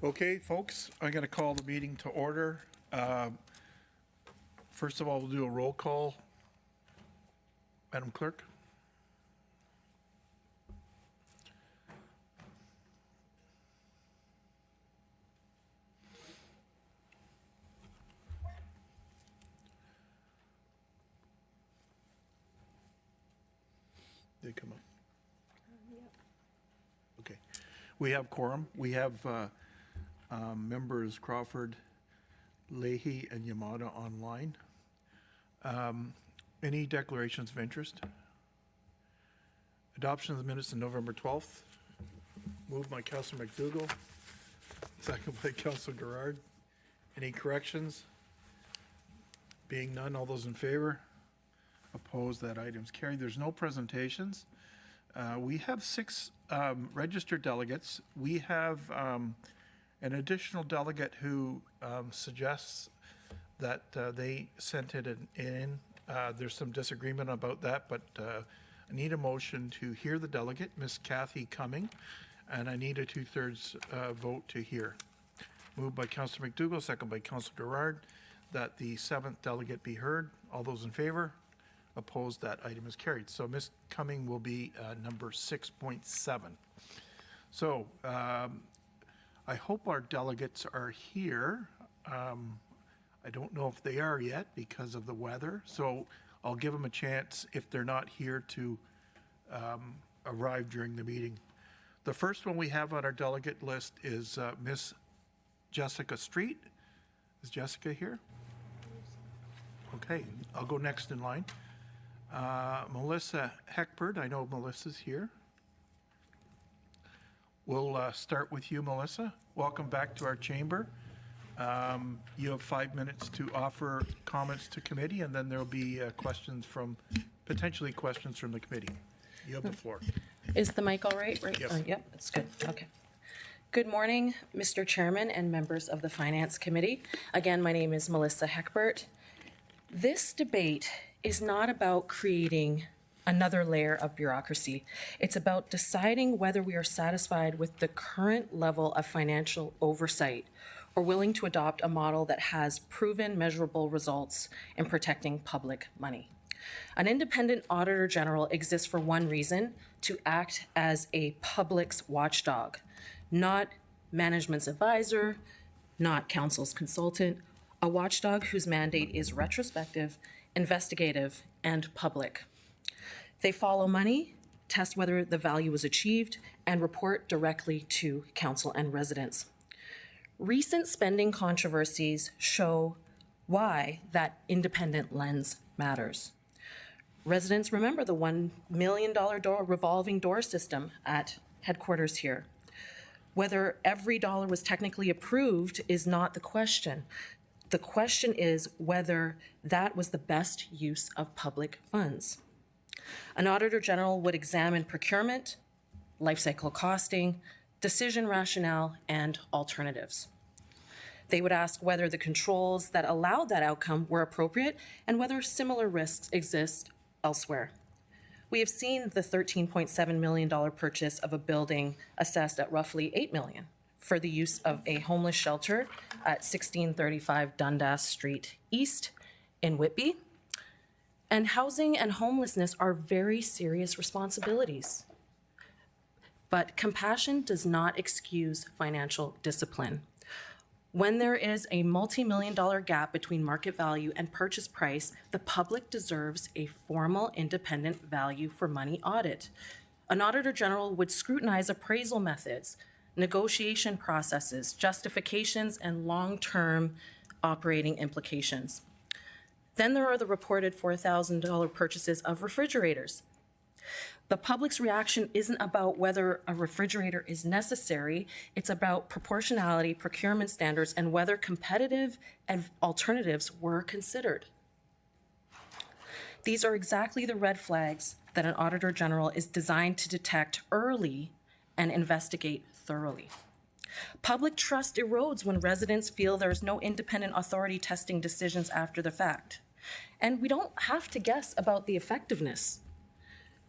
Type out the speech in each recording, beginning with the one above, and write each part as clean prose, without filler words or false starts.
Okay, folks, I'm going to call the meeting to order. First of all, we'll do a roll call. Madam Clerk? Did it come up? Okay. We have quorum. We have members Crawford, Leahy, and Yamada online. Any declarations of interest? Adoption of the minutes of November 12th. Moved by Councillor McDougall. Second by Councillor Gerard. Any corrections? Being none, all those in favor? Opposed, that item's carried. There's no presentations. We have 6 registered delegates. We have an additional delegate who suggests that they sent it in. There's some disagreement about that, but I need a motion to hear the delegate, Miss Kathy Cumming, and I need a 2/3 vote to hear. Moved by Councillor McDougall, second by Councillor Gerard, that the 7th delegate be heard. All those in favor? Opposed, that item is carried. So Ms. Cumming will be number 6.7. So I hope our delegates are here. I don't know if they are yet because of the weather, so I'll give them a chance if they're not here to arrive during the meeting. The first one we have on our delegate list is Miss Jessica Street. Is Jessica here? Okay, I'll go next in line. Melissa Heckbert, I know Melissa's here. We'll start with you, Melissa. Welcome back to our chamber. You have 5 minutes to offer comments to committee, and then there'll be potentially questions from the committee. You have the floor. Is the mic all right? Yes. Yep, that's good. Okay. Good morning, Mr. Chairman and members of the Finance Committee. Again, my name is Melissa Heckbert. This debate is not about creating another layer of bureaucracy. It's about deciding whether we are satisfied with the current level of financial oversight or willing to adopt a model that has proven measurable results in protecting public money. An independent auditor general exists for one reason: to act as a public's watchdog, not management's advisor, not council's consultant, a watchdog whose mandate is retrospective, investigative, and public. They follow money, test whether the value was achieved, and report directly to council and residents. Recent spending controversies show why that independent lens matters. Residents remember the $1 million revolving door system at headquarters here. Whether every dollar was technically approved is not the question. The question is whether that was the best use of public funds. An auditor general would examine procurement, life cycle costing, decision rationale, and alternatives. They would ask whether the controls that allowed that outcome were appropriate and whether similar risks exist elsewhere. We have seen the $13.7 million purchase of a building assessed at roughly $8 million for the use of a homeless shelter at 1635 Dundas Street East in Whitby. And housing and homelessness are very serious responsibilities. But compassion does not excuse financial discipline. When there is a multi-million-dollar gap between market value and purchase price, the public deserves a formal independent value for money audit. An auditor general would scrutinize appraisal methods, negotiation processes, justifications, and long-term operating implications. Then there are the reported $4,000 purchases of refrigerators. The public's reaction isn't about whether a refrigerator is necessary. It's about proportionality, procurement standards, and whether competitive alternatives were considered. These are exactly the red flags that an auditor general is designed to detect early and investigate thoroughly. Public trust erodes when residents feel there is no independent authority testing decisions after the fact. And we don't have to guess about the effectiveness.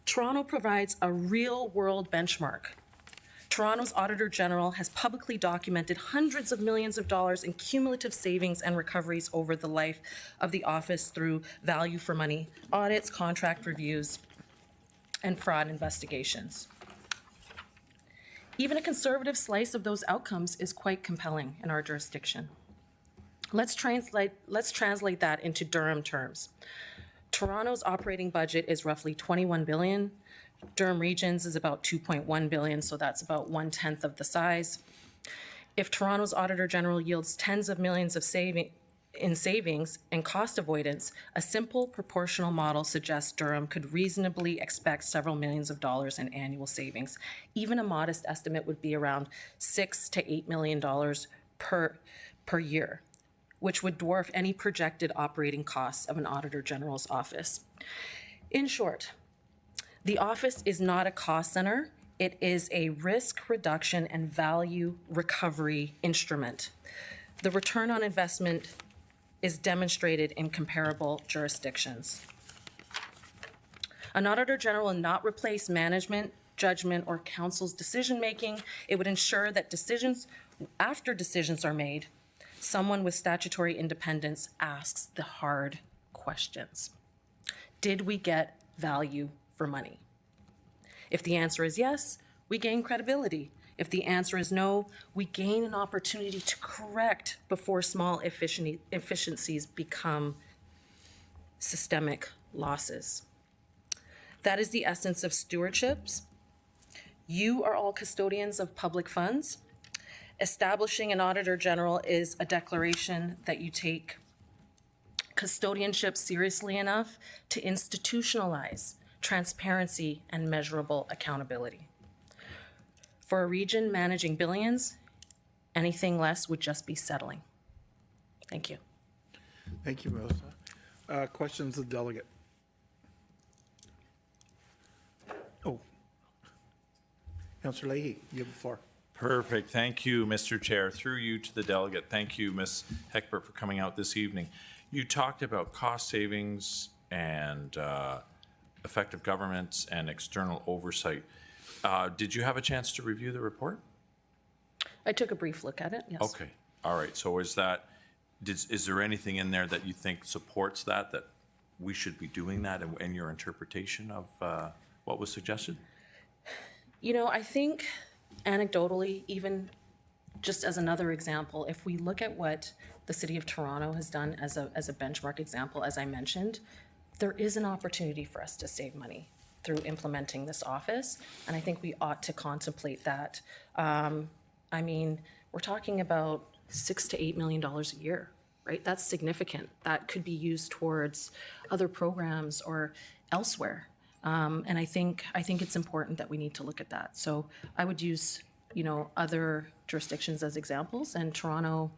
Toronto provides a real-world benchmark. Toronto's Auditor General has publicly documented hundreds of millions of dollars in cumulative savings and recoveries over the life of the office through value for money audits, contract reviews, and fraud investigations. Even a conservative slice of those outcomes is quite compelling in our jurisdiction. Let's translate that into Durham terms. Toronto's operating budget is roughly $21 billion. Durham Regions is about $2.1 billion, so that's about 1/10 of the size. If Toronto's Auditor General yields tens of millions of savings and cost avoidance, a simple proportional model suggests Durham could reasonably expect several millions of dollars in annual savings. Even a modest estimate would be around $6 to $8 million per year, which would dwarf any projected operating costs of an Auditor General's office. In short, the office is not a cost center. It is a risk reduction and value recovery instrument. The return on investment is demonstrated in comparable jurisdictions. An Auditor General will not replace management, judgment, or council's decision-making. It would ensure that after decisions are made, someone with statutory independence asks the hard questions. Did we get value for money? If the answer is yes, we gain credibility. If the answer is no, we gain an opportunity to correct before small efficiencies become systemic losses. That is the essence of stewardships. You are all custodians of public funds. Establishing an Auditor General is a declaration that you take custodianship seriously enough to institutionalize transparency and measurable accountability. For a region managing billions, anything less would just be settling. Thank you. Thank you, Melissa. Questions of the delegate? Oh. Councillor Leahy, you have the floor. Perfect. Thank you, Mr. Chair. Through you to the delegate. Thank you, Ms. Heckbert, for coming out this evening. You talked about cost savings and effective governance and external oversight. Did you have a chance to review the report? I took a brief look at it, yes. Okay. All right. So is there anything in there that you think supports that we should be doing that in your interpretation of what was suggested? You know, I think anecdotally, even just as another example, if we look at what the City of Toronto has done as a benchmark example, as I mentioned, there is an opportunity for us to save money through implementing this office, and I think we ought to contemplate that. I mean, we're talking about $6 to $8 million a year, right? That's significant. That could be used towards other programs or elsewhere. And I think it's important that we need to look at that. So I would use, other jurisdictions as examples, and Toronto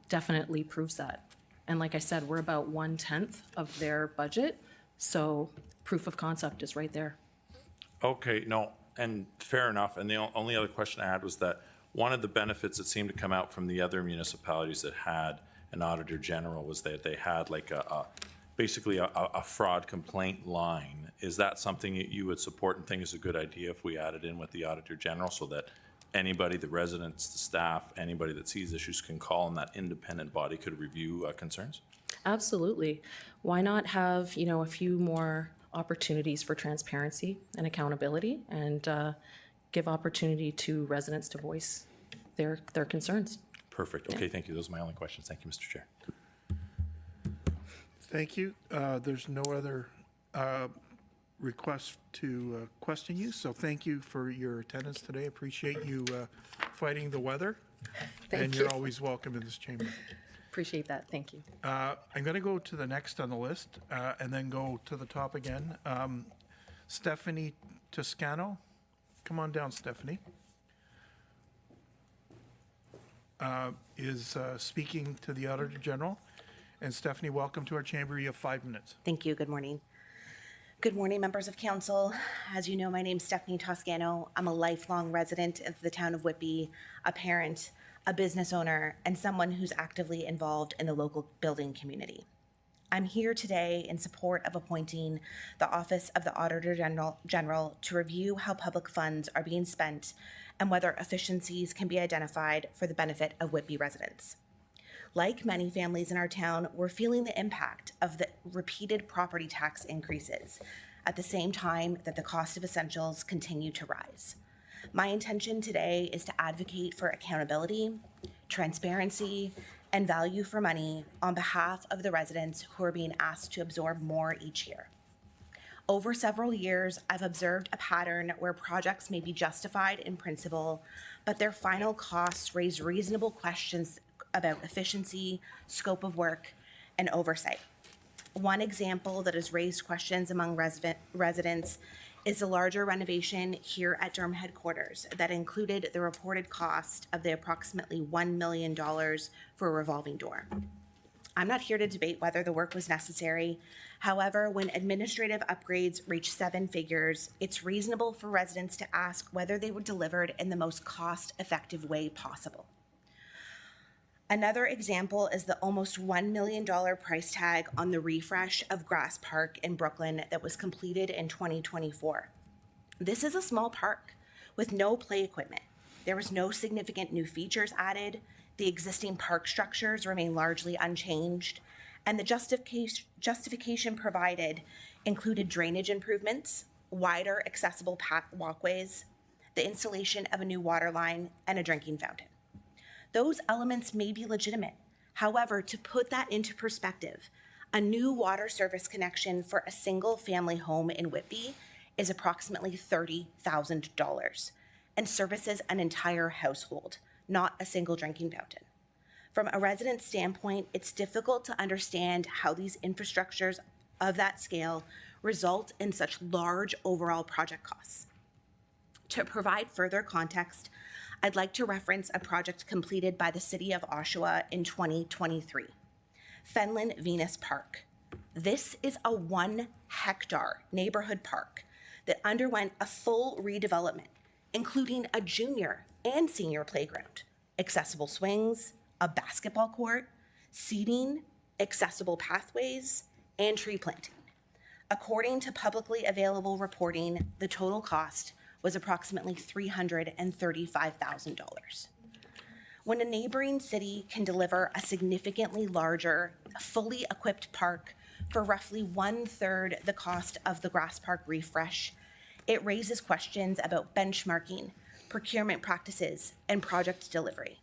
definitely proves that. And like I said, we're about 1/10 of their budget, so proof of concept is right there. Okay, no, and fair enough. And the only other question I had was that one of the benefits that seemed to come out from the other municipalities that had an Auditor General was that they had like basically a fraud complaint line. Is that something that you would support and think is a good idea if we added in with the Auditor General so that anybody, the residents, the staff, anybody that sees issues can call and that independent body could review concerns? Absolutely. Why not have, a few more opportunities for transparency and accountability, and give opportunity to residents to voice their concerns? Perfect. Okay, thank you. Those are my only questions. Thank you, Mr. Chair. Thank you. There's no other requests to question you, so thank you for your attendance today. Appreciate you fighting the weather. And you're always welcome in this chamber. Appreciate that. Thank you. I'm going to go to the next on the list and then go to the top again. Stephanie Toscano. Come on down, Stephanie. Is speaking to the Auditor General. And Stephanie, welcome to our chamber. You have 5 minutes. Thank you. Good morning. Good morning, members of council. As you know, my name's Stephanie Toscano. I'm a lifelong resident of the town of Whitby, a parent, a business owner, and someone who's actively involved in the local building community. I'm here today in support of appointing the Office of the Auditor General to review how public funds are being spent and whether efficiencies can be identified for the benefit of Whitby residents. Like many families in our town, we're feeling the impact of the repeated property tax increases at the same time that the cost of essentials continue to rise. My intention today is to advocate for accountability, transparency, and value for money on behalf of the residents who are being asked to absorb more each year. Over several years, I've observed a pattern where projects may be justified in principle, but their final costs raise reasonable questions about efficiency, scope of work, and oversight. One example that has raised questions among residents is the larger renovation here at Durham headquarters that included the reported cost of the approximately $1 million for a revolving door. I'm not here to debate whether the work was necessary. However, when administrative upgrades reach 7 figures, it's reasonable for residents to ask whether they were delivered in the most cost-effective way possible. Another example is the almost $1 million price tag on the refresh of Grass Park in Brooklyn that was completed in 2024. This is a small park with no play equipment. There was no significant new features added. The existing park structures remain largely unchanged, and the justification provided included drainage improvements, wider accessible walkways, the installation of a new water line, and a drinking fountain. Those elements may be legitimate. However, to put that into perspective, a new water service connection for a single family home in Whitby is approximately $30,000 and services an entire household, not a single drinking fountain. From a resident standpoint, it's difficult to understand how these infrastructures of that scale result in such large overall project costs. To provide further context, I'd like to reference a project completed by the City of Oshawa in 2023, Fenland Venus Park. This is a 1-hectare neighborhood park that underwent a full redevelopment, including a junior and senior playground, accessible swings, a basketball court, seating, accessible pathways, and tree planting. According to publicly available reporting, the total cost was approximately $335,000. When a neighboring city can deliver a significantly larger, fully equipped park for roughly 1/3 the cost of the Grass Park refresh, it raises questions about benchmarking, procurement practices, and project delivery.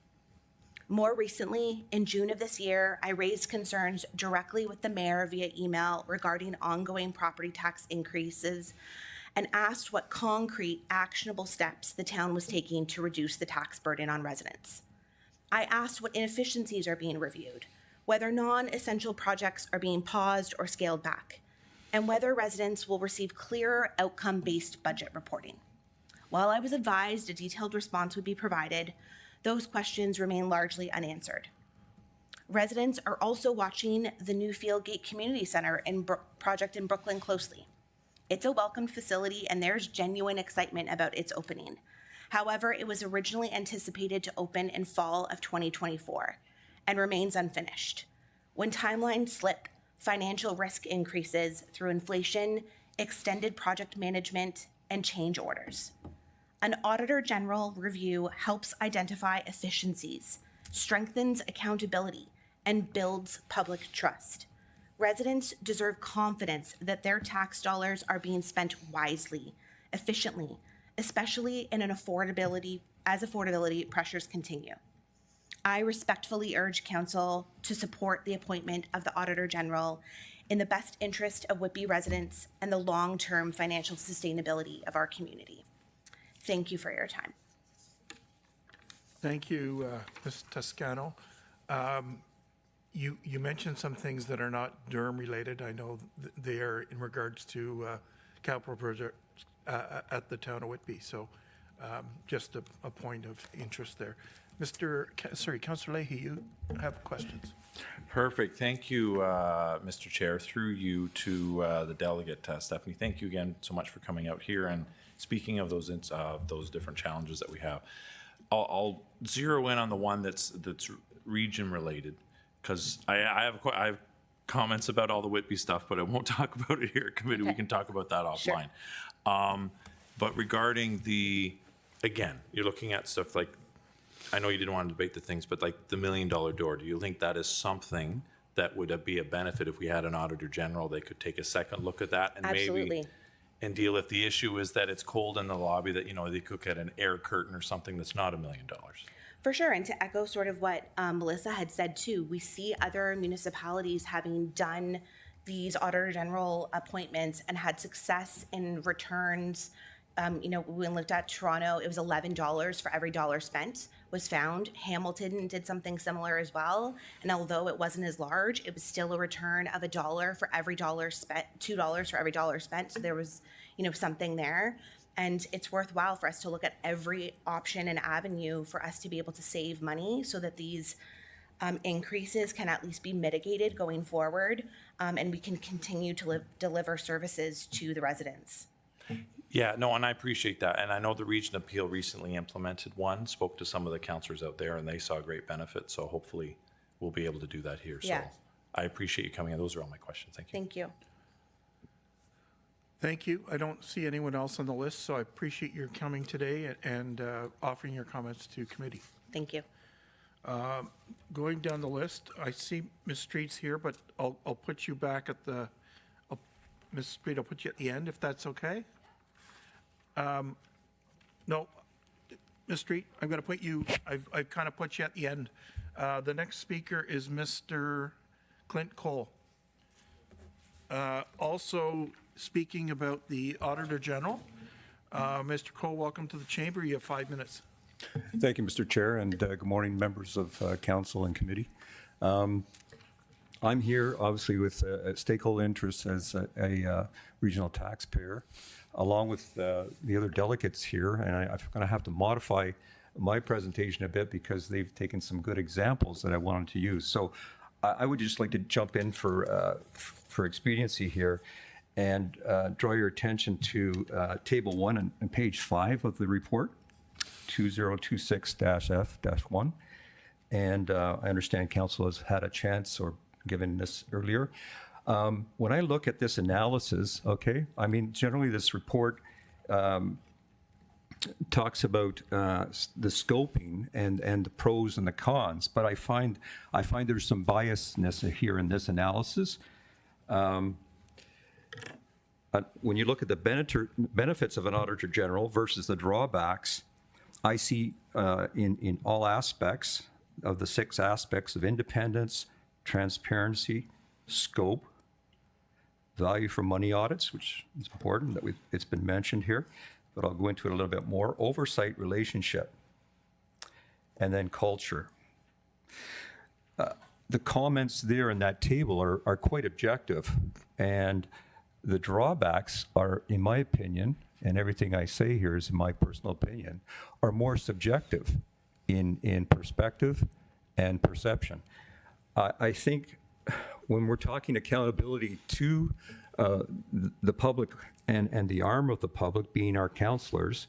More recently, in June of this year, I raised concerns directly with the mayor via email regarding ongoing property tax increases and asked what concrete, actionable steps the town was taking to reduce the tax burden on residents. I asked what inefficiencies are being reviewed, whether non-essential projects are being paused or scaled back, and whether residents will receive clearer outcome-based budget reporting. While I was advised a detailed response would be provided, those questions remain largely unanswered. Residents are also watching the new Fieldgate Community Center project in Brooklyn closely. It's a welcomed facility and there's genuine excitement about its opening. However, it was originally anticipated to open in fall of 2024 and remains unfinished. When timelines slip, financial risk increases through inflation, extended project management, and change orders. An Auditor General review helps identify efficiencies, strengthens accountability, and builds public trust. Residents deserve confidence that their tax dollars are being spent wisely, efficiently, especially in as affordability pressures continue. I respectfully urge Council to support the appointment of the Auditor General in the best interest of Whitby residents and the long-term financial sustainability of our community. Thank you for your time. Thank you, Ms. Toscano. You mentioned some things that are not Durham-related. I know they are in regards to capital projects at the town of Whitby. So just a point of interest there. Councillor Leahy, you have questions. Perfect. Thank you, Mr. Chair. Through you to the delegate, Stephanie. Thank you again so much for coming out here and speaking of those different challenges that we have. I'll zero in on the one that's region related, because I have comments about all the Whitby stuff, but I won't talk about it here at committee. We can talk about that offline. Sure. But regarding the again, you're looking at stuff like, I know you didn't want to debate the things, but like the $1 million door, do you think that is something that would be a benefit if we had an auditor general? They could take a second look at that and Absolutely. maybe, and deal if the issue is that it's cold in the lobby, that, they could get an air curtain or something that's not $1 million. For sure, and to echo sort of what Melissa had said too, we see other municipalities having done these Auditor General appointments and had success in returns. When we looked at Toronto, it was $11 for every dollar spent was found. Hamilton did something similar as well. And although it wasn't as large, it was still a return of $1 for every dollar spent, $2 for every dollar spent. So there was, something there. And it's worthwhile for us to look at every option and avenue for us to be able to save money so that these increases can at least be mitigated going forward, and we can continue to deliver services to the residents. Yeah, no, and I appreciate that. And I know the Region Appeal recently implemented one, spoke to some of the counselors out there, and they saw great benefit. So hopefully we'll be able to do that here. Yeah. So I appreciate you coming in. Those are all my questions. Thank you. Thank you. Thank you. I don't see anyone else on the list, so I appreciate your coming today and offering your comments to committee. Thank you. Going down the list, I see Ms. Street's here, but I'll put you back at Ms. Street, I'll put you at the end, if that's okay? No, Ms. Street, I'm going to put you, I've kind of put you at the end. The next speaker is Mr. Clint Cole. Also, speaking about the Auditor General, Mr. Cole, welcome to the chamber. You have 5 minutes. Thank you, Mr. Chair, and good morning, members of council and committee. I'm here, obviously, with stakeholder interests as a regional taxpayer, along with the other delegates here, and I'm going to have to modify my presentation a bit because they've taken some good examples that I wanted to use. So I would just like to jump in for expediency here and draw your attention to Table 1 and page 5 of the report. 2026-F-1. And I understand council has had a chance or given this earlier. When I look at this analysis, okay, I mean, generally this report talks about the scoping and the pros and the cons, but I find there's some biasness here in this analysis. When you look at the benefits of an auditor general versus the drawbacks, I see in all aspects of the 6 aspects of independence, transparency, scope, value for money audits, which is important that it's been mentioned here, but I'll go into it a little bit more, oversight relationship, and then culture. The comments there in that table are quite objective, and the drawbacks are, in my opinion, and everything I say here is in my personal opinion, are more subjective in perspective and perception. I think when we're talking accountability to the public and the arm of the public being our counselors,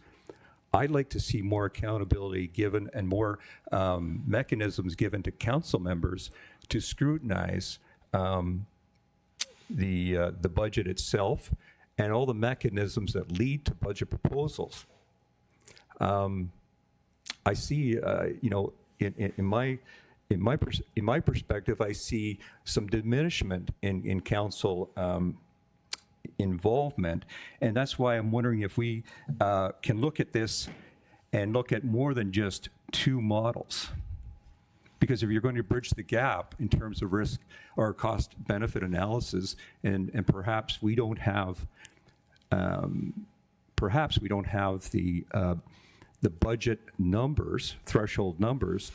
I'd like to see more accountability given and more mechanisms given to council members to scrutinize the budget itself and all the mechanisms that lead to budget proposals. I see, in my perspective, I see some diminishment in council involvement, and that's why I'm wondering if we can look at this and look at more than just 2 models. Because if you're going to bridge the gap in terms of risk or cost-benefit analysis, and perhaps we don't have the budget numbers, threshold numbers,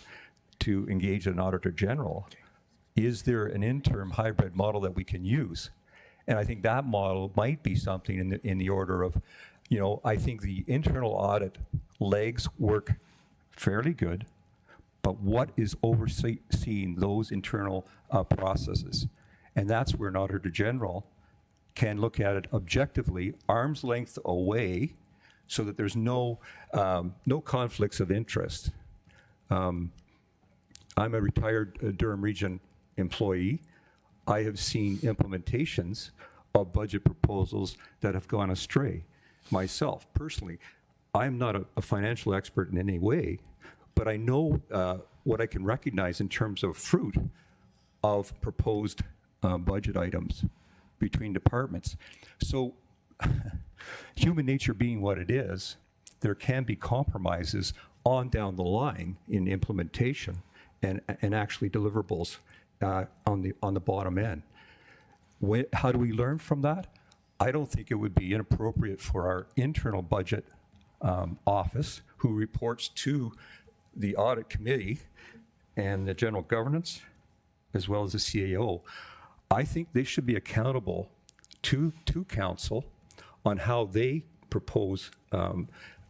to engage an auditor general, is there an interim hybrid model that we can use? And I think that model might be something in the order of, I think the internal audit legs work fairly good, but what is overseeing those internal processes? And that's where an auditor general can look at it objectively, arm's length away, so that there's no conflicts of interest. I'm a retired Durham Region employee. I have seen implementations of budget proposals that have gone astray myself, personally. I'm not a financial expert in any way, but I know what I can recognize in terms of fruit of proposed budget items between departments. So human nature being what it is, there can be compromises on down the line in implementation and actually deliverables on the bottom end. How do we learn from that? I don't think it would be inappropriate for our internal budget office, who reports to the audit committee and the general governance, as well as the CAO. I think they should be accountable to council on how they propose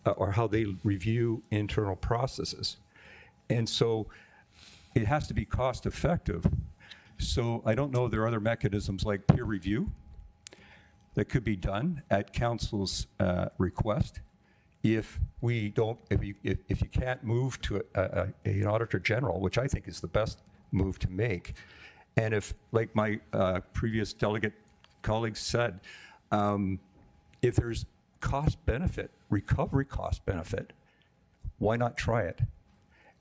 or how they review internal processes. And so it has to be cost effective. So I don't know if there are other mechanisms like peer review that could be done at council's request. If we don't, if you can't move to an auditor general, which I think is the best move to make, and if, like my previous delegate colleagues said, if there's cost benefit, recovery cost benefit, why not try it?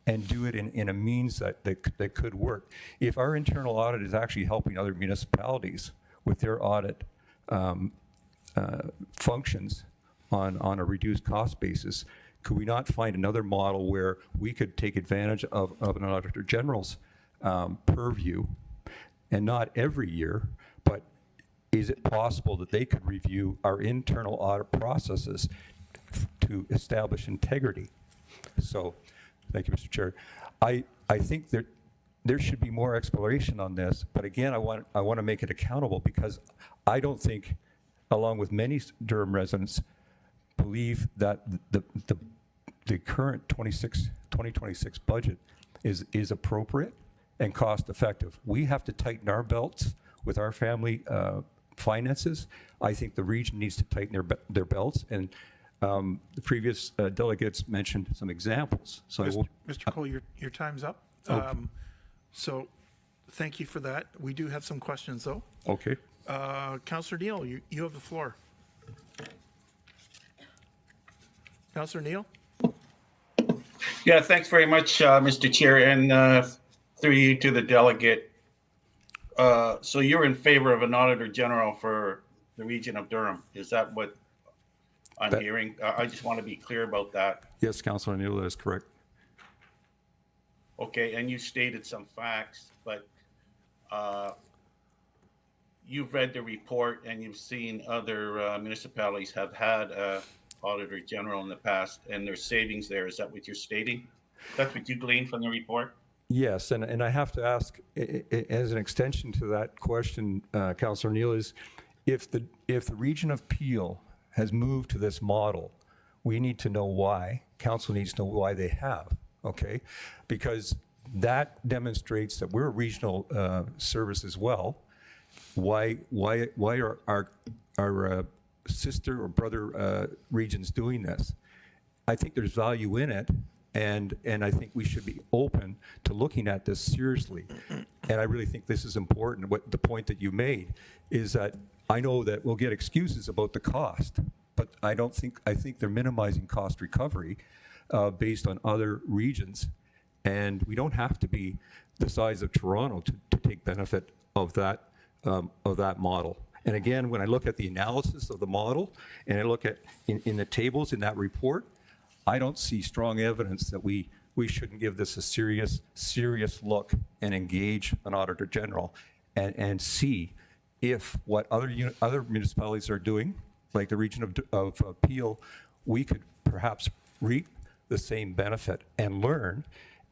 And do it in a means that could work. If our internal audit is actually helping other municipalities with their audit functions on a reduced cost basis, could we not find another model where we could take advantage of an auditor general's purview, and not every year, but is it possible that they could review our internal audit processes to establish integrity? So, thank you, Mr. Chair. I think there should be more exploration on this, but again, I want to make it accountable, because I don't think, along with many Durham residents, believe that the current 2026 budget is appropriate and cost effective. We have to tighten our belts with our family finances. I think the region needs to tighten their belts, and the previous delegates mentioned some examples. So I will, Mr. Cole, your time's up. Okay. So thank you for that. We do have some questions, though. okay. Councillor Neal, you have the floor. Councillor Neal? Yeah, thanks very much, Mr. Chair, and through you to the delegate. So you're in favor of an auditor general for the region of Durham. Is that what I'm hearing? I just want to be clear about that. Yes, Councilor Neal, that is correct. Okay, and you stated some facts, but you've read the report and you've seen other municipalities have had auditor general in the past, and there's savings there. Is that what you're stating? That's what you gleaned from the report? Yes, and I have to ask, as an extension to that question, Councillor Neal, is if the region of Peel has moved to this model, we need to know why. Council needs to know why they have, okay? Because that demonstrates that we're a regional service as well. Why are our sister or brother regions doing this? I think there's value in it, and I think we should be open to looking at this seriously. And I really think this is important. What the point that you made is that I know that we'll get excuses about the cost, but I think they're minimizing cost recovery based on other regions. And we don't have to be the size of Toronto to take benefit of that model. And again, when I look at the analysis of the model and I look at in the tables in that report, I don't see strong evidence that we shouldn't give this a serious look and engage an auditor general and see if what other municipalities are doing, like the region of Peel, we could perhaps reap the same benefit and learn,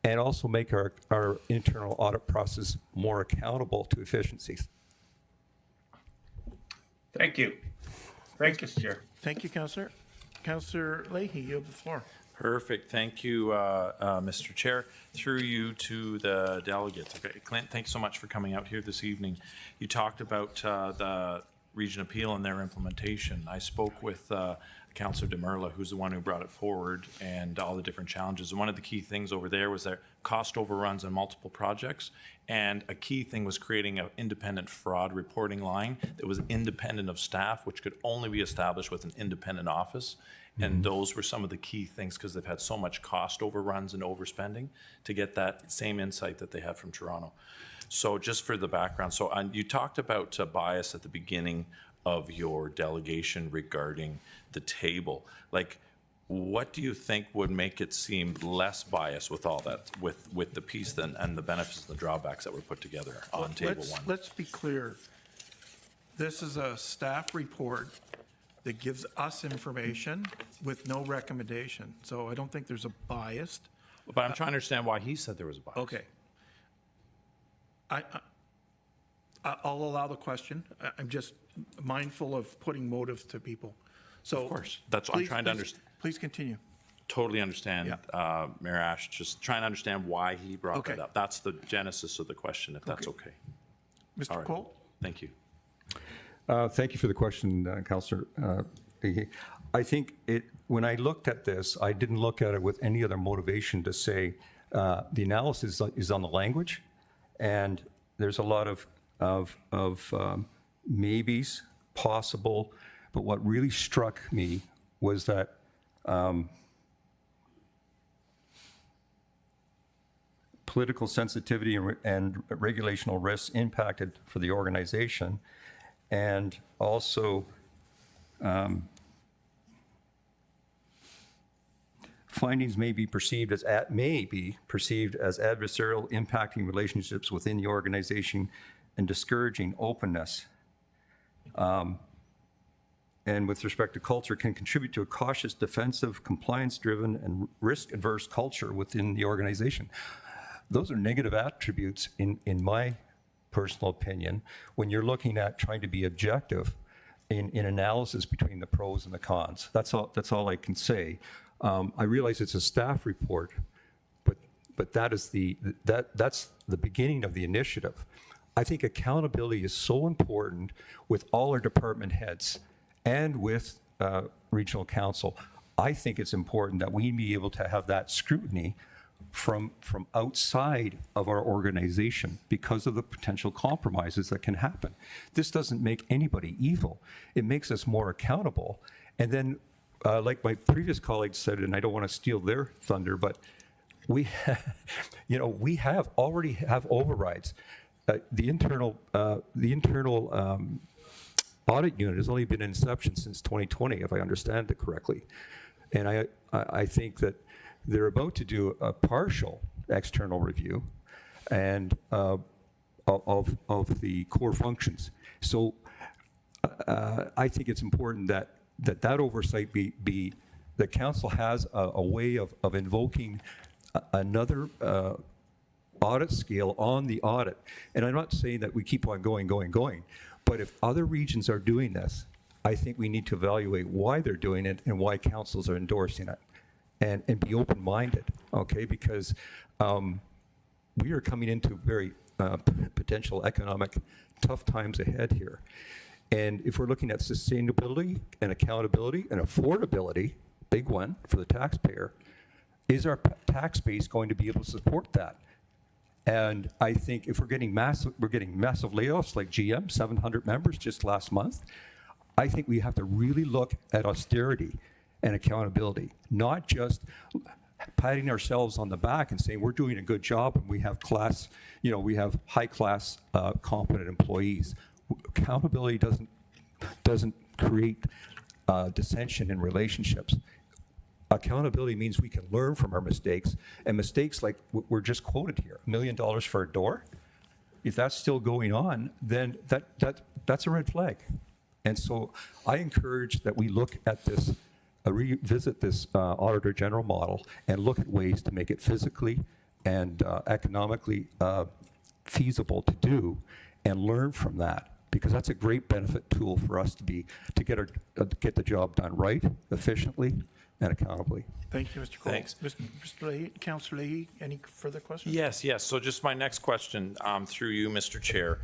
and also make our internal audit process more accountable to efficiencies. Thank you. Thank you, Chair. Thank you, Councillor. Councillor Leahy, you have the floor. Perfect. Thank you, Mr. Chair. Through you to the delegates. Okay, Clint, thanks so much for coming out here this evening. You talked about the Region of Peel and their implementation. I spoke with Councillor Demerla, who's the one who brought it forward, and all the different challenges. And one of the key things over there was their cost overruns on multiple projects. And a key thing was creating an independent fraud reporting line that was independent of staff, which could only be established with an independent office. And those were some of the key things because they've had so much cost overruns and overspending to get that same insight that they had from Toronto. So just for the background, so you talked about bias at the beginning of your delegation regarding the table. Like, what do you think would make it seem less biased with all that, with the piece and the benefits and the drawbacks that were put together on table one? Let's be clear. This is a staff report that gives us information with no recommendation. So I don't think there's a bias. But I'm trying to understand why he said there was a bias. Okay. I'll allow the question. I'm just mindful of putting motive to people. So Of course. That's what I'm trying to understand. Please continue. Totally understand, Yeah. Mayor Ash, just trying to understand why he brought Okay. that up. That's the genesis of the question, if that's okay. All Mr. right. Cole? Thank you. Thank you for the question, Councillor Leahy. I think when I looked at this, I didn't look at it with any other motivation to say the analysis is on the language, and there's a lot of maybes possible. But what really struck me was that political sensitivity and regulational risks impacted for the organization, and also findings may be perceived as adversarial, impacting relationships within the organization and discouraging openness. And with respect to culture, can contribute to a cautious, defensive, compliance-driven, and risk-averse culture within the organization. Those are negative attributes, in my personal opinion, when you're looking at trying to be objective in analysis between the pros and the cons. That's all I can say. I realize it's a staff report, but that's the beginning of the initiative. I think accountability is so important with all our department heads and with regional council. I think it's important that we be able to have that scrutiny from outside of our organization because of the potential compromises that can happen. This doesn't make anybody evil. It makes us more accountable. And then, like my previous colleagues said, and I don't want to steal their thunder, but we already have overrides. The internal audit unit has only been in inception since 2020, if I understand it correctly. And I think that they're about to do a partial external review and of the core functions. So I think it's important that oversight be the council has a way of invoking another audit scale on the audit. And I'm not saying that we keep on going, but if other regions are doing this, I think we need to evaluate why they're doing it and why councils are endorsing it, and be open-minded, okay? Because we are coming into very potential economic tough times ahead here. And if we're looking at sustainability and accountability and affordability, big one for the taxpayer, is our tax base going to be able to support that? And I think if we're getting massive layoffs like GM, 700 members just last month, I think we have to really look at austerity and accountability, not just patting ourselves on the back and saying we're doing a good job and we have high class, competent employees. Accountability doesn't create dissension in relationships. Accountability means we can learn from our mistakes, and mistakes like were just quoted here, $1 million for a door. If that's still going on, then that's a red flag. And so I encourage that we look at this, revisit this Auditor General model and look at ways to make it physically and economically feasible to do, and learn from that, because that's a great benefit tool for us to get the job done right, efficiently, and accountably. Thank you, Mr. Cole. Thanks. Mr. Leahy, Councillor Leahy, any further questions? Yes. So just my next question through you, Mr. Chair,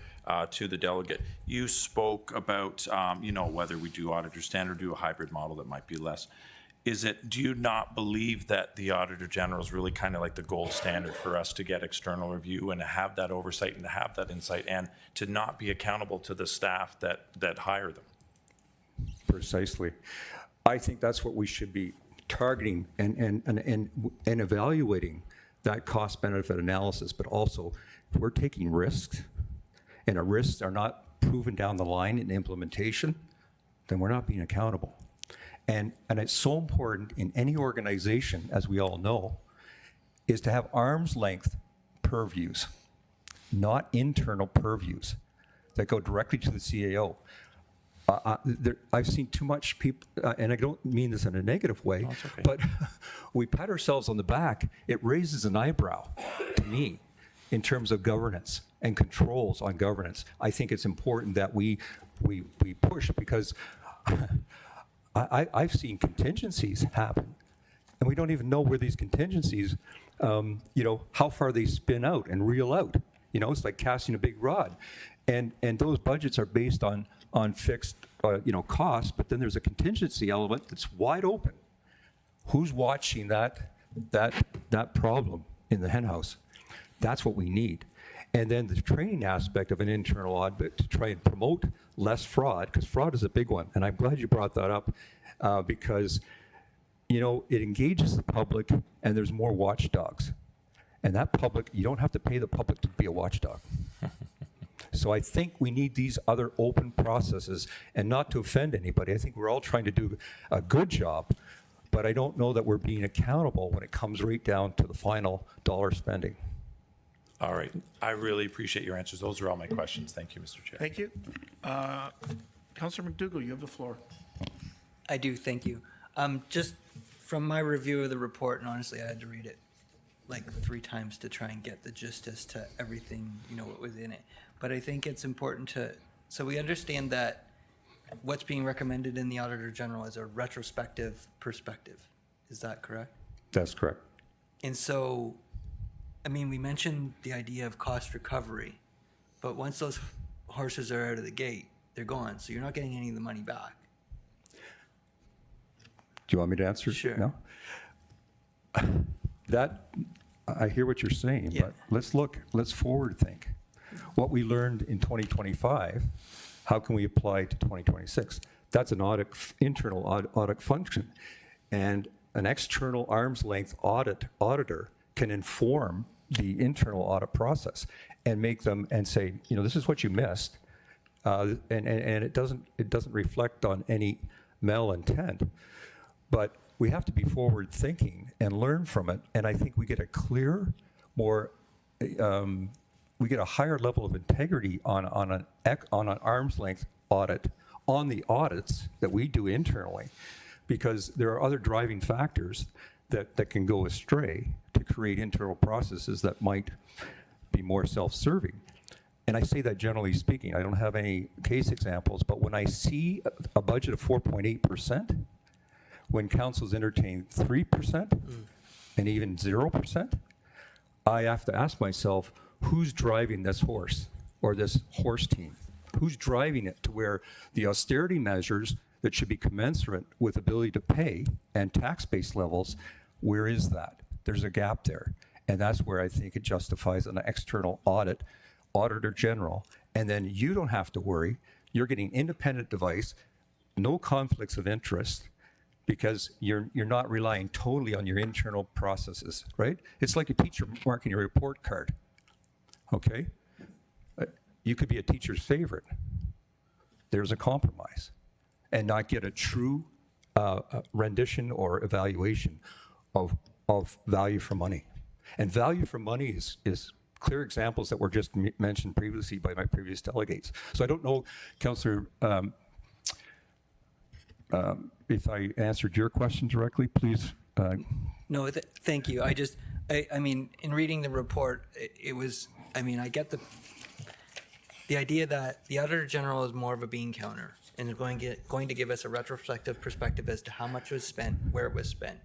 to the delegate. You spoke about, whether we do auditor standard, do a hybrid model that might be less. Do you not believe that the Auditor General is really kind of like the gold standard for us to get external review and to have that oversight and to have that insight and to not be accountable to the staff that hire them? Precisely. I think that's what we should be targeting and evaluating that cost benefit analysis, but also if we're taking risks and our risks are not proven down the line in implementation, then we're not being accountable. And it's so important in any organization, as we all know, is to have arm's length purviews, not internal purviews that go directly to the CAO. I've seen too much people, and I don't mean this in a negative way, okay. but we pat ourselves on the back. It raises an eyebrow to me in terms of governance and controls on governance. I think it's important that we push, because I've seen contingencies happen, and we don't even know where these contingencies, how far they spin out and reel out. It's like casting a big rod, and those budgets are based on fixed, costs, but then there's a contingency element that's wide open. Who's watching that problem in the henhouse? That's what we need. And then the training aspect of an internal audit to try and promote less fraud, because fraud is a big one. And I'm glad you brought that up, because, it engages the public and there's more watchdogs. And that public, you don't have to pay the public to be a watchdog. So I think we need these other open processes, and not to offend anybody. I think we're all trying to do a good job, but I don't know that we're being accountable when it comes right down to the final dollar spending. All right. I really appreciate your answers. Those are all my questions. Thank you, Mr. Chair. Thank you. Councillor McDougall, you have the floor. I do, thank you. Just from my review of the report, and honestly, I had to read it like 3 times to try and get the gist as to everything, what was in it. But I think it's important so we understand that what's being recommended in the Auditor General is a retrospective perspective. Is that correct? That's correct. And so, we mentioned the idea of cost recovery, but once those horses are out of the gate, they're gone. So you're not getting any of the money back. Do you want me to answer? Sure. No? I hear what you're saying, Yeah. but let's forward think. What we learned in 2025, how can we apply to 2026? That's an internal audit function. And an external arm's length auditor can inform the internal audit process and make them and say, this is what you missed. And it doesn't reflect on any malintent. But we have to be forward thinking and learn from it. And I think we get a clear, we get a higher level of integrity on an arm's length audit, on the audits that we do internally, because there are other driving factors that can go astray to create internal processes that might be more self-serving. And I say that generally speaking. I don't have any case examples, but when I see a budget of 4.8%, when councils entertain 3% and even 0%, I have to ask myself, who's driving this horse or this horse team? Who's driving it to where the austerity measures that should be commensurate with ability to pay and tax-based levels, where is that? There's a gap there. And that's where I think it justifies an external audit, Auditor General. And then you don't have to worry. You're getting independent advice, no conflicts of interest, because you're not relying totally on your internal processes, right? It's like a teacher marking your report card, okay? You could be a teacher's favorite. There's a compromise, and not get a true rendition or evaluation of value for money. And value for money is clear examples that were just mentioned previously by my previous delegates. So I don't know, Councillor, if I answered your question directly, please. No, thank you. I mean, in reading the report, it was, I get the idea that the Auditor General is more of a bean counter and is going to give us a retrospective perspective as to how much was spent, where it was spent.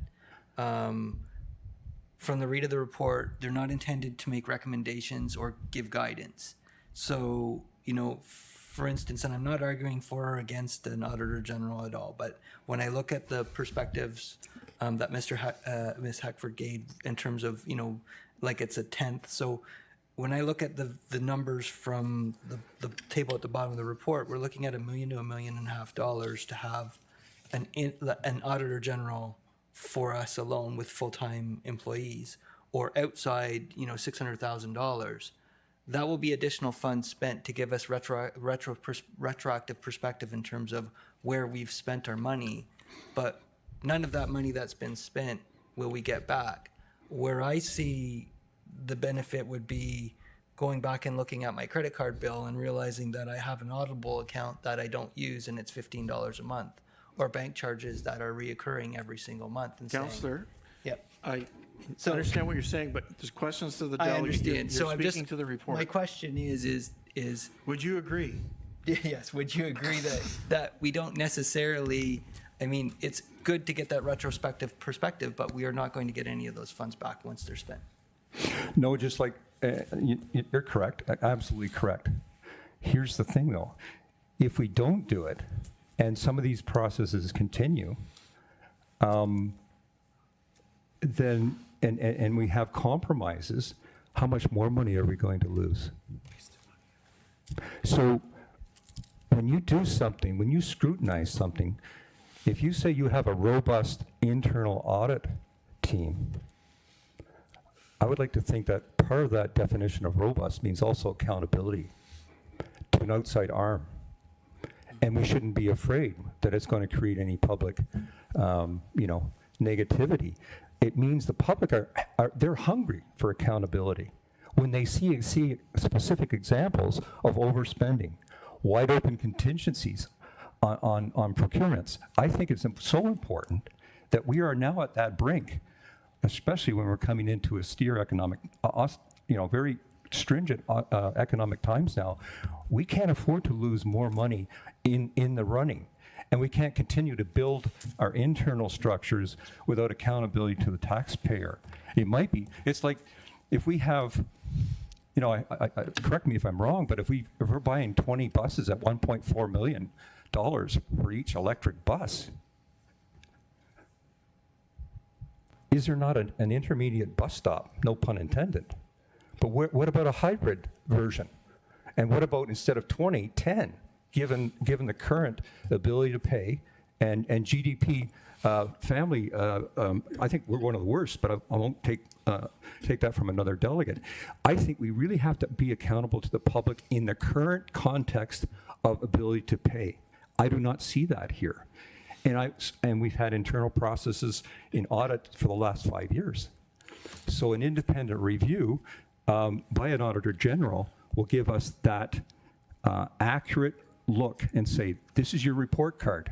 From the read of the report, they're not intended to make recommendations or give guidance. So, for instance, and I'm not arguing for or against an Auditor General at all, but when I look at the perspectives that Ms. Heckford gave in terms of, like it's a tenth. So when I look at the numbers from the table at the bottom of the report, we're looking at $1 million to $1.5 million to have an auditor general for us alone with full-time employees, or outside, $600,000, that will be additional funds spent to give us retroactive perspective in terms of where we've spent our money. But none of that money that's been spent will we get back. Where I see the benefit would be going back and looking at my credit card bill and realizing that I have an Audible account that I don't use and it's $15 a month, or bank charges that are reoccurring every single month. And saying, Counselor, yep. I So- understand what you're saying, but there's questions to the I delegate. You're- understand. You're So I'm speaking just to the report. My question is Would you agree? yes, would you agree that we don't necessarily, I mean, it's good to get that retrospective perspective, but we are not going to get any of those funds back once they're spent. No, just like, you're correct, absolutely correct. Here's the thing, though. If we don't do it, and some of these processes continue, then, and we have compromises, how much more money are we going to lose? So when you do something, when you scrutinize something, if you say you have a robust internal audit team, I would like to think that part of that definition of robust means also accountability to an outside arm. And we shouldn't be afraid that it's going to create any public, negativity. It means the public they're hungry for accountability. When they see specific examples of overspending, wide open contingencies on procurements, I think it's so important that we are now at that brink, especially when we're coming into austere economic, very stringent economic times now. We can't afford to lose more money in the running. And we can't continue to build our internal structures without accountability to the taxpayer. It's like if we have, correct me if I'm wrong, but if we're buying 20 buses at $1.4 million for each electric bus, is there not an intermediate bus stop? No pun intended. But what about a hybrid version? And what about instead of 20, 10? Given the current ability to pay and GDP family, I think we're one of the worst, but I won't take that from another delegate. I think we really have to be accountable to the public in the current context of ability to pay. I do not see that here. And we've had internal processes in audit for the last 5 years. So an independent review by an auditor general will give us that accurate look and say, this is your report card.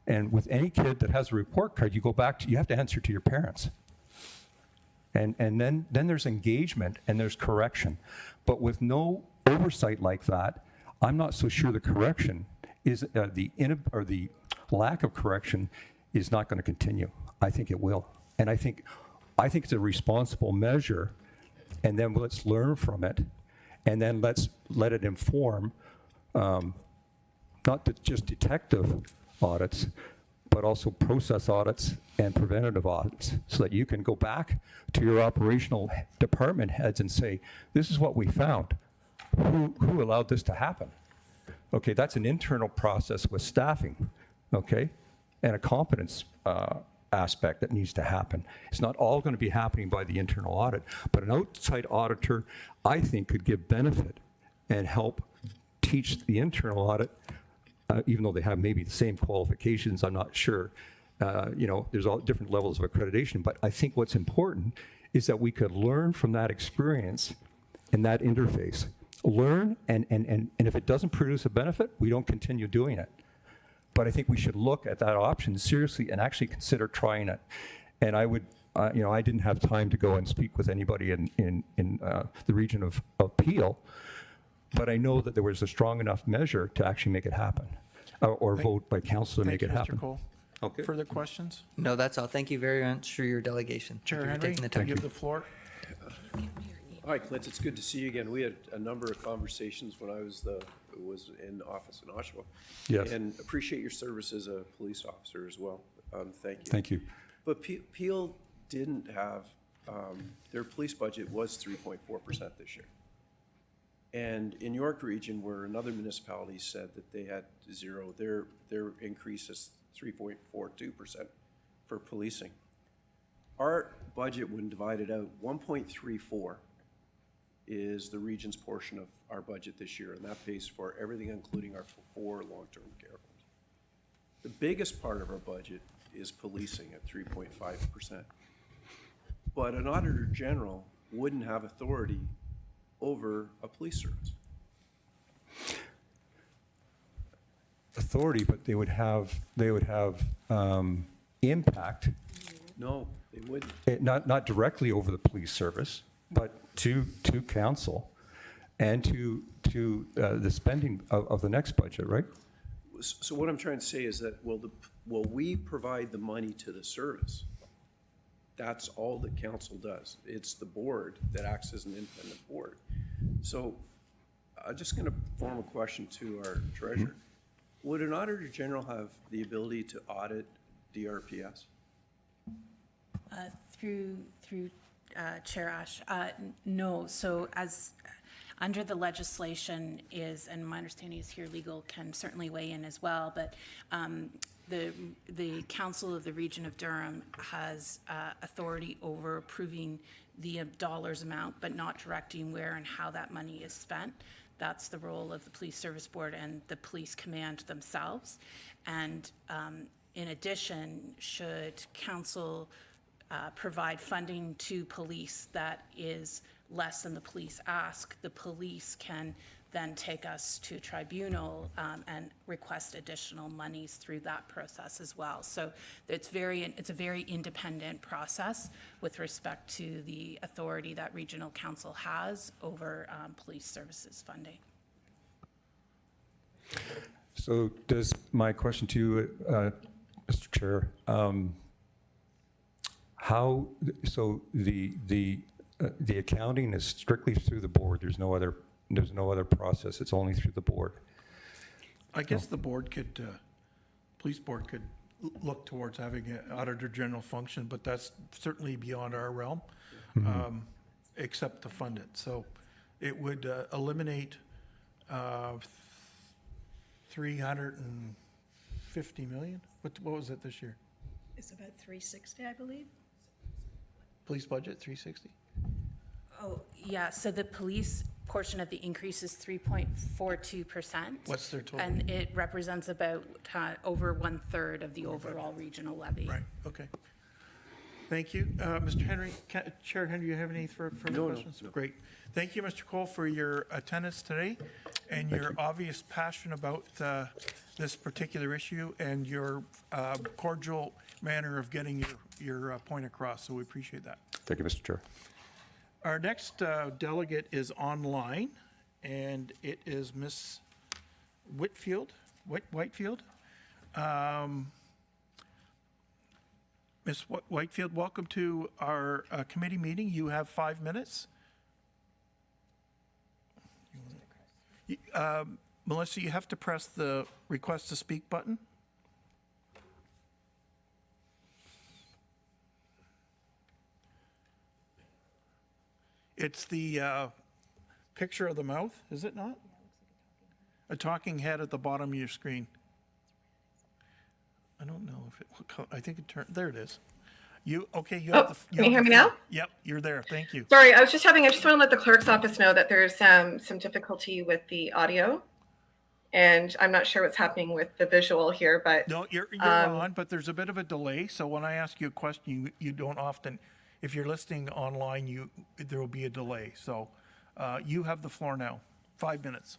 And with any kid that has a report card, you have to answer to your parents. And then there's engagement and there's correction. But with no oversight like that, I'm not so sure the correction is, the lack of correction is not going to continue. I think it will. And I think it's a responsible measure, and then let's learn from it, and then let's let it inform not just detective audits, but also process audits and preventative audits, so that you can go back to your operational department heads and say, this is what we found. Who allowed this to happen? Okay, that's an internal process with staffing, okay, and a competence aspect that needs to happen. It's not all going to be happening by the internal audit, but an outside auditor, I think, could give benefit and help teach the internal audit, even though they have maybe the same qualifications, I'm not sure. There's all different levels of accreditation, but I think what's important is that we could learn from that experience and that interface. Learn, and if it doesn't produce a benefit, we don't continue doing it. But I think we should look at that option seriously and actually consider trying it. And I would, I didn't have time to go and speak with anybody in the region of Peel, but I know that there was a strong enough measure to actually make it happen, or vote by council to make it happen. Mr. Cole. Okay. Further questions? No, that's all. Thank you very much for your delegation. Thank Chair you for Henry, taking the I time. give the floor. Hi, Clint. It's good to see you again. We had a number of conversations when I was in office in Oshawa. Yes. And appreciate your service as a police officer as well. Thank you. Thank you. But Peel didn't have, their police budget was 3.4% this year. And in York Region, where another municipality said that they had zero, their increase is 3.42% for policing. Our budget, when divided out, 1.34 is the region's portion of our budget this year, and that pays for everything, including our 4 long-term care homes. The biggest part of our budget is policing at 3.5%. But an auditor general wouldn't have authority over a police service. Authority, but they would have impact, No, they wouldn't. not directly over the police service, but to council and to the spending of the next budget, right? So what I'm trying to say is that, will we provide the money to the service? That's all that council does. It's the board that acts as an independent board. So I'm just going to form a question to our treasurer. Would an auditor general have the ability to audit DRPS? Through Chair Ash, no. So as under the legislation is, and my understanding is here legal can certainly weigh in as well, but the Council of the Region of Durham has authority over approving the dollars amount, but not directing where and how that money is spent. That's the role of the Police Service Board and the Police Command themselves. And in addition, should Council provide funding to police that is less than the police ask, the police can then take us to tribunal and request additional monies through that process as well. So it's a very independent process with respect to the authority that Regional Council has over police services funding. So does my question to you, Mr. Chair, how, so the accounting is strictly through the board, there's no other process, it's only through the board? I guess the board could, police board could look towards having an auditor general function, but that's certainly beyond our realm, except to fund it. So it would eliminate 350 million? What was it this year? It's about 360, I believe. Police budget, 360? Oh, yeah, so the police portion of the increase is 3.42%. What's their total? And it represents about over 1/3 of the overall regional levy. Right, okay. Thank you. Mr. Henry, Chair Henry, do you have any further questions? No. Great. Thank you, Mr. Cole, for your attendance today and your obvious passion about this particular issue and your cordial manner of getting your point across, so we appreciate that. Thank you, Mr. Chair. Our next delegate is online, and it is Ms. Whitefield. Ms. Whitefield, welcome to our committee meeting. You have 5 minutes. Melissa, you have to press the request to speak button. It's the picture of the mouth, is it not? A talking head at the bottom of your screen. I don't know if it will come, I think it turned, there it is. You have the. Can you hear me now? Yep, you're there, thank you. Sorry, I just want to let the clerk's office know that there's some difficulty with the audio. And I'm not sure what's happening with the visual here, but. No, you're on, but there's a bit of a delay, so when I ask you a question, you don't often, if you're listening online, there will be a delay. So you have the floor now, 5 minutes.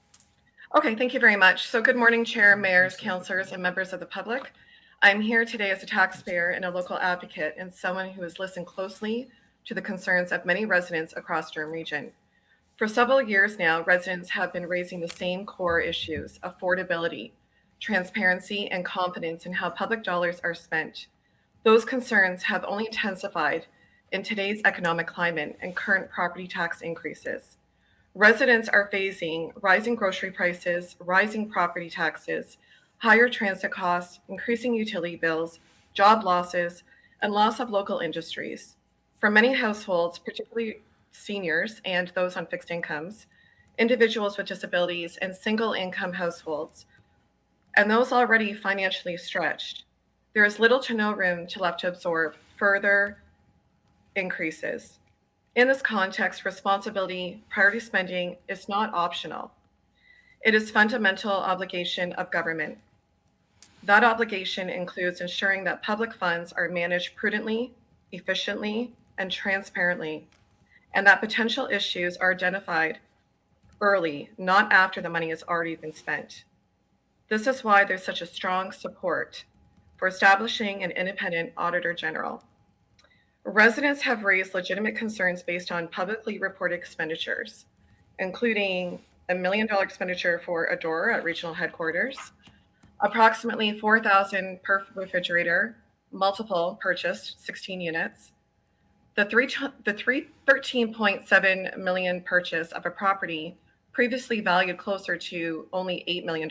Okay, thank you very much. So good morning, Chair, mayors, councilors, and members of the public. I'm here today as a taxpayer and a local advocate and someone who has listened closely to the concerns of many residents across Durham Region. For several years now, residents have been raising the same core issues: affordability, transparency, and confidence in how public dollars are spent. Those concerns have only intensified in today's economic climate and current property tax increases. Residents are facing rising grocery prices, rising property taxes, higher transit costs, increasing utility bills, job losses, and loss of local industries. For many households, particularly seniors and those on fixed incomes, individuals with disabilities, and single income households, and those already financially stretched, there is little to no room left to absorb further increases. In this context, responsibility priority spending is not optional. It is fundamental obligation of government. That obligation includes ensuring that public funds are managed prudently, efficiently, and transparently, and that potential issues are identified early, not after the money has already been spent. This is why there's such a strong support for establishing an independent auditor general. Residents have raised legitimate concerns based on publicly reported expenditures, including $1 million expenditure for Adora at regional headquarters, approximately $4,000 per refrigerator, multiple purchased 16 units, the 13.7 million purchase of a property previously valued closer to only $8 million,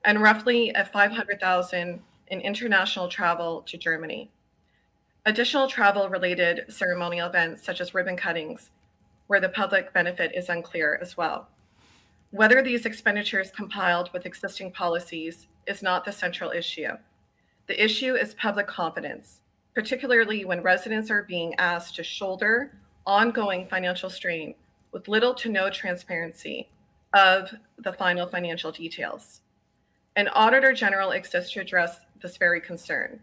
and roughly a $500,000 in international travel to Germany. Additional travel-related ceremonial events such as ribbon cuttings, where the public benefit is unclear as well. Whether these expenditures compiled with existing policies is not the central issue. The issue is public confidence, particularly when residents are being asked to shoulder ongoing financial strain with little to no transparency of the final financial details. An Auditor General exists to address this very concern,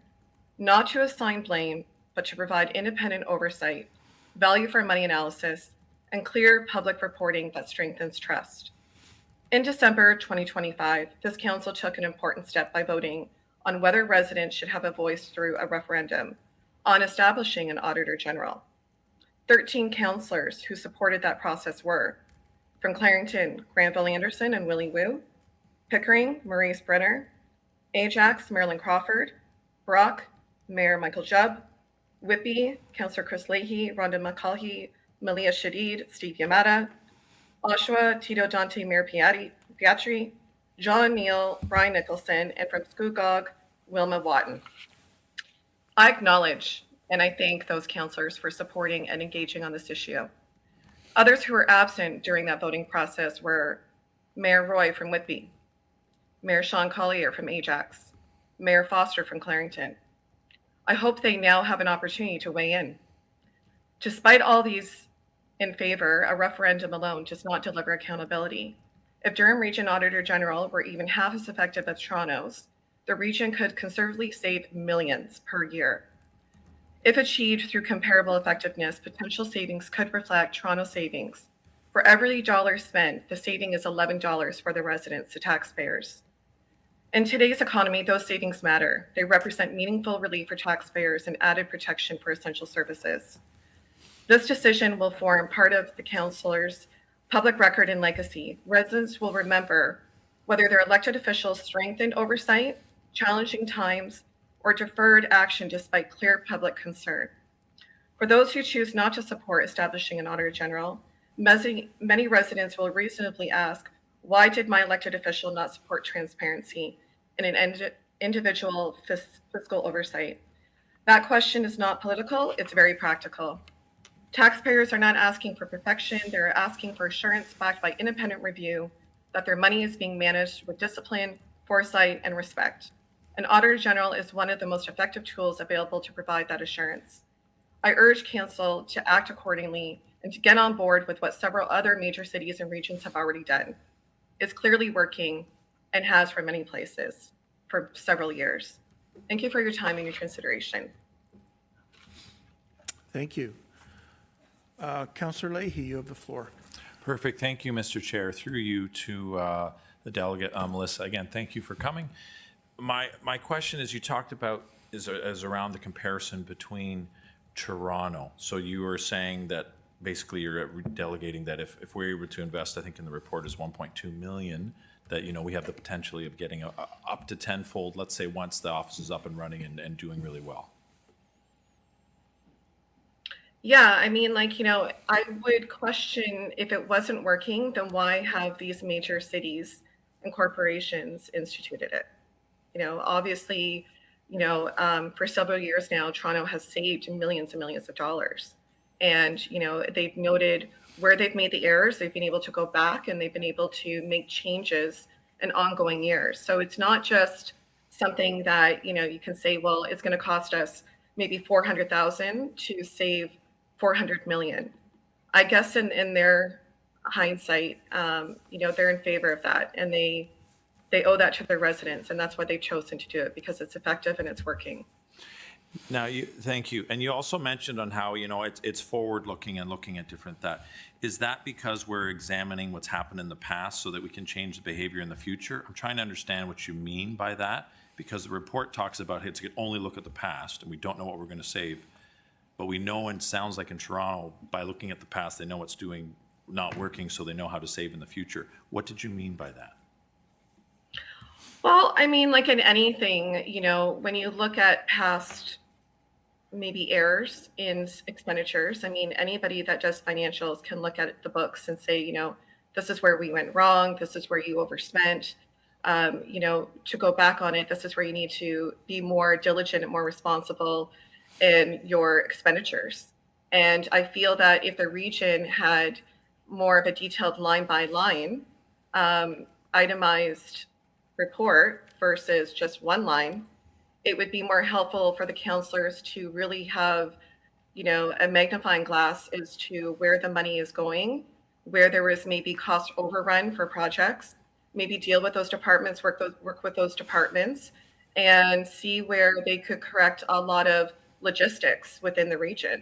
not to assign blame, but to provide independent oversight, value for money analysis, and clear public reporting that strengthens trust. In December 2025, this council took an important step by voting on whether residents should have a voice through a referendum on establishing an Auditor General. 13 councillors who supported that process were, from Clarington, Granville Anderson and Willie Wu, Pickering, Maurice Brenner, Ajax, Marilyn Crawford, Brock, Mayor Michael Jubb, Whitby, Councillor Chris Leahy, Rhonda McCaughey, Malia Shadid, Steve Yamada, Oshawa, Tito Dante, Mayor Piatri, John Neal, Brian Nicholson, and from Scugog, Wilma Watton. I acknowledge and I thank those councillors for supporting and engaging on this issue. Others who were absent during that voting process were Mayor Roy from Whitby, Mayor Sean Collier from Ajax, Mayor Foster from Clarington. I hope they now have an opportunity to weigh in. Despite all these in favor, a referendum alone does not deliver accountability. If Durham Region Auditor General were even half as effective as Toronto's, the region could conservatively save millions per year. If achieved through comparable effectiveness, potential savings could reflect Toronto savings. For every dollar spent, the saving is $11 for the residents, the taxpayers. In today's economy, those savings matter. They represent meaningful relief for taxpayers and added protection for essential services. This decision will form part of the councillors' public record and legacy. Residents will remember whether their elected officials strengthened oversight, challenging times, or deferred action despite clear public concern. For those who choose not to support establishing an Auditor General, many residents will reasonably ask, why did my elected official not support transparency in an individual fiscal oversight? That question is not political, it's very practical. Taxpayers are not asking for perfection, they're asking for assurance backed by independent review that their money is being managed with discipline, foresight, and respect. An Auditor General is one of the most effective tools available to provide that assurance. I urge Council to act accordingly and to get on board with what several other major cities and regions have already done. It's clearly working and has for many places for several years. Thank you for your time and your consideration. Thank you. Councillor Leahy, you have the floor. Perfect. Thank you, Mr. Chair. Through you to the delegate, Melissa. Again, thank you for coming. My question is, you talked about is around the comparison between Toronto. So you were saying that basically you're delegating that if we were to invest, I think in the report is 1.2 million, that, you know, we have the potentially of getting up to tenfold, let's say, once the office is up and running and doing really well. Yeah, I mean, like, you know, I would question if it wasn't working, then why have these major cities and corporations instituted it? You know, obviously, you know, for several years now, Toronto has saved millions and millions of dollars. And, you know, they've noted where they've made the errors, they've been able to go back and they've been able to make changes in ongoing years. So it's not just something that, you know, you can say, well, it's going to cost us maybe 400,000 to save 400 million. I guess in their hindsight, you know, they're in favor of that, and they owe that to their residents, and that's why they've chosen to do it, because it's effective and it's working. Now, thank you. And you also mentioned on how, you know, it's forward-looking and looking at different that. Is that because we're examining what's happened in the past so that we can change the behavior in the future? I'm trying to understand what you mean by that, because the report talks about it's can only look at the past, and we don't know what we're going to save. But we know, and sounds like in Toronto, by looking at the past, they know what's not working, so they know how to save in the future. What did you mean by that? Well, I mean, like in anything, you know, when you look at past maybe errors in expenditures, I mean, anybody that does financials can look at the books and say, you know, this is where we went wrong, this is where you overspent. You know, to go back on it, this is where you need to be more diligent and more responsible in your expenditures. And I feel that if the region had more of a detailed line by line, itemized report versus just one line, it would be more helpful for the councillors to really have, you know, a magnifying glass as to where the money is going, where there is maybe cost overrun for projects, maybe deal with those departments, work with those departments, and see where they could correct a lot of logistics within the region.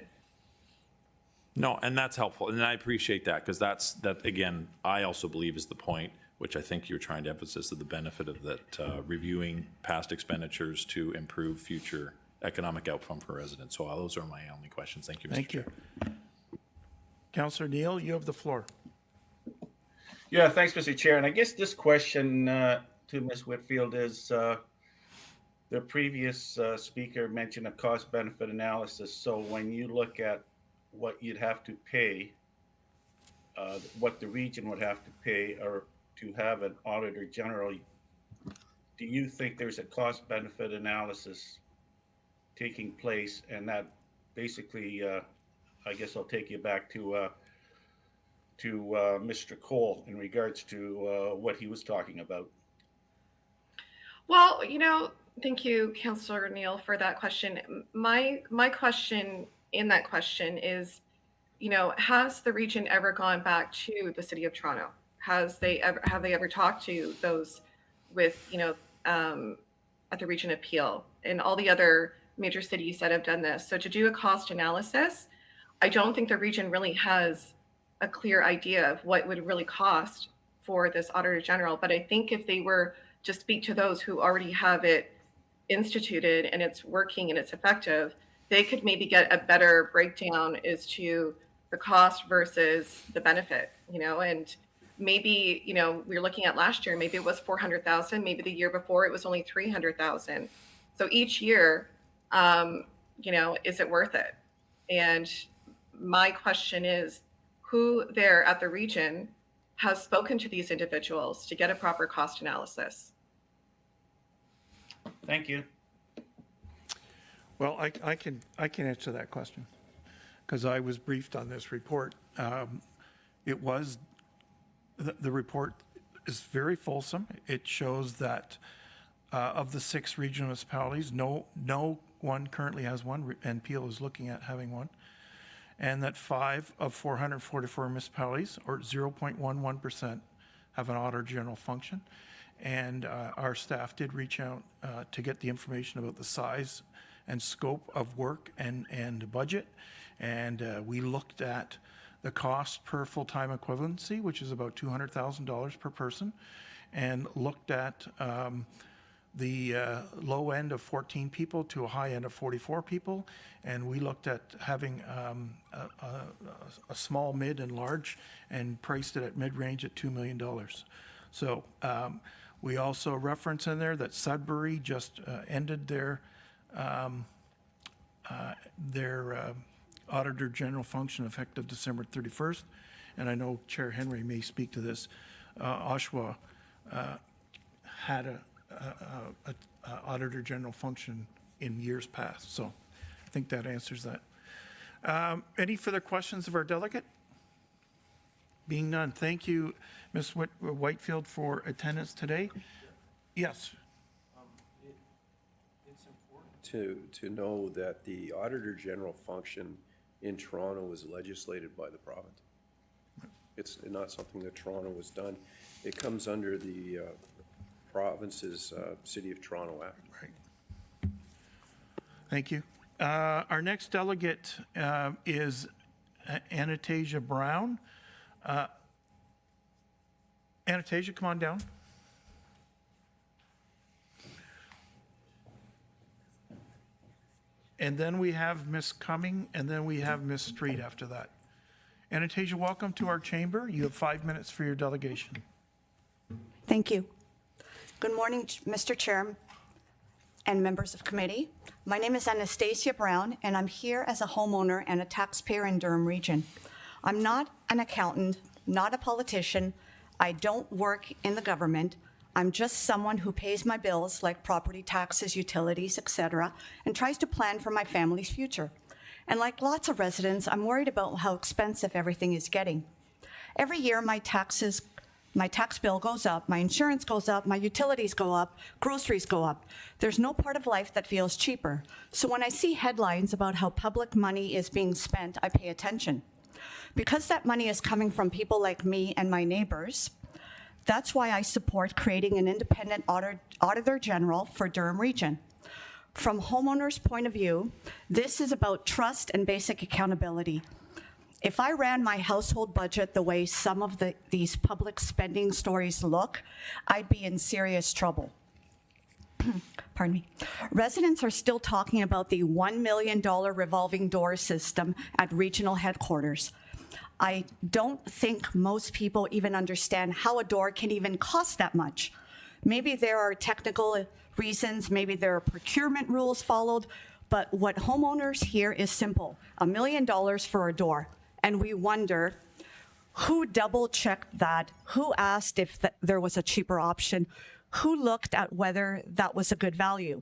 No, and that's helpful, and I appreciate that, because that again, I also believe is the point, which I think you're trying to emphasize, of the benefit of that, reviewing past expenditures to improve future economic outcome for residents. So those are my only questions. Thank you, Mr. Thank you. Councillor Neal, you have the floor. Yeah, thanks, Mr. Chair. And I guess this question to Ms. Whitfield is, the previous speaker mentioned a cost-benefit analysis. So when you look at what you'd have to pay, what the region would have to pay, or to have an auditor general, do you think there's a cost-benefit analysis taking place? And that basically, I guess I'll take you back to Mr. Cole in regards to what he was talking about. Well, you know, thank you, Councillor Neal, for that question. My question in that question is, you know, has the region ever gone back to the City of Toronto? Have they ever talked to those with, you know, at the region of Peel and all the other major cities that have done this? So to do a cost analysis, I don't think the region really has a clear idea of what would really cost for this Auditor General. But I think if they were to speak to those who already have it instituted and it's working and it's effective, they could maybe get a better breakdown as to the cost versus the benefit, you know. And maybe, you know, we were looking at last year, maybe it was 400,000, maybe the year before it was only 300,000. So each year, you know, is it worth it? And my question is, who there at the region has spoken to these individuals to get a proper cost analysis? Thank you. Well, I can answer that question because I was briefed on this report. It was, the report is very fulsome. It shows that of the 6 regional municipalities, no one currently has one, and Peel is looking at having one, and that 5 of 444 municipalities, or 0.11%, have an auditor general function. And our staff did reach out to get the information about the size and scope of work and budget. And we looked at the cost per full-time equivalency, which is about $200,000 per person, and looked at the low end of 14 people to a high end of 44 people. And we looked at having a small, mid, and large, and priced it at mid-range at $2 million. So we also reference in there that Sudbury just ended their Auditor General function effective December 31st. And I know Chair Henry may speak to this. Oshawa had a Auditor General function in years past. So I think that answers that. Any further questions of our delegate? Being none, thank you, Ms. Whitefield, for attendance today. Yes. to know that the Auditor General function in Toronto is legislated by the province. It's not something that Toronto has done. It comes under the province's City of Toronto Act. Right. Thank you. Our next delegate is Anastasia Brown. Anastasia, come on down. And then we have Miss Cumming, and then we have Miss Street after that. Anastasia, welcome to our chamber. You have 5 minutes for your delegation. Thank you. Good morning, Mr. Chair and members of committee. My name is Anastasia Brown, and I'm here as a homeowner and a taxpayer in Durham Region. I'm not an accountant, not a politician. I don't work in the government. I'm just someone who pays my bills like property taxes, utilities, etc., and tries to plan for my family's future. And like lots of residents, I'm worried about how expensive everything is getting. Every year, my tax bill goes up, my insurance goes up, my utilities go up, groceries go up. There's no part of life that feels cheaper. So when I see headlines about how public money is being spent, I pay attention. Because that money is coming from people like me and my neighbors, that's why I support creating an independent Auditor General for Durham Region. From homeowners' point of view, this is about trust and basic accountability. If I ran my household budget the way some of these public spending stories look, I'd be in serious trouble. Pardon me. Residents are still talking about the $1 million revolving door system at regional headquarters. I don't think most people even understand how a door can even cost that much. Maybe there are technical reasons, maybe there are procurement rules followed, but what homeowners hear is simple: $1 million for a door. And we wonder, who double-checked that? Who asked if there was a cheaper option? Who looked at whether that was a good value?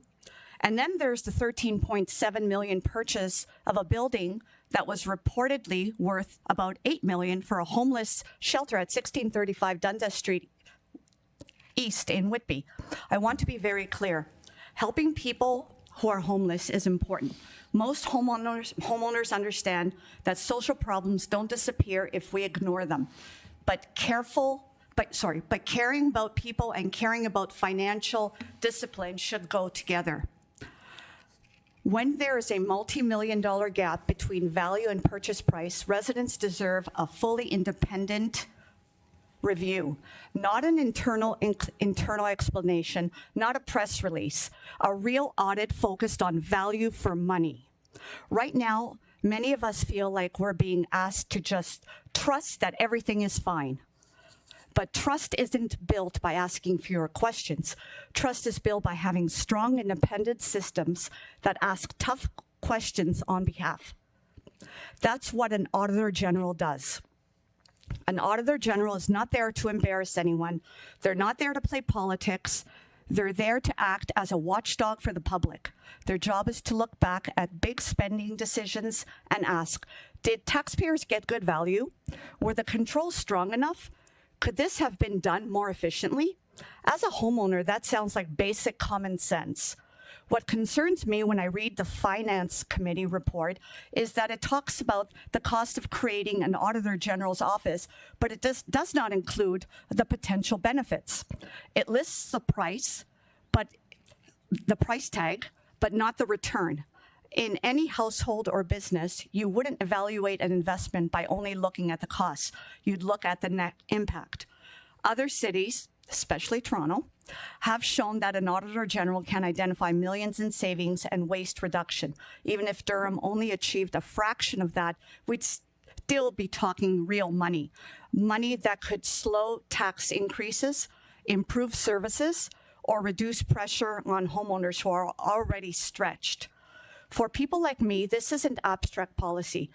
And then there's the $13.7 million purchase of a building that was reportedly worth about $8 million for a homeless shelter at 1635 Dundas Street East in Whitby. I want to be very clear. Helping people who are homeless is important. Most homeowners understand that social problems don't disappear if we ignore them. But caring about people and caring about financial discipline should go together. When there is a multi-million-dollar gap between value and purchase price, residents deserve a fully independent review, not an internal explanation, not a press release, a real audit focused on value for money. Right now, many of us feel like we're being asked to just trust that everything is fine. But trust isn't built by asking fewer questions. Trust is built by having strong, independent systems that ask tough questions on behalf. That's what an Auditor General does. An Auditor General is not there to embarrass anyone. They're not there to play politics. They're there to act as a watchdog for the public. Their job is to look back at big spending decisions and ask, did taxpayers get good value? Were the controls strong enough? Could this have been done more efficiently? As a homeowner, that sounds like basic common sense. What concerns me when I read the Finance Committee report is that it talks about the cost of creating an Auditor General's office, but it does not include the potential benefits. It lists the price tag, but not the return. In any household or business, you wouldn't evaluate an investment by only looking at the costs. You'd look at the net impact. Other cities, especially Toronto, have shown that an Auditor General can identify millions in savings and waste reduction. Even if Durham only achieved a fraction of that, we'd still be talking real money. Money that could slow tax increases, improve services, or reduce pressure on homeowners who are already stretched. For people like me, this isn't abstract policy.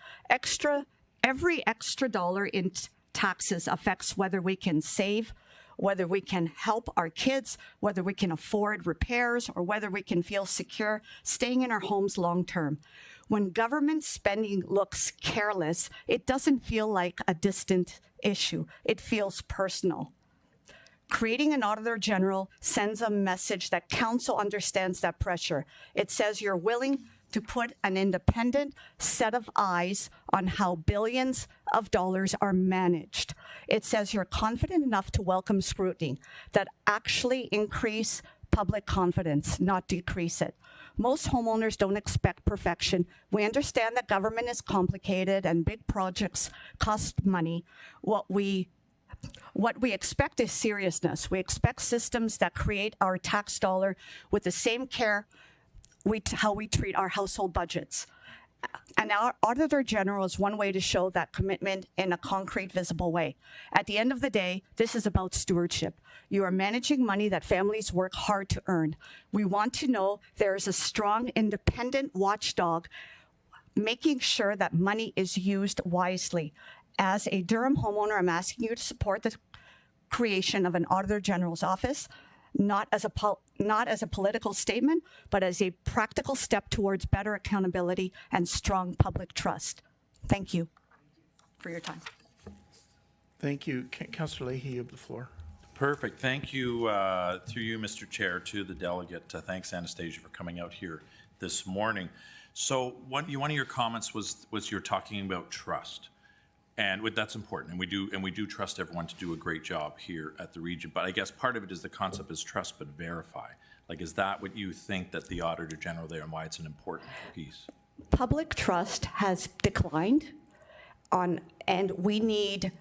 Every extra dollar in taxes affects whether we can save, whether we can help our kids, whether we can afford repairs, or whether we can feel secure staying in our homes long term. When government spending looks careless, it doesn't feel like a distant issue. It feels personal. Creating an auditor general sends a message that council understands that pressure. It says you're willing to put an independent set of eyes on how billions of dollars are managed. It says you're confident enough to welcome scrutiny that actually increase public confidence, not decrease it. Most homeowners don't expect perfection. We understand that government is complicated and big projects cost money. What we expect is seriousness. We expect systems that create our tax dollar with the same care how we treat our household budgets. And our Auditor General is one way to show that commitment in a concrete, visible way. At the end of the day, this is about stewardship. You are managing money that families work hard to earn. We want to know there is a strong, independent watchdog making sure that money is used wisely. As a Durham homeowner, I'm asking you to support the creation of an Auditor General's office, not as a political statement, but as a practical step towards better accountability and strong public trust. Thank you for your time. Thank you. Councillor Leahy, you have the floor. Perfect. Thank you, through you, Mr. Chair, to the delegate. Thanks, Anastasia, for coming out here this morning. So one of your comments was you're talking about trust. And that's important, and we do trust everyone to do a great job here at the region. But I guess part of it is the concept is trust but verify. Like, is that what you think that the Auditor General there and why it's an important piece? Public trust has declined and we need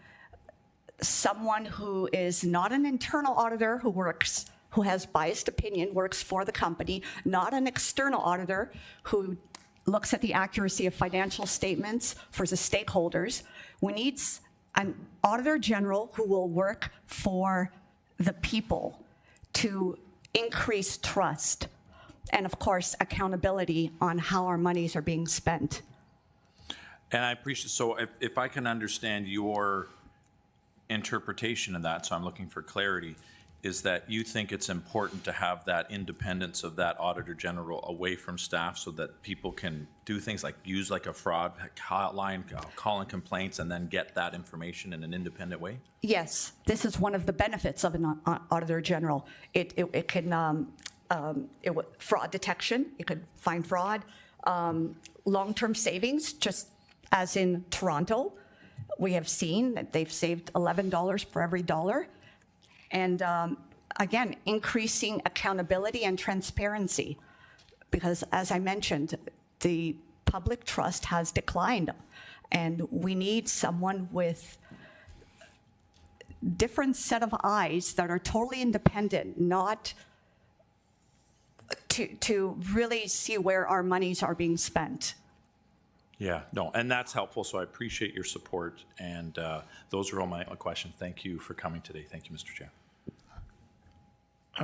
someone who is not an internal auditor who has biased opinion, works for the company, not an external auditor who looks at the accuracy of financial statements for the stakeholders. We need an Auditor General who will work for the people to increase trust and, of course, accountability on how our monies are being spent. And I appreciate, so if I can understand your interpretation of that, so I'm looking for clarity, is that you think it's important to have that independence of that Auditor General away from staff so that people can do things like use like a fraud hotline, call in complaints, and then get that information in an independent way? Yes, this is one of the benefits of an Auditor General. It can, fraud detection, it could find fraud, long-term savings, just as in Toronto, we have seen that they've saved $11 for every dollar. And again, increasing accountability and transparency, because as I mentioned, the public trust has declined, and we need someone with different set of eyes that are totally independent, not to really see where our monies are being spent. Yeah, no, and that's helpful, so I appreciate your support, and those are all my questions. Thank you for coming today. Thank you, Mr. Chair.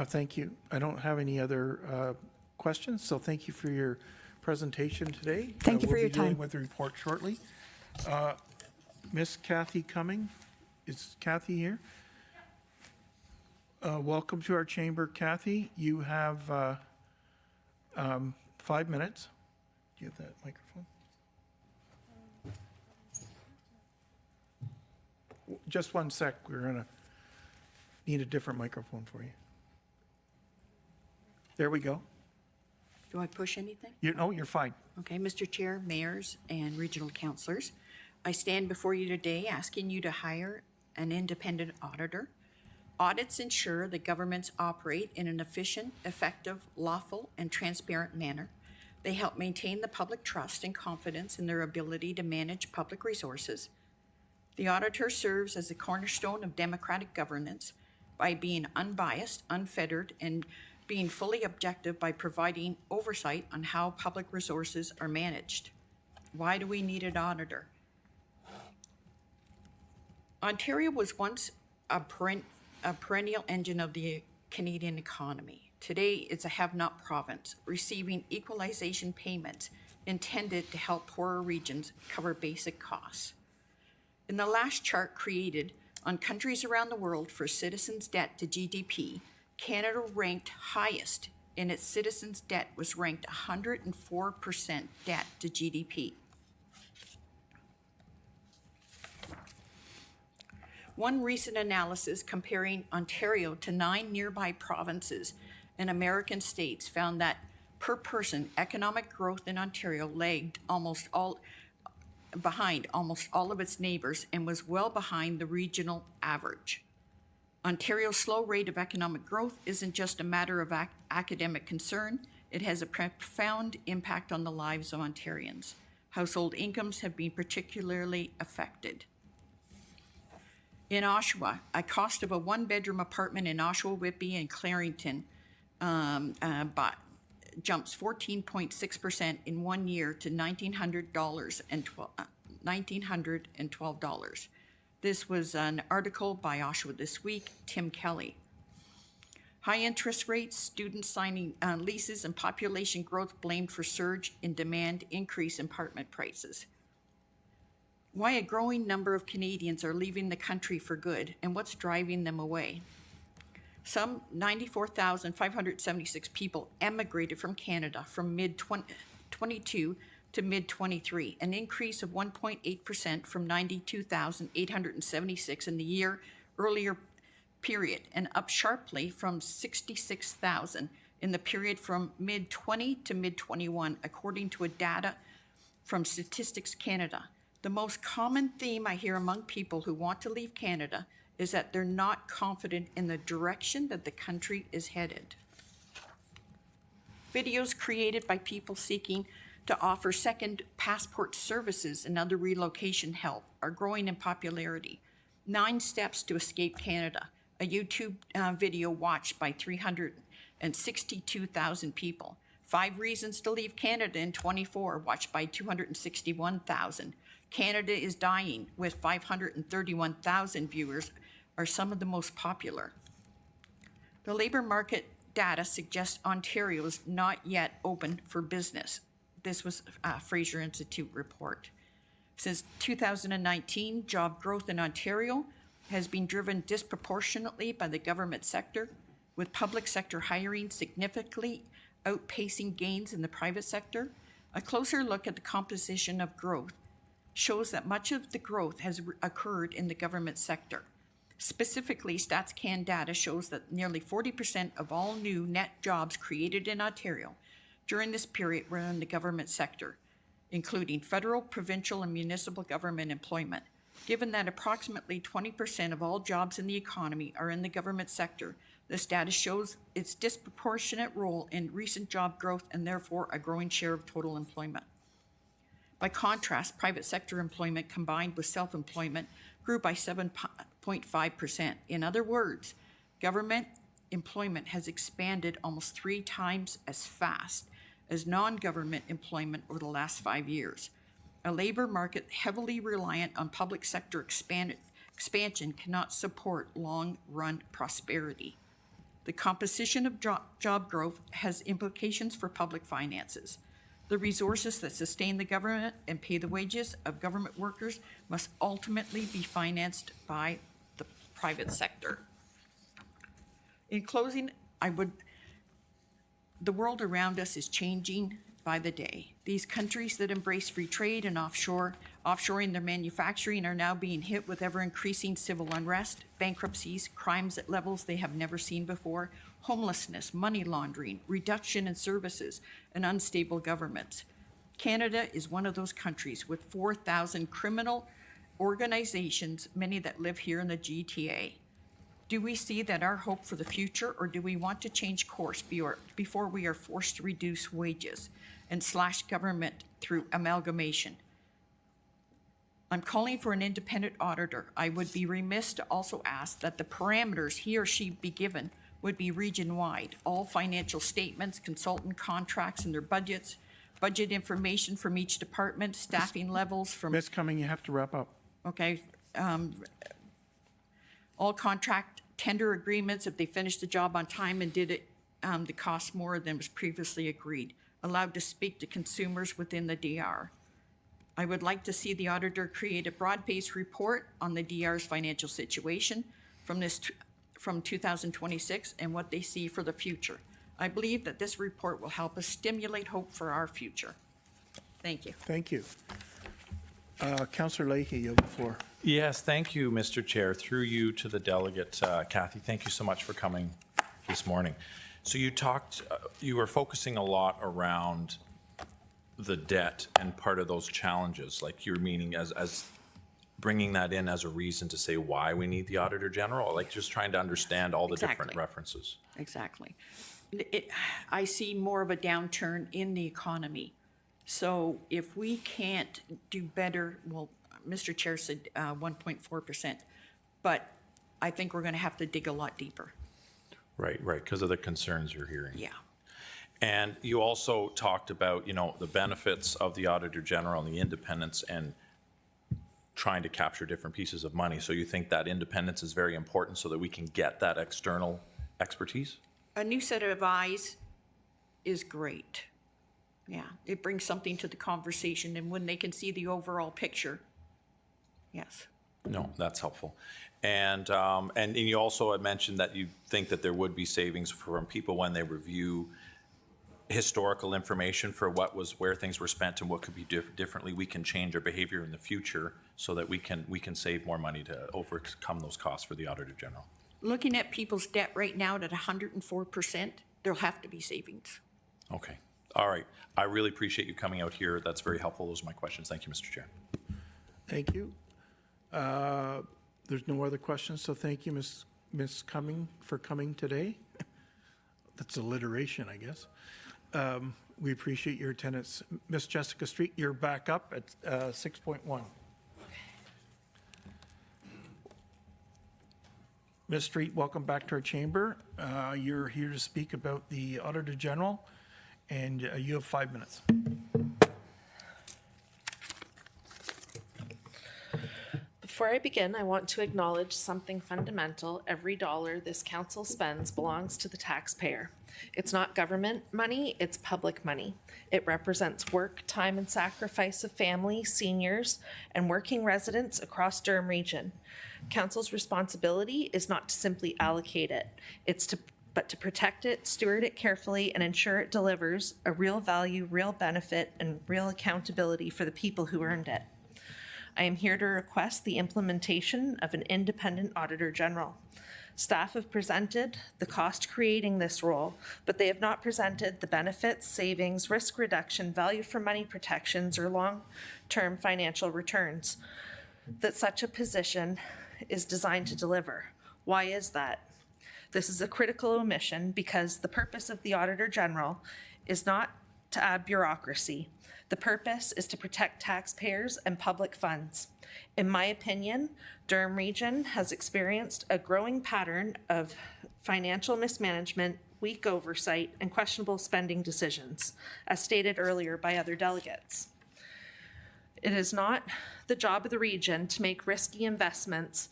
Thank you. I don't have any other questions, so thank you for your presentation today. Thank you for we'll your be dealing time. with the report shortly. Miss Kathy Cumming, is Kathy here? Welcome to our chamber, Kathy. You have 5 minutes. Do you have that microphone? Just one sec. We're gonna need a different microphone for you. There we go. Do I push anything? You're fine. Okay, Mr. Chair, mayors, and regional councilors, I stand before you today asking you to hire an independent auditor. Audits ensure that governments operate in an efficient, effective, lawful, and transparent manner. They help maintain the public trust and confidence in their ability to manage public resources. The auditor serves as the cornerstone of democratic governance by being unbiased, unfettered, and being fully objective by providing oversight on how public resources are managed. Why do we need an auditor? Ontario was once a perennial engine of the Canadian economy. Today, it's a have-not province, receiving equalization payments intended to help poorer regions cover basic costs. In the last chart created on countries around the world for citizens' debt to GDP, Canada ranked highest in its citizens' debt, was ranked 104% debt to GDP. One recent analysis comparing Ontario to 9 nearby provinces and American states found that per person, economic growth in Ontario lagged behind almost all of its neighbors and was well behind the regional average. Ontario's slow rate of economic growth isn't just a matter of academic concern, it has a profound impact on the lives of Ontarians. Household incomes have been particularly affected. In Oshawa, a cost of a one-bedroom apartment in Oshawa, Whitby, and Clarington jumps 14.6% in 1 year to $1,912. This was an article by Oshawa This Week, Tim Kelly. High interest rates, students signing leases, and population growth blamed for surge in demand increase apartment prices. Why a growing number of Canadians are leaving the country for good, and what's driving them away? Some 94,576 people emigrated from Canada from mid-22 to mid-23, an increase of 1.8% from 92,876 in the year earlier period, and up sharply from 66,000 in the period from mid-20 to mid-21, according to data from Statistics Canada. The most common theme I hear among people who want to leave Canada is that they're not confident in the direction that the country is headed. Videos created by people seeking to offer second passport services and other relocation help are growing in popularity. 9 Steps to Escape Canada, a YouTube video watched by 362,000 people. 5 Reasons to Leave Canada in 24, watched by 261,000. Canada is Dying, with 531,000 viewers, are some of the most popular. The labor market data suggests Ontario is not yet open for business. This was a Fraser Institute report. Since 2019, job growth in Ontario has been driven disproportionately by the government sector, with public sector hiring significantly outpacing gains in the private sector. A closer look at the composition of growth shows that much of the growth has occurred in the government sector. Specifically, StatsCan data shows that nearly 40% of all new net jobs created in Ontario during this period were in the government sector, including federal, provincial, and municipal government employment. Given that approximately 20% of all jobs in the economy are in the government sector, this data shows its disproportionate role in recent job growth and therefore a growing share of total employment. By contrast, private sector employment combined with self-employment grew by 7.5%. In other words, government employment has expanded almost 3 times as fast as non-government employment over the last 5 years. A labor market heavily reliant on public sector expansion cannot support long-run prosperity. The composition of job growth has implications for public finances. The resources that sustain the government and pay the wages of government workers must ultimately be financed by the private sector. In closing, the world around us is changing by the day. These countries that embrace free trade and offshoring their manufacturing are now being hit with ever-increasing civil unrest, bankruptcies, crimes at levels they have never seen before, homelessness, money laundering, reduction in services, and unstable governments. Canada is one of those countries with 4,000 criminal organizations, many that live here in the GTA. Do we see that our hope for the future, or do we want to change course before we are forced to reduce wages and slash government through amalgamation? I'm calling for an independent auditor. I would be remiss to also ask that the parameters he or she be given would be region-wide. All financial statements, consultant contracts and their budgets, budget information from each department, staffing levels from... Ms. Cumming, you have to wrap up. Okay. All contract tender agreements, if they finished the job on time and did it, the cost more than was previously agreed. Allowed to speak to consumers within the DR. I would like to see the auditor create a broad-based report on the DR's financial situation from 2026 and what they see for the future. I believe that this report will help us stimulate hope for our future. Thank you. Thank you. Councillor Leahy, you have the floor. Yes, thank you, Mr. Chair. Through you to the delegate, Kathy, thank you so much for coming this morning. So you talked, you were focusing a lot around the debt and part of those challenges, like you're meaning as bringing that in as a reason to say why we need the Auditor General, like just trying to understand all the different Exactly. references. Exactly. I see more of a downturn in the economy. So if we can't do better, well, Mr. Chair said 1.4%, but I think we're going to have to dig a lot deeper. Right, because of the concerns you're hearing. Yeah. And you also talked about, you know, the benefits of the Auditor General and the independence and trying to capture different pieces of money. So you think that independence is very important so that we can get that external expertise? A new set of eyes is great. Yeah, it brings something to the conversation, and when they can see the overall picture, yes. No, that's helpful. And you also had mentioned that you think that there would be savings from people when they review historical information for where things were spent and what could be differently. We can change our behavior in the future so that we can save more money to overcome those costs for the Auditor General. Looking at people's debt right now at 104%, there'll have to be savings. Okay. All right. I really appreciate you coming out here. That's very helpful. Those are my questions. Thank you, Mr. Chair. Thank you. There's no other questions, so thank you, Ms. Cumming, for coming today. That's alliteration, I guess. We appreciate your attendance. Ms. Jessica Street, you're back up at 6.1. Ms. Street, welcome back to our chamber. You're here to speak about the Auditor General, and you have 5 minutes. Before I begin, I want to acknowledge something fundamental. Every dollar this council spends belongs to the taxpayer. It's not government money, it's public money. It represents work, time, and sacrifice of families, seniors, and working residents across Durham Region. Council's responsibility is not to simply allocate it, but to protect it, steward it carefully, and ensure it delivers a real value, real benefit, and real accountability for the people who earned it. I am here to request the implementation of an independent Auditor General. Staff have presented the cost creating this role, but they have not presented the benefits, savings, risk reduction, value for money protections, or long-term financial returns that such a position is designed to deliver. Why is that? This is a critical omission because the purpose of the Auditor General is not to add bureaucracy. The purpose is to protect taxpayers and public funds. In my opinion, Durham Region has experienced a growing pattern of financial mismanagement, weak oversight, and questionable spending decisions, as stated earlier by other delegates. It is not the job of the region to make risky investments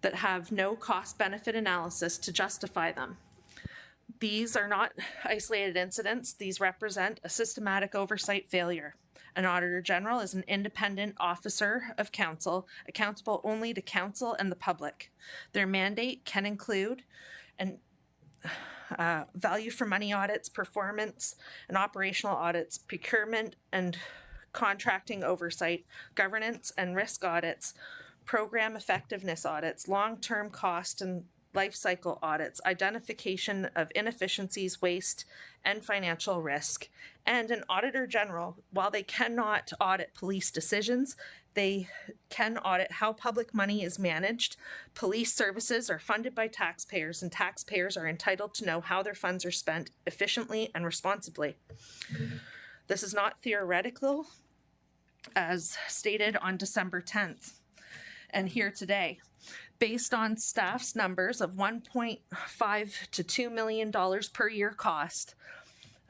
that have no cost-benefit analysis to justify them. These are not isolated incidents. These represent a systematic oversight failure. An Auditor General is an independent officer of council, accountable only to council and the public. Their mandate can include value for money audits, performance and operational audits, procurement and contracting oversight, governance and risk audits, program effectiveness audits, long-term cost and life cycle audits, identification of inefficiencies, waste, and financial risk. And an Auditor General, while they cannot audit police decisions, they can audit how public money is managed. Police services are funded by taxpayers, and taxpayers are entitled to know how their funds are spent efficiently and responsibly. This is not theoretical, as stated on December 10th, and here today. Based on staff's numbers of $1.5 to $2 million per year cost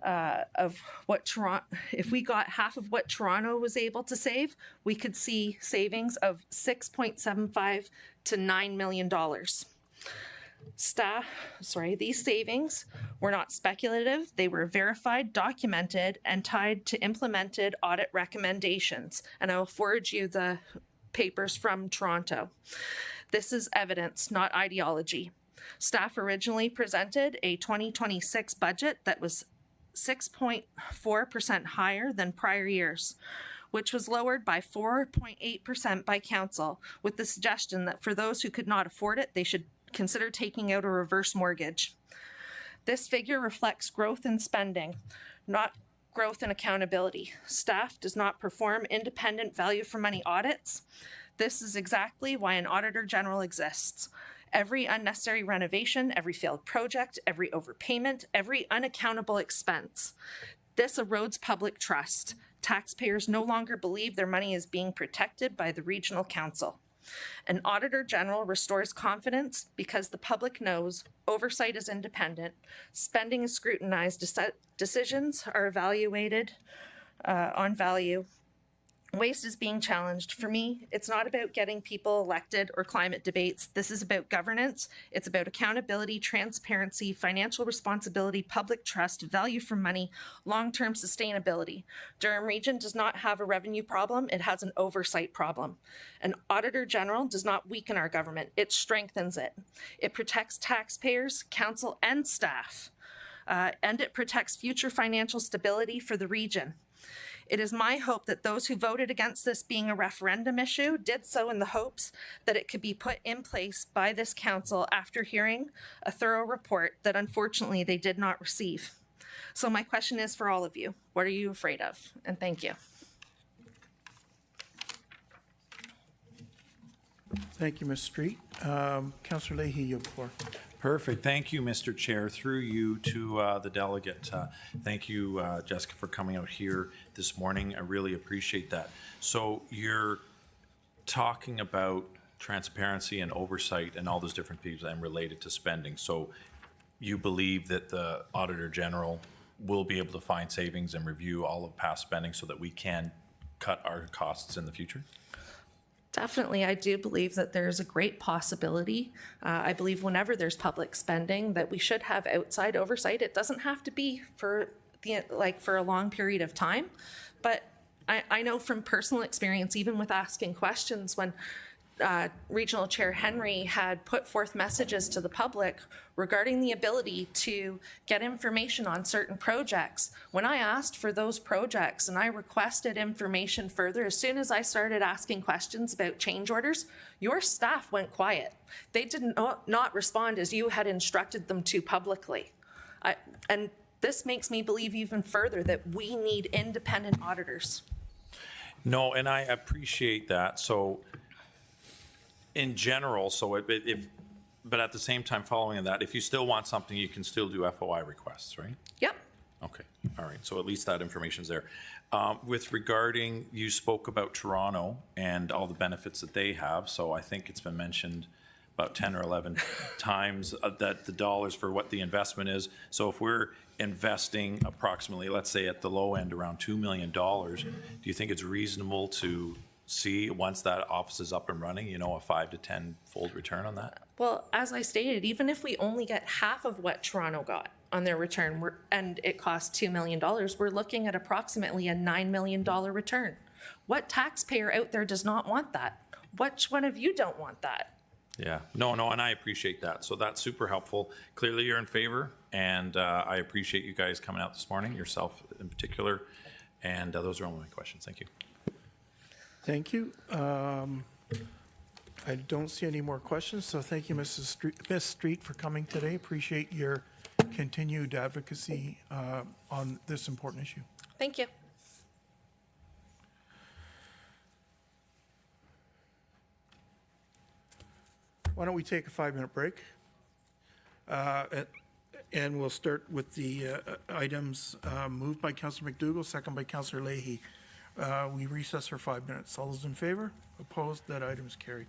of what Toronto, if we got half of what Toronto was able to save, we could see savings of $6.75 to $9 million. These savings were not speculative. They were verified, documented, and tied to implemented audit recommendations. And I will forward you the papers from Toronto. This is evidence, not ideology. Staff originally presented a 2026 budget that was 6.4% higher than prior years. which was lowered by 4.8% by council, with the suggestion that for those who could not afford it, they should consider taking out a reverse mortgage. This figure reflects growth in spending, not growth in accountability. Staff does not perform independent value for money audits. This is exactly why an Auditor General exists. Every unnecessary renovation, every failed project, every overpayment, every unaccountable expense. This erodes public trust. Taxpayers no longer believe their money is being protected by the Regional Council. An Auditor General restores confidence because the public knows oversight is independent, spending is scrutinized, decisions are evaluated on value, waste is being challenged. For me, it's not about getting people elected or climate debates. This is about governance. It's about accountability, transparency, financial responsibility, public trust, value for money, long-term sustainability. Durham Region does not have a revenue problem. It has an oversight problem. An Auditor General does not weaken our government. It strengthens it. It protects taxpayers, council, and staff. And it protects future financial stability for the region. It is my hope that those who voted against this being a referendum issue did so in the hopes that it could be put in place by this council after hearing a thorough report that unfortunately they did not receive. So my question is for all of you, what are you afraid of? And thank you. Thank you, Ms. Street. Councillor Leahy, you have the floor. Perfect. Thank you, Mr. Chair. Through you to the delegate. Thank you, Jessica, for coming out here this morning. I really appreciate that. So you're talking about transparency and oversight and all those different pieces and related to spending. So you believe that the Auditor General will be able to find savings and review all of past spending so that we can cut our costs in the future? Definitely, I do believe that there's a great possibility. I believe whenever there's public spending that we should have outside oversight. It doesn't have to be for for a long period of time, but I know from personal experience, even with asking questions when Regional Chair Henry had put forth messages to the public regarding the ability to get information on certain projects. When I asked for those projects and I requested information further, as soon as I started asking questions about change orders, your staff went quiet. They did not respond as you had instructed them to publicly. And this makes me believe even further that we need independent auditors. No, and I appreciate that. So in general, but at the same time following that, if you still want something, you can still do FOI requests, right? Yep. Okay, all right, so at least that information's there. With regarding, you spoke about Toronto and all the benefits that they have, so I think it's been mentioned about 10 or 11 times that the dollars for what the investment is. So if we're investing approximately, let's say at the low end, around $2 million, do you think it's reasonable to see once that office is up and running, a 5 to 10 fold return on that? Well, as I stated, even if we only get half of what Toronto got on their return, and it costs $2 million, we're looking at approximately a $9 million return. What taxpayer out there does not want that? Which one of you don't want that? Yeah, no, and I appreciate that. So that's super helpful. Clearly you're in favor, and I appreciate you guys coming out this morning, yourself in particular. And those are all my questions. Thank you. Thank you. I don't see any more questions, so thank you, Ms. Street, for coming today. Appreciate your continued advocacy on this important issue. Thank you. Why don't we take a 5-minute break? And we'll start with the items moved by Councillor McDougall, second by Councillor Leahy. We recess for 5 minutes. All those in favor? Opposed? That item is carried.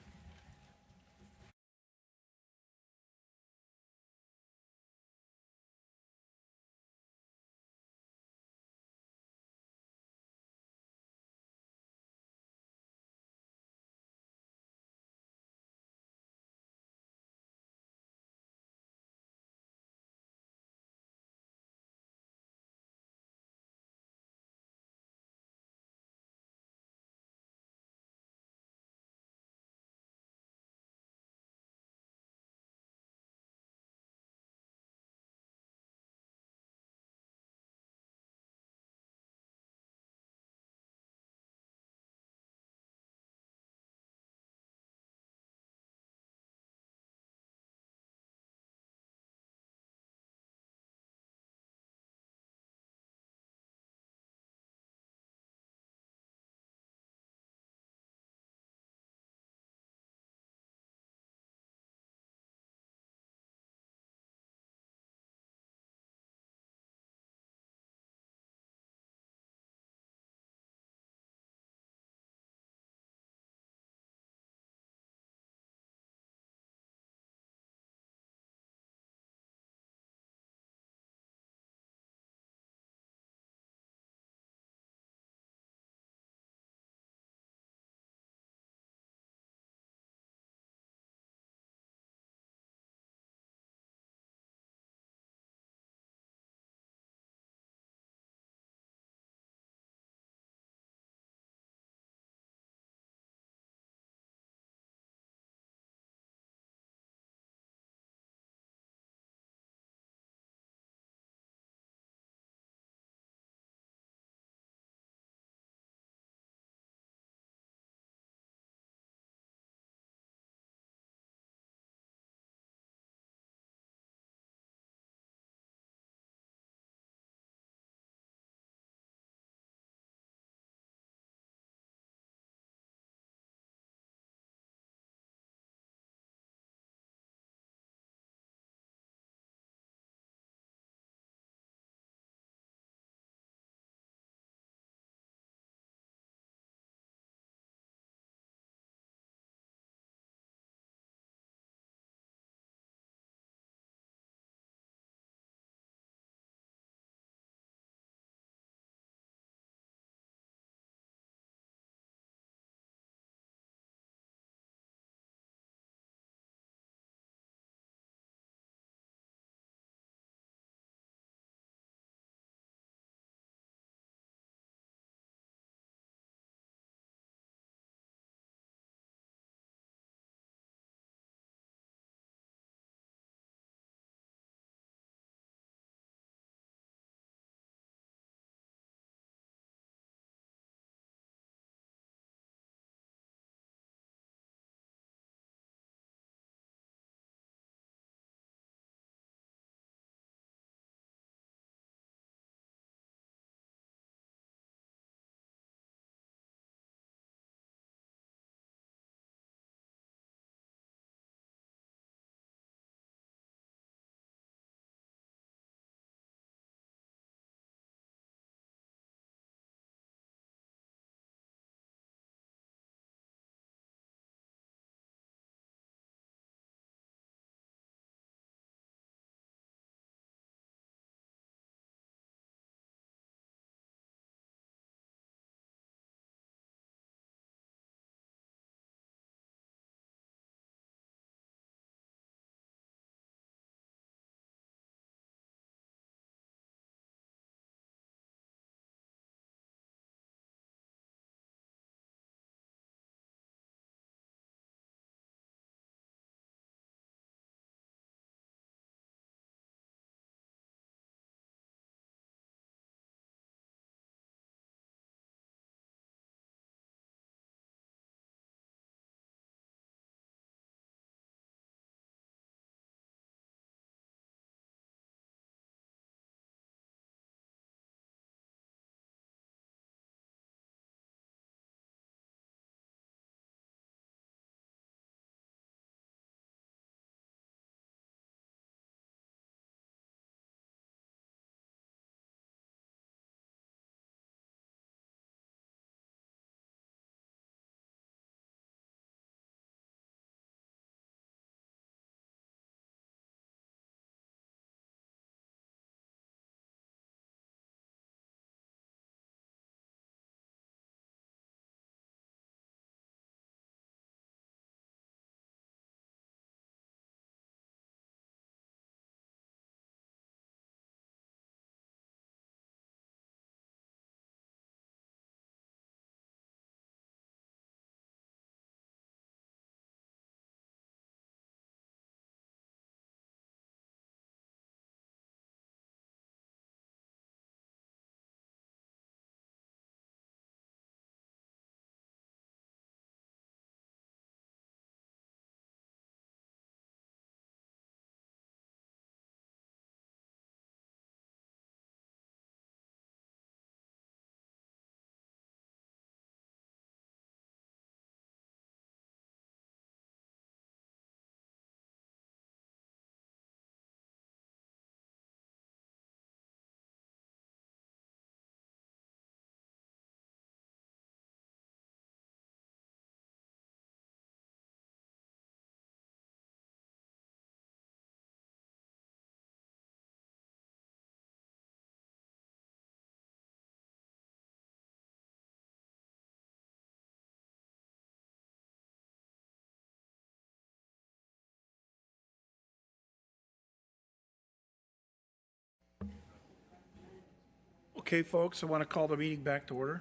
Okay, folks, I want to call the meeting back to order.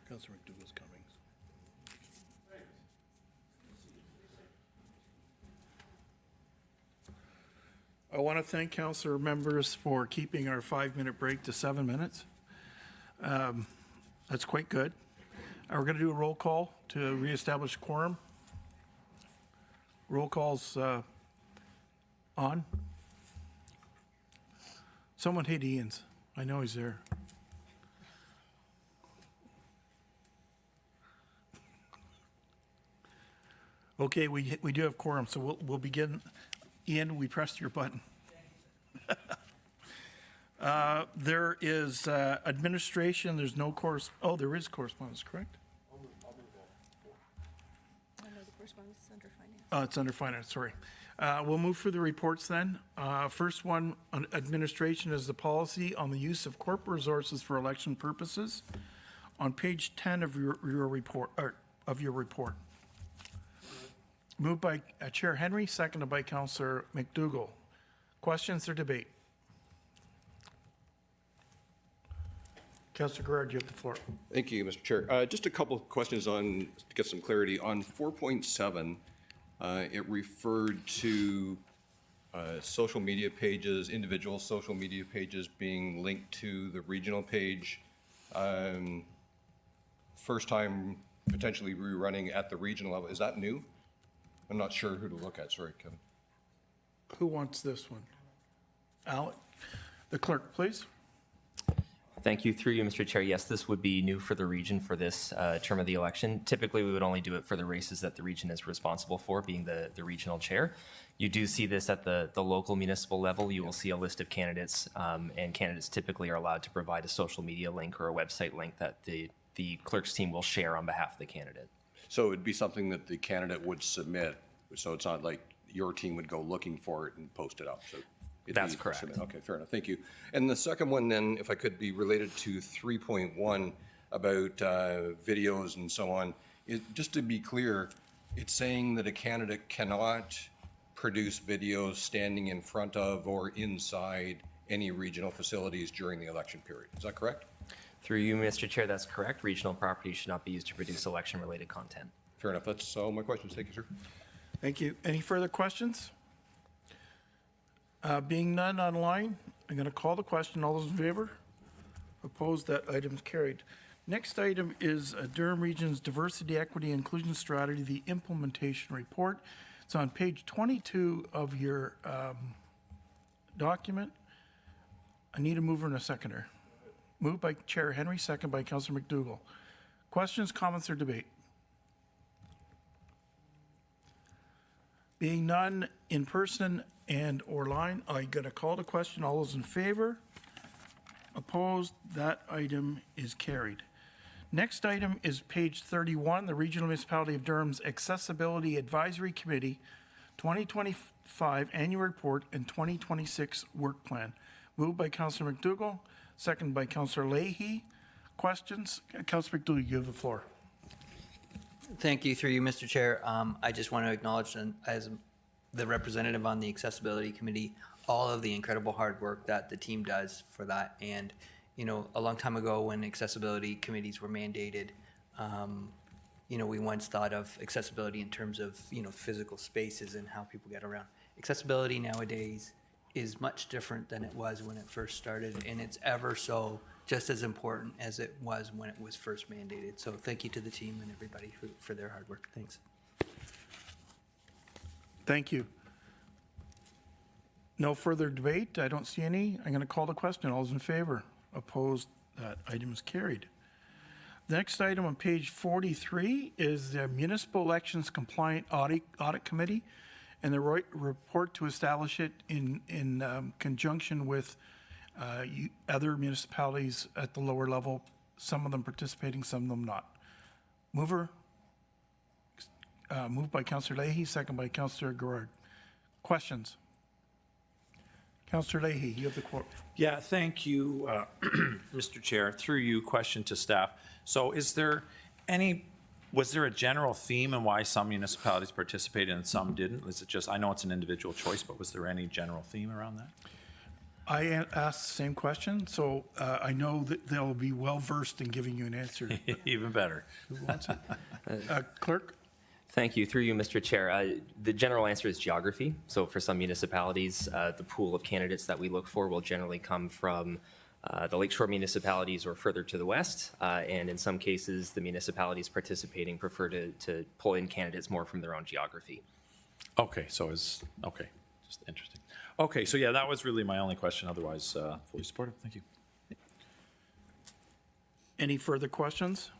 Councilor McDougall's coming. I want to thank councilor members for keeping our 5-minute break to 7 minutes. That's quite good. We're going to do a roll call to reestablish quorum. Roll call's on. Someone hit Ian's. I know he's there. Okay, we do have quorum, so we'll begin. Ian, we pressed your button. There is administration, there's no there is correspondence, correct? Oh, it's under finance, sorry. We'll move through the reports then. First one, on administration, is the policy on the use of corporate resources for election purposes on page 10 of your report, Moved by Chair Henry, seconded by Councillor McDougall. Questions or debate? Councillor Gerard, you have the floor. Thank you, Mr. Chair. Just a couple of questions to get some clarity. On 4.7, it referred to social media pages, individual social media pages being linked to the regional page. First time potentially rerunning at the regional level. Is that new? I'm not sure who to look at. Sorry, Kevin. Who wants this one? Alec, the clerk, please. Thank you. Through you, Mr. Chair. Yes, this would be new for the region for this term of the election. Typically, we would only do it for the races that the region is responsible for, being the regional chair. You do see this at the local municipal level. You will see a list of candidates, and candidates typically are allowed to provide a social media link or a website link that the clerk's team will share on behalf of the candidate. So it'd be something that the candidate would submit. So it's not like your team would go looking for it and post it up. So that's correct. Okay, fair enough. Thank you. And the second one then, if I could be related to 3.1 about videos and so on, just to be clear, it's saying that a candidate cannot produce videos standing in front of or inside any regional facilities during the election period. Is that correct? Through you, Mr. Chair, that's correct. Regional properties should not be used to produce election-related content. Fair enough. That's all my questions. Thank you, sir. Thank you. Any further questions? Being none online, I'm going to call the question. All those in favor? Opposed? That item's carried. Next item is Durham Region's Diversity, Equity, Inclusion Strategy, the Implementation Report. It's on page 22 of your document. I need a mover and a seconder. Moved by Chair Henry, second by Councillor McDougall. Questions, comments, or debate? Being none in person and or line, I'm going to call the question. All those in favor? Opposed? That item is carried. Next item is page 31, the Regional Municipality of Durham's Accessibility Advisory Committee 2025 Annual Report and 2026 Work Plan. Moved by Councillor McDougall, second by Councillor Leahy. Questions? Councillor McDougall, you have the floor. Thank you. Through you, Mr. Chair. I just want to acknowledge, as the representative on the Accessibility Committee, all of the incredible hard work that the team does for that. And, you know, a long time ago when accessibility committees were mandated, you know, we once thought of accessibility in terms of, you know, physical spaces and how people get around. Accessibility nowadays is much different than it was when it first started, and it's ever so just as important as it was when it was first mandated. So thank you to the team and everybody for their hard work. Thanks. Thank you. No further debate. I don't see any. I'm going to call the question. All those in favor? Opposed? That item is carried. The next item on page 43 is the Municipal Elections Compliant Audit Committee and the report to establish it in conjunction with other municipalities at the lower level, some of them participating, some of them not. Moved by Councillor Leahy, second by Councillor Gerard. Questions? Councillor Leahy, you have the quote. Yeah, thank you, Mr. Chair. Through you, question to staff. So was there a general theme in why some municipalities participated and some didn't? Was it just, I know it's an individual choice, but was there any general theme around that? I asked the same question, so I know that they'll be well-versed in giving you an answer. Even better. Who wants it? Clerk? Thank you. Through you, Mr. Chair. The general answer is geography. So for some municipalities, the pool of candidates that we look for will generally come from the lakeshore municipalities or further to the west. And in some cases, the municipalities participating prefer to pull in candidates more from their own geography. Okay, just interesting. Okay, so yeah, that was really my only question. Otherwise, fully supportive. Thank you. Any further questions?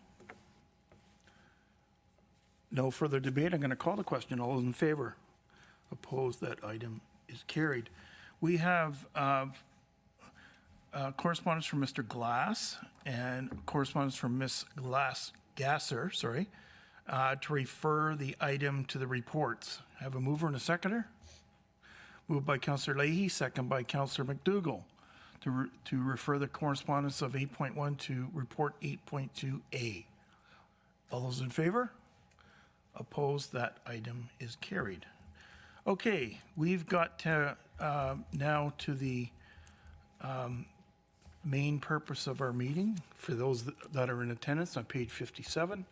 No further debate. I'm going to call the question. All those in favor? Opposed? That item is carried. We have correspondence from Mr. Glass and correspondence from Ms. Gasser, to refer the item to the reports. Have a mover and a seconder? Moved by Councillor Leahy, second by Councillor McDougall, to refer the correspondence of 8.1 to report 8.2A. All those in favor? Opposed? That item is carried. Okay, we've got now to the main purpose of our meeting. For those that are in attendance on page 57,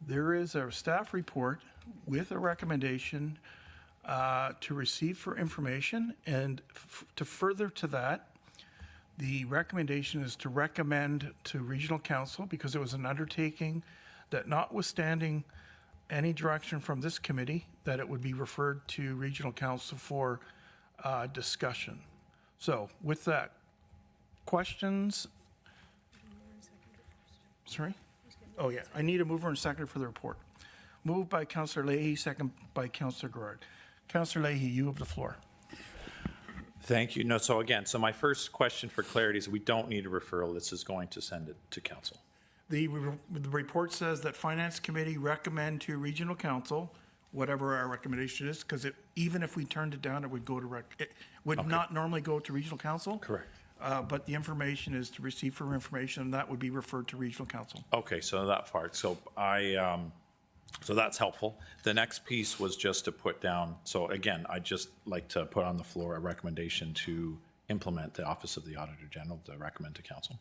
there is a staff report with a recommendation to receive for information, and to further to that, the recommendation is to recommend to Regional Council, because it was an undertaking that notwithstanding any direction from this committee, that it would be referred to Regional Council for discussion. So with that, questions? Sorry? Oh yeah, I need a mover and seconder for the report. Moved by Councillor Leahy, second by Councillor Gerard. Councillor Leahy, you have the floor. Thank you. No, so again, so my first question for clarity is we don't need a referral. This is going to send it to council. The report says that Finance Committee recommend to Regional Council, whatever our recommendation is, because even if we turned it down, it would go to not normally go to Regional Council. Correct. But the information is to receive for information, and that would be referred to Regional Council. Okay, so that part. So so that's helpful. The next piece was just to put down, so again, I'd just like to put on the floor a recommendation to implement the Office of the Auditor General to recommend to council.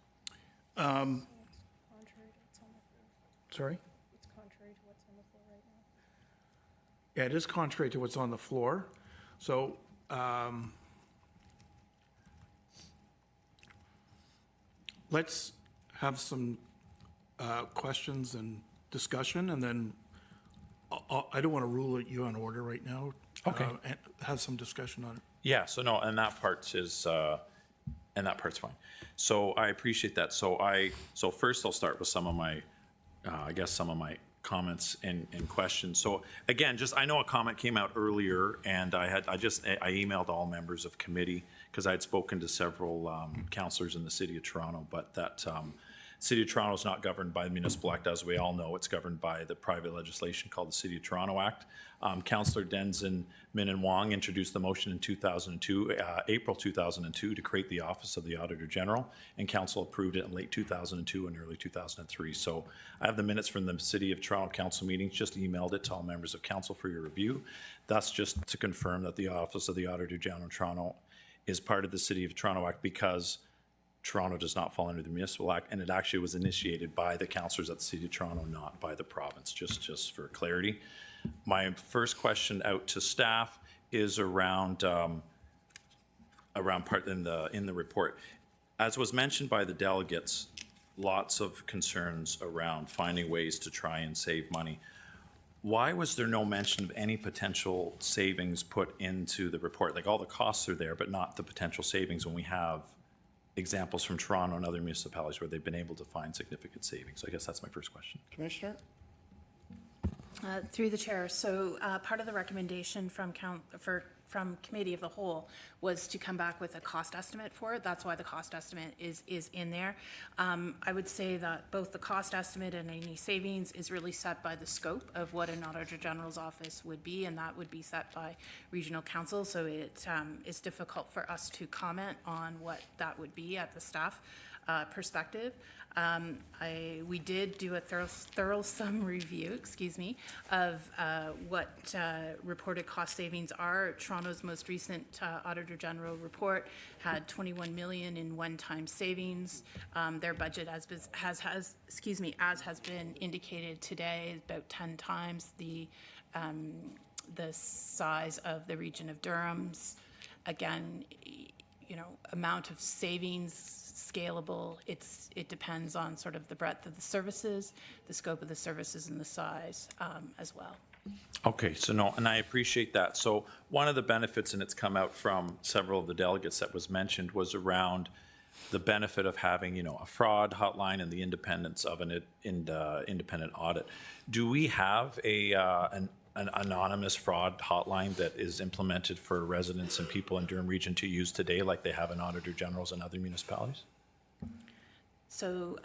Sorry? It's contrary to what's on the floor right now. Yeah, it is contrary to what's on the floor. So, let's have some questions and discussion, and then I don't want to rule you on order right now. Okay. And have some discussion on it. Yeah, so no, and that part's fine. So I appreciate that. So first I'll start with some of my, some of my comments and questions. So again, I know a comment came out earlier, and I emailed all members of committee because I had spoken to several councillors in the City of Toronto, but that City of Toronto is not governed by the Municipal Act, as we all know. It's governed by the private legislation called the City of Toronto Act. Councillor Denzin Min and Wong introduced the motion in 2002, April 2002, to create the Office of the Auditor General, and Council approved it in late 2002 and early 2003. So I have the minutes from the City of Toronto Council meetings, just emailed it to all members of Council for your review. That's just to confirm that the Office of the Auditor General in Toronto is part of the City of Toronto Act, because Toronto does not fall under the Municipal Act, and it actually was initiated by the councillors at the City of Toronto, not by the province, just for clarity. My first question out to staff is around part in the report. As was mentioned by the delegates, lots of concerns around finding ways to try and save money. Why was there no mention of any potential savings put into the report? Like, all the costs are there, but not the potential savings, when we have examples from Toronto and other municipalities where they've been able to find significant savings. I guess that's my first question. Commissioner? Through the chair, so part of the recommendation from Committee of the Whole was to come back with a cost estimate for it. That's why the cost estimate is in there. I would say that both the cost estimate and any savings is really set by the scope of what an Auditor General's office would be, and that would be set by Regional Council. So it is difficult for us to comment on what that would be at the staff. perspective. We did do a thorough review, of what reported cost savings are. Toronto's most recent Auditor General report had 21 million in one-time savings. Their budget, as has been indicated today, is about 10 times the size of the region of Durham's. Again, amount of savings, scalable, it depends on sort of the breadth of the services, the scope of the services, and the size as well. Okay, so no, and I appreciate that. So one of the benefits, and it's come out from several of the delegates that was mentioned, was around the benefit of having, a fraud hotline and the independence of an independent audit. Do we have an anonymous fraud hotline that is implemented for residents and people in Durham Region to use today, like they have in Auditor Generals and other municipalities? So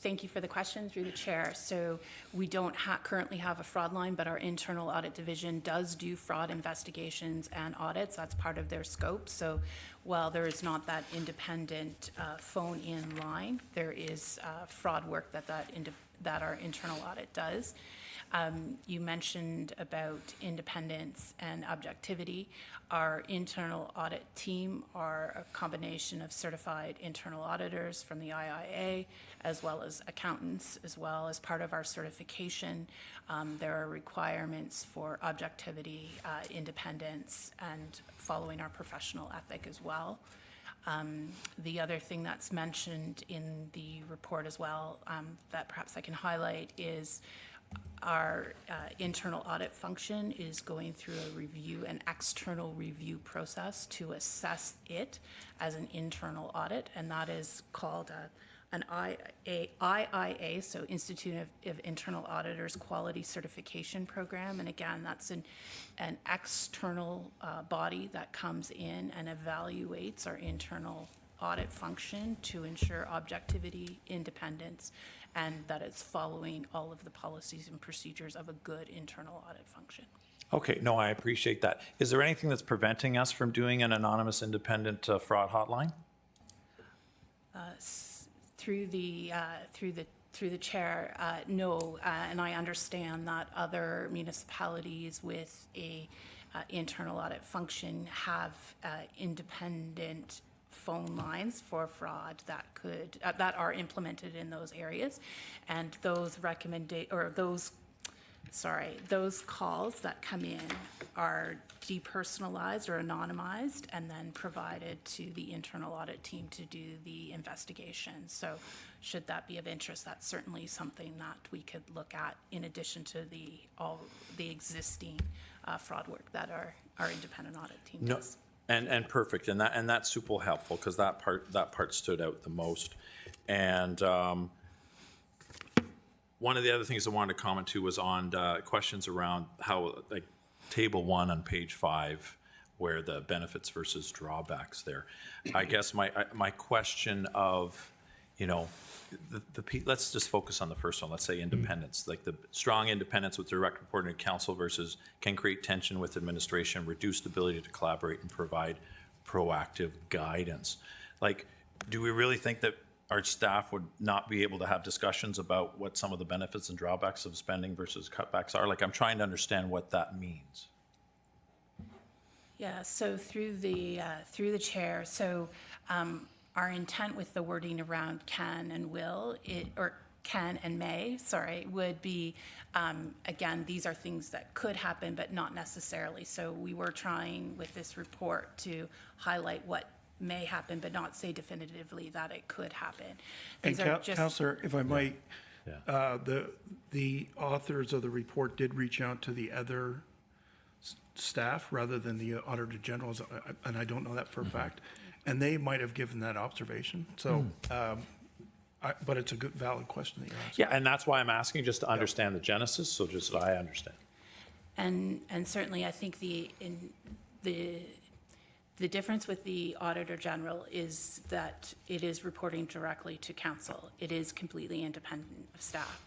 thank you for the question through the chair. So we don't currently have a fraud line, but our internal audit division does do fraud investigations and audits. That's part of their scope. So while there is not that independent phone-in line, there is fraud work that our internal audit does. You mentioned about independence and objectivity. Our internal audit team are a combination of certified internal auditors from the IIA, as well as accountants, as well as part of our certification. There are requirements for objectivity, independence, and following our professional ethic as well. The other thing that's mentioned in the report as well that perhaps I can highlight is our internal audit function is going through an external review process to assess it as an internal audit, and that is called an IIA, so Institute of Internal Auditors Quality Certification Program. And again, that's an external body that comes in and evaluates our internal audit function to ensure objectivity, independence, and that it's following all of the policies and procedures of a good internal audit function. Okay, no, I appreciate that. Is there anything that's preventing us from doing an anonymous independent fraud hotline? Through the chair, no, and I understand that other municipalities with a internal audit function have independent phone lines for fraud that are implemented in those areas, and those calls that come in are depersonalized or anonymized and then provided to the internal audit team to do the investigation. So should that be of interest, that's certainly something that we could look at in addition to all the existing fraud work that our independent audit team does. And perfect, and that's super helpful, because that part stood out the most. And one of the other things I wanted to comment to was on questions around how, like, table 1 on page 5, where the benefits versus drawbacks there. I guess my question of, let's just focus on the first one. Let's say independence, like the strong independence with direct reporting to council versus can create tension with administration, reduced ability to collaborate and provide proactive guidance. Like, do we really think that our staff would not be able to have discussions about what some of the benefits and drawbacks of spending versus cutbacks are? Like, I'm trying to understand what that means. Yeah, so through the chair, so our intent with the wording around can and will, or can and may, would be, again, these are things that could happen, but not necessarily. So we were trying with this report to highlight what may happen, but not say definitively that it could happen. And Councillor, if I might, the authors of the report did reach out to the other staff rather than the Auditor Generals, and I don't know that for a fact, and they might have given that observation. So, but it's a good, valid question that you're asking. Yeah, and that's why I'm asking, just to understand the genesis, so just that I understand. And certainly, I think the difference with the Auditor General is that it is reporting directly to council. It is completely independent of staff.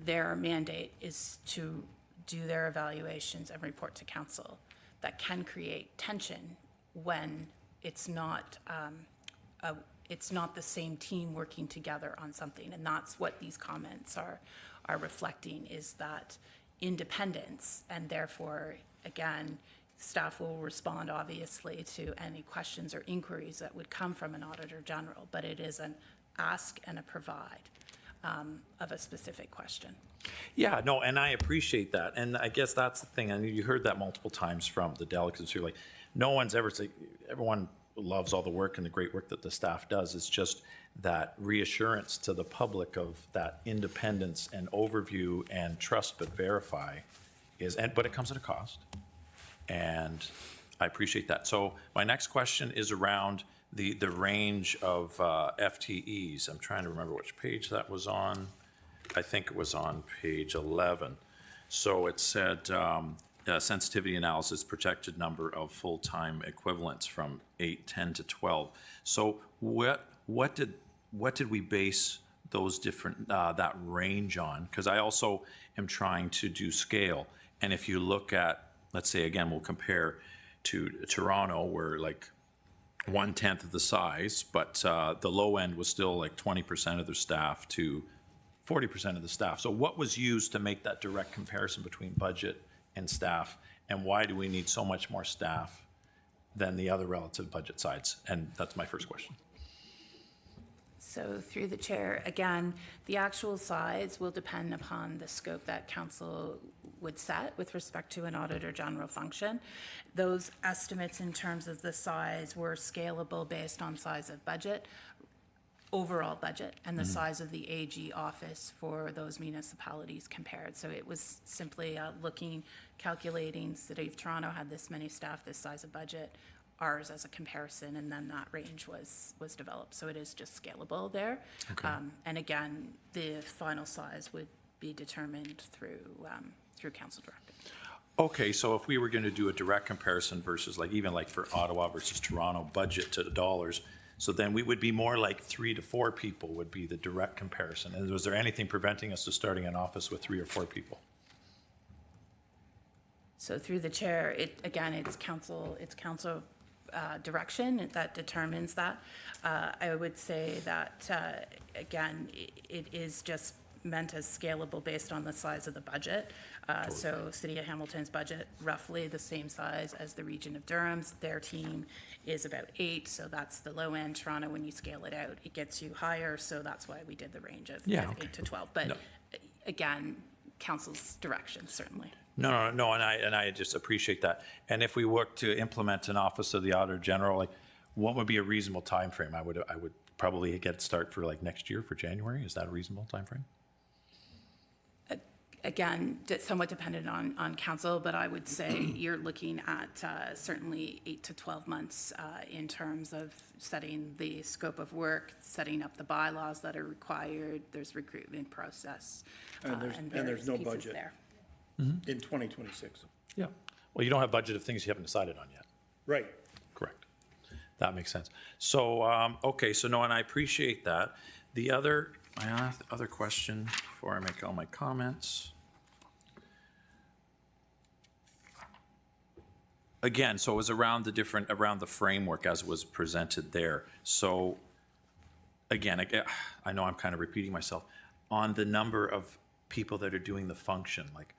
Their mandate is to do their evaluations and report to council. That can create tension when it's not it's not the same team working together on something. And that's what these comments are reflecting, is that independence. And therefore, again, staff will respond obviously to any questions or inquiries that would come from an Auditor General, but it is an ask and a provide of a specific question. Yeah, no, and I appreciate that. And I guess that's the thing. I mean, you heard that multiple times from the delegates. You're like, no one's ever said, everyone loves all the work and the great work that the staff does. It's just that reassurance to the public of that independence and overview and trust but verify but it comes at a cost. And I appreciate that. So my next question is around the range of FTEs. I'm trying to remember which page that was on. I think it was on page 11. So it said sensitivity analysis projected number of full-time equivalents from 8, 10 to 12. So what did we base those different that range on? Because I also am trying to do scale. And if you look at, let's say again, we'll compare to Toronto, where like 1/10 of the size, but the low end was still like 20% of their staff to 40% of the staff. So what was used to make that direct comparison between budget and staff, and why do we need so much more staff than the other relative budget sides? And that's my first question. So through the chair, again, the actual size will depend upon the scope that council would set with respect to an Auditor General function. Those estimates in terms of the size were scalable based on size of budget, overall budget, and the size of the AG office for those municipalities compared. So it was simply calculating, City of Toronto had this many staff, this size of budget, ours as a comparison, and then that range was developed. So it is just scalable there. Okay. And again, the final size would be determined through council directive. Okay, so if we were going to do a direct comparison versus like even like for Ottawa versus Toronto budget to the dollars, so then we would be more like 3 to 4 people would be the direct comparison. And was there anything preventing us to starting an office with 3 or 4 people? So through the chair, it's council direction that determines that. I would say that, again, it is just meant as scalable based on the size of the budget. So City of Hamilton's budget, roughly the same size as the Region of Durham's. Their team is about 8, so that's the low end. Toronto, when you scale it out, it gets you higher, so that's why we did the range of 8 to 12. But again, council's direction, certainly. No, and I just appreciate that. And if we work to implement an Office of the Auditor General, like what would be a reasonable time frame? I would probably get it start for like next year for January. Is that a reasonable time frame? Again, somewhat dependent on council, but I would say you're looking at certainly 8 to 12 months in terms of setting the scope of work, setting up the bylaws that are required. There's recruitment process. And there's no budget there. in 2026. Yeah. Well, you don't have budget of things you haven't decided on yet. Right. Correct. That makes sense. So, okay, so no, and I appreciate that. The other question before I make all my comments. Again, so it was around the framework as was presented there. So again, I know I'm kind of repeating myself on the number of people that are doing the function, like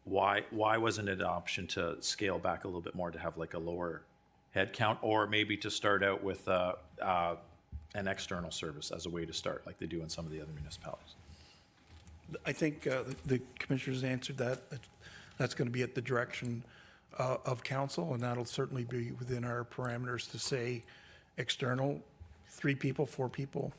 why wasn't it an option to scale back a little bit more to have like a lower head count, or maybe to start out with an external service as a way to start, like they do in some of the other municipalities? I think the commissioners answered that. That's going to be at the direction of council, and that'll certainly be within our parameters to say external, 3 people, 4 people,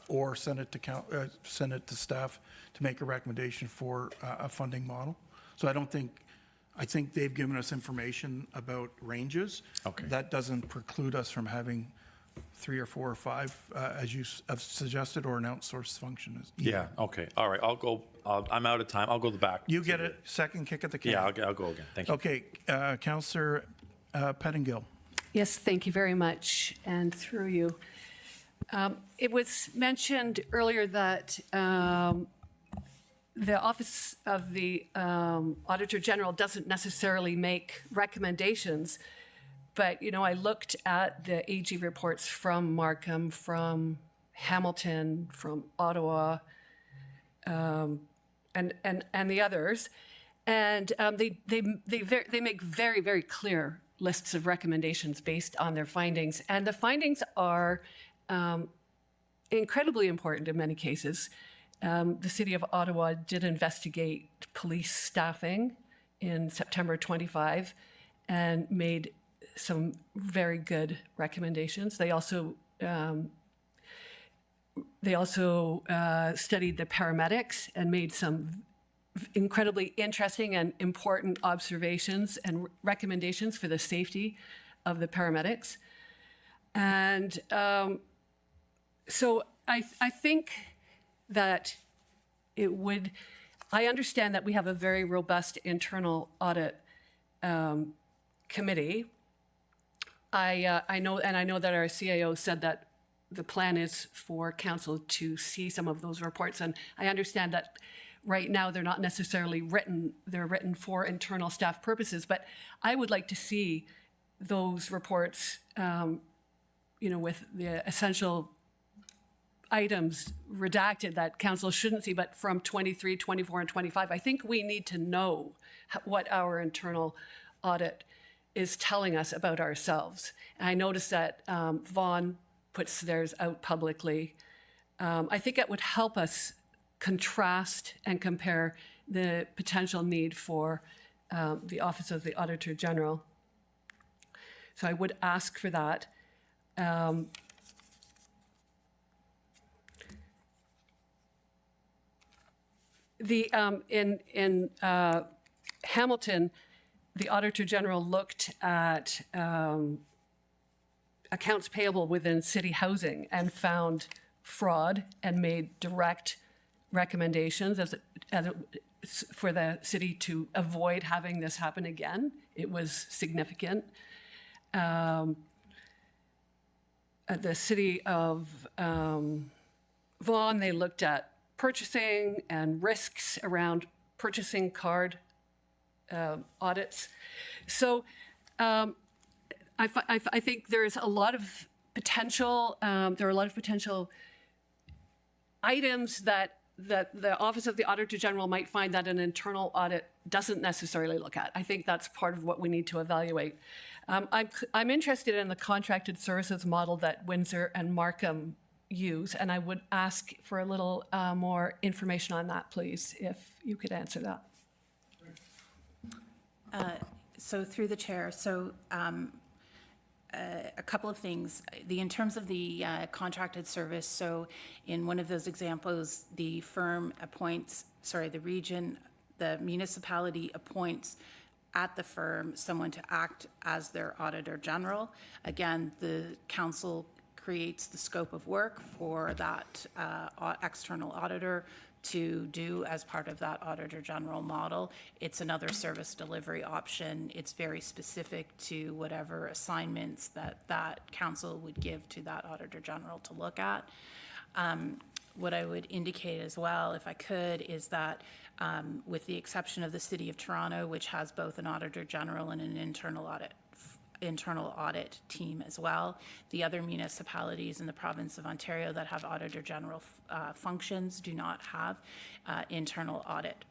or send it to staff to make a recommendation for a funding model. So I think they've given us information about ranges. Okay. That doesn't preclude us from having 3 or 4 or 5, as you have suggested, or an outsourced function. Yeah, okay, all right, I'm out of time, I'll go to the back. You get a second kick at the can. Yeah, I'll go again, thank you. Okay, Councillor Pettingill. Yes, thank you very much, and through you. It was mentioned earlier that the Office of the Auditor General doesn't necessarily make recommendations, But, you know, I looked at the AG reports from Markham, from Hamilton, from Ottawa, and the others, and they make very, very clear lists of recommendations based on their findings, and the findings are incredibly important in many cases. The City of Ottawa did investigate police staffing in September 25 and made some very good recommendations. They also studied the paramedics and made some incredibly interesting and important observations and recommendations for the safety of the paramedics. And so I think that it would, I understand that we have a very robust internal audit committee. I know that our CAO said that the plan is for council to see some of those reports, and I understand that right now they're not necessarily written, they're written for internal staff purposes, but I would like to see those reports, you know, with the essential items redacted that council shouldn't see, but from 23, 24, and 25. I think we need to know what our internal audit is telling us about ourselves. And I noticed that Vaughan puts theirs out publicly. I think it would help us contrast and compare the potential need for the Office of the Auditor General. So I would ask for that. In Hamilton, the Auditor General looked at accounts payable within city housing and found fraud and made direct recommendations for the city to avoid having this happen again. It was significant. At the city of Vaughan, they looked at purchasing and risks around purchasing card audits. So I think there's a lot of potential. There are a lot of potential items that the Office of the Auditor General might find that an internal audit doesn't necessarily look at. I think that's part of what we need to evaluate. I'm interested in the contracted services model that Windsor and Markham use, and I would ask for a little more information on that, please, if you could answer that. So through the chair, a couple of things. In terms of the contracted service, so in one of those examples, the municipality appoints at the firm someone to act as their auditor general. Again, the council creates the scope of work for that external auditor to do as part of that Auditor General model. It's another service delivery option. It's very specific to whatever assignments that council would give to that Auditor General to look at. What I would indicate as well, if I could, is that with the exception of the City of Toronto, which has both an Auditor General and an internal audit team as well. The other municipalities in the province of Ontario that have Auditor General functions do not have internal audit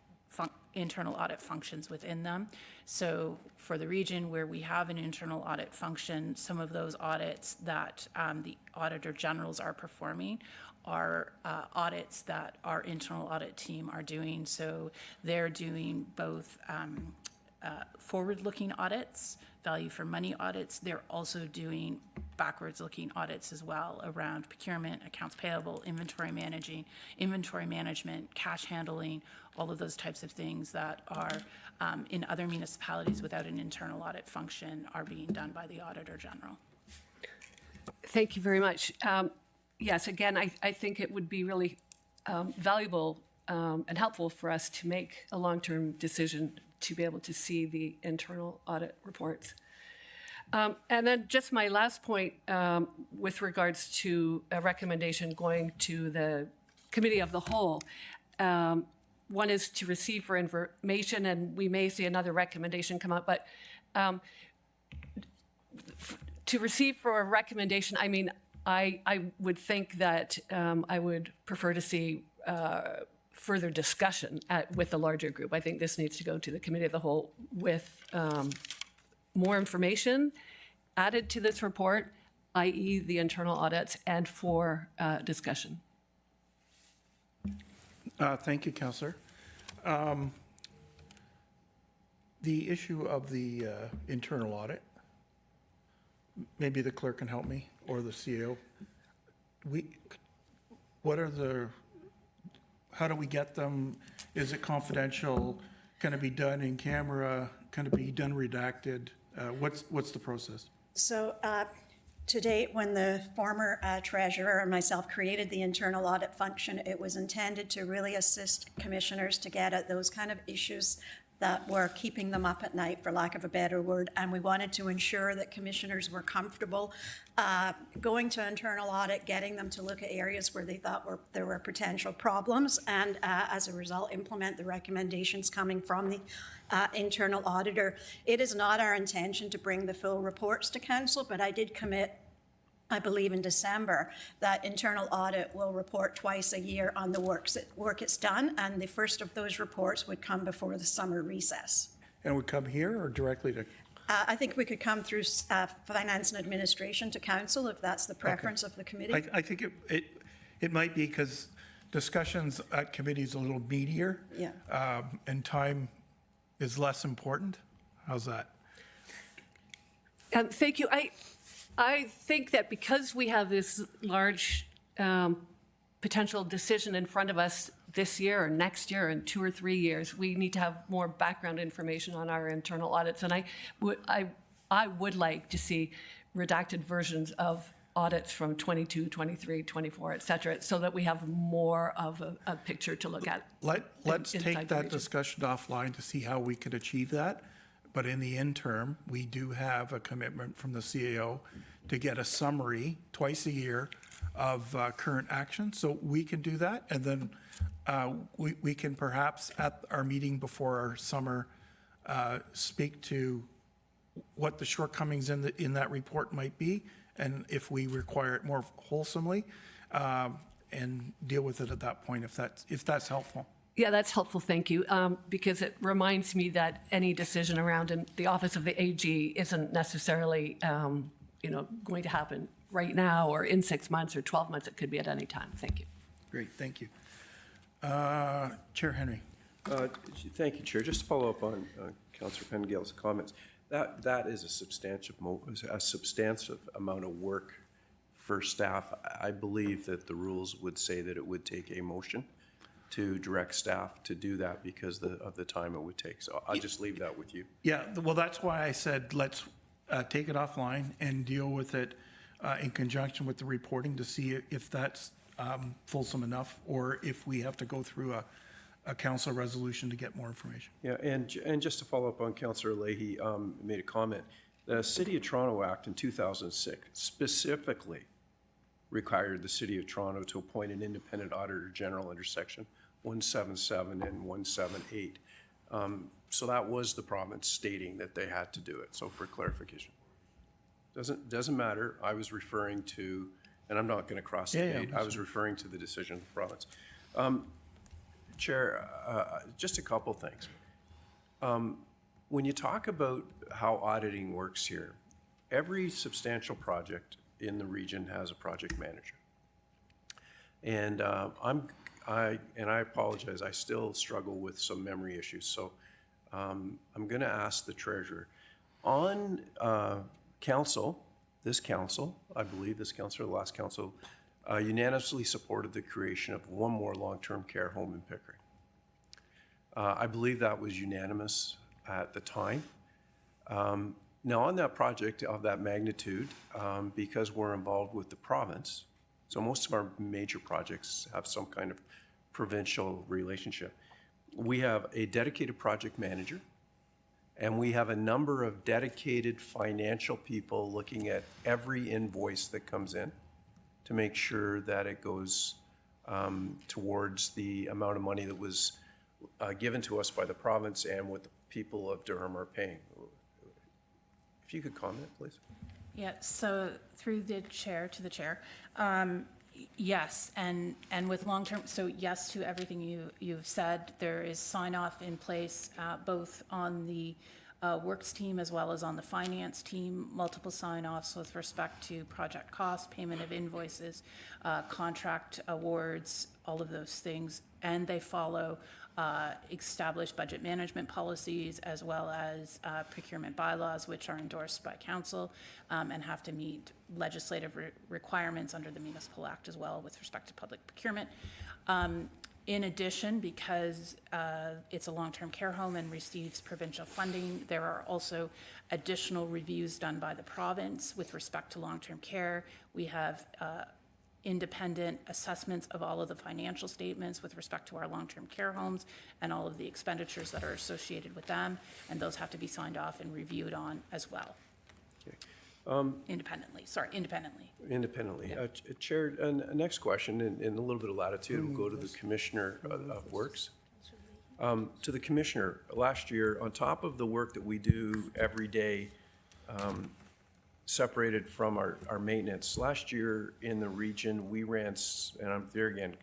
functions within them. So for the region where we have an internal audit function, some of those audits that the Auditor Generals are performing are audits that our internal audit team are doing. So they're doing both forward-looking audits, value for money audits. They're also doing backwards-looking audits as well around procurement, accounts payable, inventory management, cash handling, all of those types of things that are in other municipalities without an internal audit function are being done by the Auditor General. Thank you very much. Yes, again, I think it would be really valuable and helpful for us to make a long-term decision to be able to see the internal audit reports. And then just my last point with regards to a recommendation going to the Committee of the Whole. One is to receive for information, and we may see another recommendation come up, but to receive for a recommendation, I mean, I would think that I would prefer to see further discussion with the larger group. I think this needs to go to the committee of the whole with more information added to this report, i.e. the internal audits, and for discussion. Thank you, Councillor. The issue of the internal audit, maybe the clerk can help me, or the CEO. How do we get them? Is it confidential? Can it be done in camera? Can it be done redacted? What's the process? So to date, when the former treasurer and myself created the internal audit function, it was intended to really assist commissioners to get at those kind of issues that were keeping them up at night, for lack of a better word. And we wanted to ensure that commissioners were comfortable going to internal audit, getting them to look at areas where they thought there were potential problems, and as a result, implement the recommendations coming from the internal auditor. It is not our intention to bring the full reports to council, but I did commit, I believe in December, that internal audit will report twice a year on the work it's done, and the first of those reports would come before the summer recess. And would come here or directly to? I think we could come through finance and administration to council if that's the preference of the committee. I think it might be because discussions at committee is a little meatier. Yeah. And time is less important. How's that? Thank you. I think that because we have this large potential decision in front of us this year or next year and 2 or 3 years, we need to have more background information on our internal audits. And I would like to see redacted versions of audits from 22, 23, 24, et cetera, so that we have more of a picture to look at. Let's take that discussion offline to see how we could achieve that. But in the interim, we do have a commitment from the CAO to get a summary twice a year of current action. So we can do that. And then we can perhaps at our meeting before our summer speak to what the shortcomings in that report might be, and if we require it more wholesomely, and deal with it at that point if that's helpful. Yeah, that's helpful, thank you, because it reminds me that any decision around in the office of the AG isn't necessarily, going to happen right now or in 6 months or 12 months. It could be at any time. Thank you. Great, thank you. Chair Henry. Thank you, Chair. Just to follow up on Councillor Pengale's comments, that is a substantive amount of work for staff. I believe that the rules would say that it would take a motion to direct staff to do that because of the time it would take. So I'll just leave that with you. Yeah, well, that's why I said let's take it offline and deal with it in conjunction with the reporting to see if that's fulsome enough, or if we have to go through a council resolution to get more information. Yeah, and just to follow up on Councillor Leahy made a comment. The City of Toronto Act in 2006 specifically required the City of Toronto to appoint an independent auditor general under section 177 and 178. So that was the province stating that they had to do it. So for clarification, doesn't matter. I was referring to, and I'm not going to cross debate. I was referring to the decision of the province. Chair, just a couple things. When you talk about how auditing works here, every substantial project in the region has a project manager. And I apologize, I still struggle with some memory issues. So I'm going to ask the treasurer. On council, I believe this council, the last council, unanimously supported the creation of one more long-term care home in Pickering. I believe that was unanimous at the time. Now on that project of that magnitude, because we're involved with the province, so most of our major projects have some kind of provincial relationship. We have a dedicated project manager, and we have a number of dedicated financial people looking at every invoice that comes in to make sure that it goes towards the amount of money that was given to us by the province and what the people of Durham are paying. If you could comment, please. Yeah, so through the chair to the chair, yes, and with long-term, so yes to everything you've said. There is sign-off in place, both on the works team as well as on the finance team, multiple sign-offs with respect to project cost, payment of invoices, contract awards, all of those things. And they follow established budget management policies as well as procurement bylaws, which are endorsed by council and have to meet legislative requirements under the Municipal Act as well with respect to public procurement. In addition, because it's a long-term care home and receives provincial funding, there are also additional reviews done by the province with respect to long-term care. We have independent assessments of all of the financial statements with respect to our long-term care homes and all of the expenditures that are associated with them, and those have to be signed off and reviewed on as well. Independently. Independently. Chair, and next question, in a little bit of latitude, we'll go to the Commissioner of Works. To the Commissioner, last year, on top of the work that we do every day, separated from our maintenance, last year in the region, we ran, and I'm there again,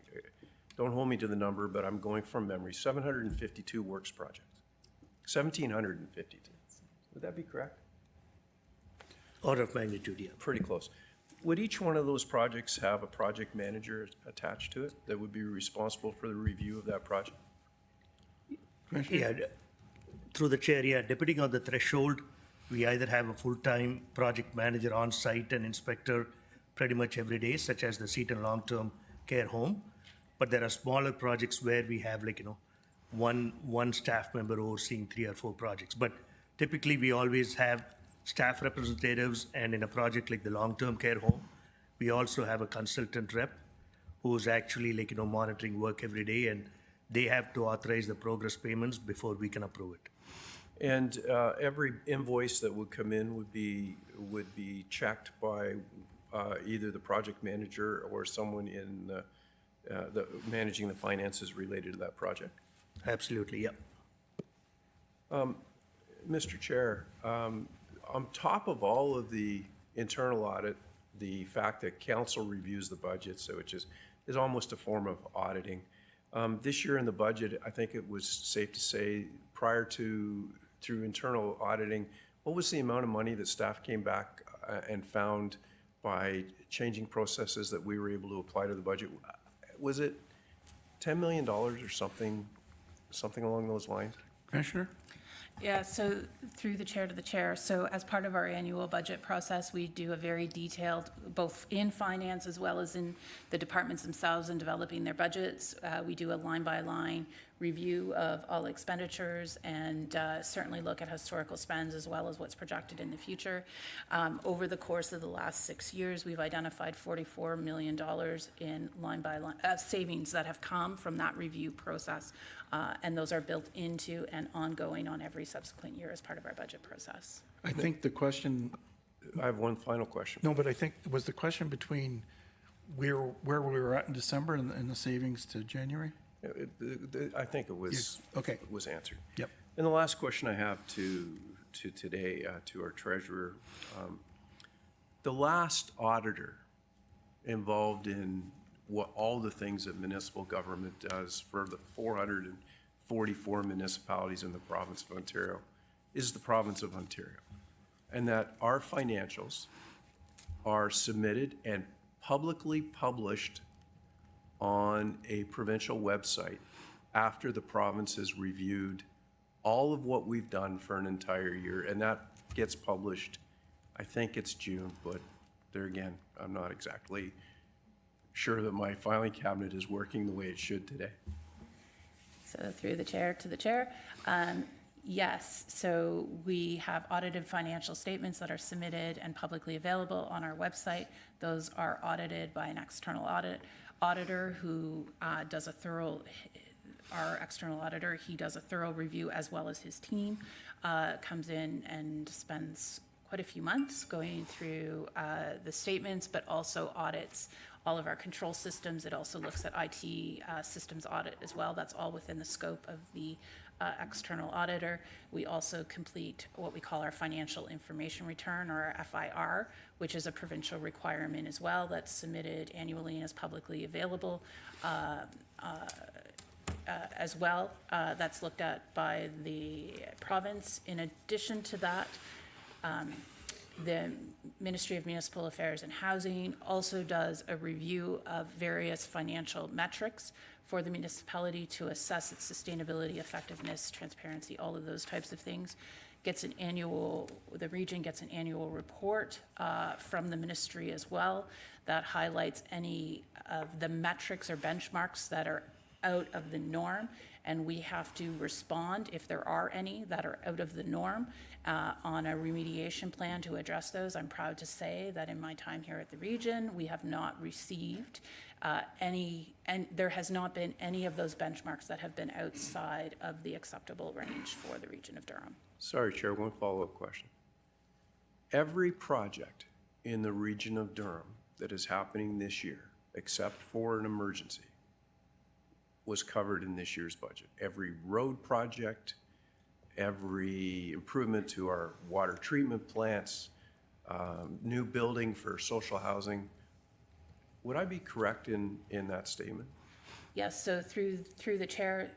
don't hold me to the number, but I'm going from memory, 752 works projects. 1,752. Would that be correct? Order of magnitude, yeah. Pretty close. Would each one of those projects have a project manager attached to it that would be responsible for the review of that project? Yeah, through the chair, yeah, depending on the threshold, we either have a full-time project manager on site and inspector pretty much every day, such as the Seton long-term care home. But there are smaller projects where we have one staff member overseeing 3 or 4 projects. But typically we always have staff representatives, and in a project like the long-term care home, we also have a consultant rep who's actually monitoring work every day, and they have to authorize the progress payments before we can approve it. And every invoice that would come in would be checked by either the project manager or someone in the managing the finances related to that project? Absolutely, yeah. Mr. Chair, on top of all of the internal audit, the fact that council reviews the budget, so which is almost a form of auditing. This year in the budget, I think it was safe to say, prior to through internal auditing, what was the amount of money that staff came back and found by changing processes that we were able to apply to the budget? Was it $10 million or something along those lines? Commissioner? Yeah, so through the chair to the chair, so as part of our annual budget process, we do a very detailed, both in finance as well as in the departments themselves in developing their budgets. We do a line-by-line review of all expenditures and certainly look at historical spends as well as what's projected in the future. Over the course of the last 6 years, we've identified $44 million in line-by-line savings that have come from that review process. And those are built into and ongoing on every subsequent year as part of our budget process. I think the question, I have one final question. no, but I think, was the question between where we were at in December and the savings to January? I think it was, Yes, okay. it was answered. Yep. And the last question I have to today, to our treasurer, the last auditor involved in what all the things that municipal government does for the 444 municipalities in the province of Ontario is the province of Ontario. And that our financials are submitted and publicly published on a provincial website after the province has reviewed all of what we've done for an entire year. And that gets published, I think it's June, but there again, I'm not exactly sure that my filing cabinet is working the way it should today. So through the chair to the chair, yes. So we have audited financial statements that are submitted and publicly available on our website. Those are audited by an external auditor who does a thorough, our external auditor, he does a thorough review as well as his team, comes in and spends quite a few months going through the statements, but also audits all of our control systems. It also looks at IT systems audit as well. That's all within the scope of the external auditor. We also complete what we call our financial information return, or our FIR, which is a provincial requirement as well, that's submitted annually and is publicly available. As well, that's looked at by the province. In addition to that, the Ministry of Municipal Affairs and Housing also does a review of various financial metrics for the municipality to assess its sustainability, effectiveness, transparency, all of those types of things. The region gets an annual report from the ministry as well that highlights any of the metrics or benchmarks that are out of the norm, and we have to respond if there are any that are out of the norm on a remediation plan to address those. I'm proud to say that in my time here at the region, we have not received any, and there has not been any of those benchmarks that have been outside of the acceptable range for the region of Durham. Sorry, Chair, one follow-up question. Every project in the region of Durham that is happening this year, except for an emergency, was covered in this year's budget. Every road project, every improvement to our water treatment plants, new building for social housing. Would I be correct in that statement? Yes, so through the chair,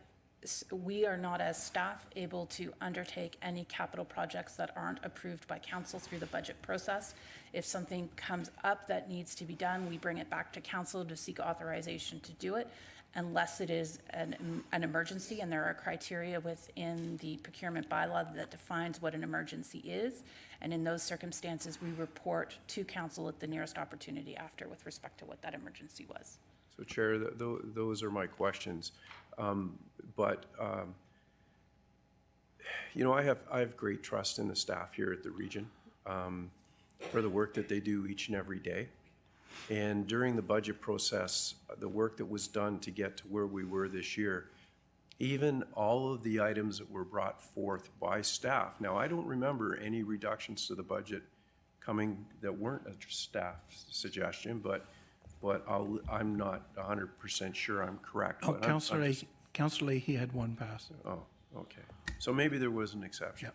we are not as staff able to undertake any capital projects that aren't approved by council through the budget process. If something comes up that needs to be done, we bring it back to council to seek authorization to do it, unless it is an emergency, and there are criteria within the procurement bylaw that defines what an emergency is. And in those circumstances, we report to council at the nearest opportunity after with respect to what that emergency was. So Chair, those are my questions. You know, I have great trust in the staff here at the region for the work that they do each and every day. And during the budget process, the work that was done to get to where we were this year, even all of the items that were brought forth by staff. Now, I don't remember any reductions to the budget coming that weren't a staff suggestion, but I'm not 100% sure I'm correct. Oh, Councillor Leahy had one pass. Oh, okay. So maybe there was an exception. Yeah.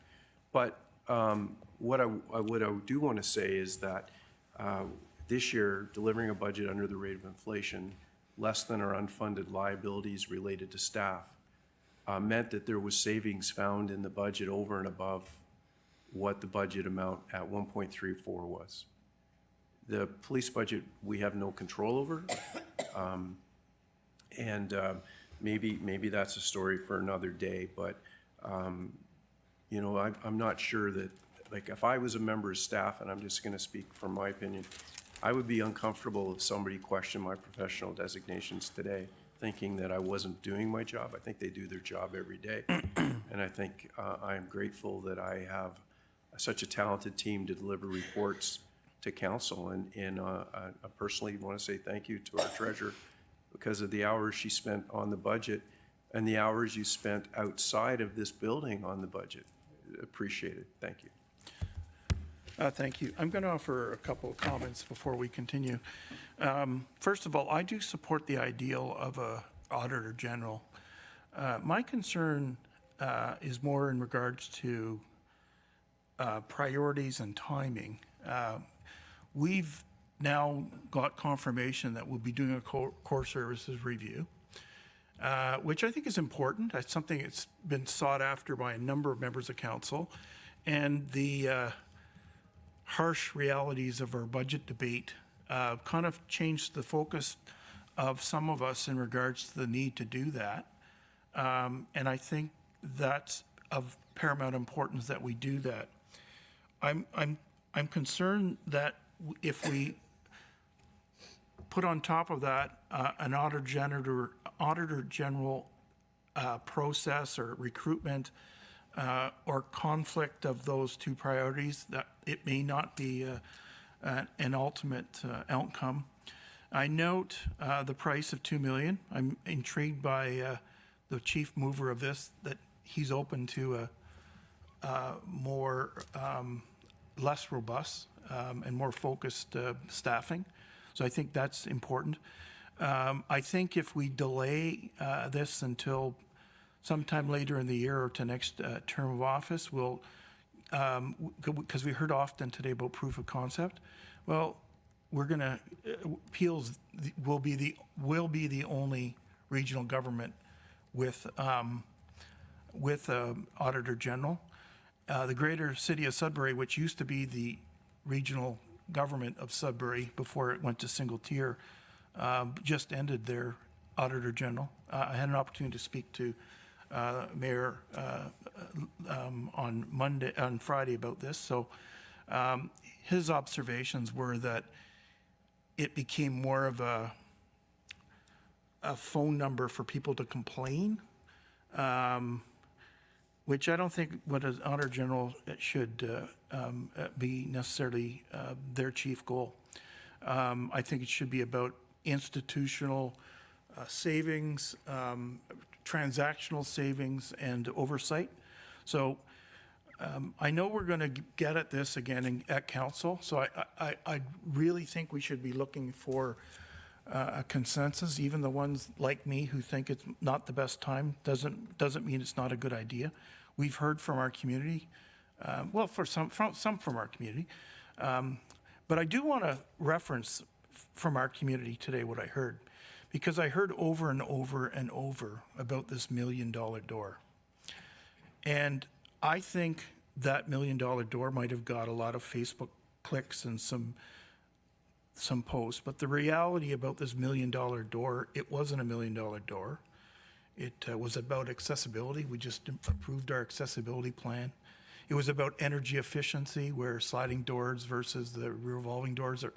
But what I do want to say is that this year, delivering a budget under the rate of inflation, less than our unfunded liabilities related to staff, meant that there was savings found in the budget over and above what the budget amount at 1.34 was. The police budget, we have no control over. Maybe that's a story for another day, but you know, I'm not sure that, like, if I was a member of staff, and I'm just going to speak from my opinion, I would be uncomfortable if somebody questioned my professional designations today, thinking that I wasn't doing my job. I think they do their job every day. And I think I am grateful that I have such a talented team to deliver reports to council. And I personally want to say thank you to our treasurer because of the hours she spent on the budget and the hours you spent outside of this building on the budget. Appreciate it. Thank you. Thank you. I'm going to offer a couple of comments before we continue. First of all, I do support the ideal of a Auditor General. My concern is more in regards to priorities and timing. We've now got confirmation that we'll be doing a core services review, which I think is important. It's something that's been sought after by a number of members of council. And the harsh realities of our budget debate kind of changed the focus of some of us in regards to the need to do that. And I think that's of paramount importance that we do that. I'm concerned that if we put on top of that an auditor general process or recruitment or conflict of those two priorities, that it may not be an ultimate outcome. I note the price of $2 million. I'm intrigued by the chief mover of this, that he's open to a more less robust and more focused staffing. So I think that's important. I think if we delay this until sometime later in the year or to next term of office, we'll, because we heard often today about proof of concept. Well, we're going to, Peel's will be the only regional government with Auditor General. The greater city of Sudbury, which used to be the regional government of Sudbury before it went to single tier, just ended their Auditor General. I had an opportunity to speak to Mayor on Friday about this. So his observations were that it became more of a phone number for people to complain, which I don't think what an Auditor General should be necessarily their chief goal. I think it should be about institutional savings, transactional savings, and oversight. So I know we're going to get at this again at council, so I really think we should be looking for a consensus. Even the ones like me who think it's not the best time doesn't mean it's not a good idea. We've heard from our community, well, for some from our community, but I do want to reference from our community today what I heard, because I heard over and over and over about this $1 million door. And I think that $1 million door might have got a lot of Facebook clicks and some posts, but the reality about this $1 million door, it wasn't a $1 million door. It was about accessibility. We just approved our accessibility plan. It was about energy efficiency, where sliding doors versus the revolving doors are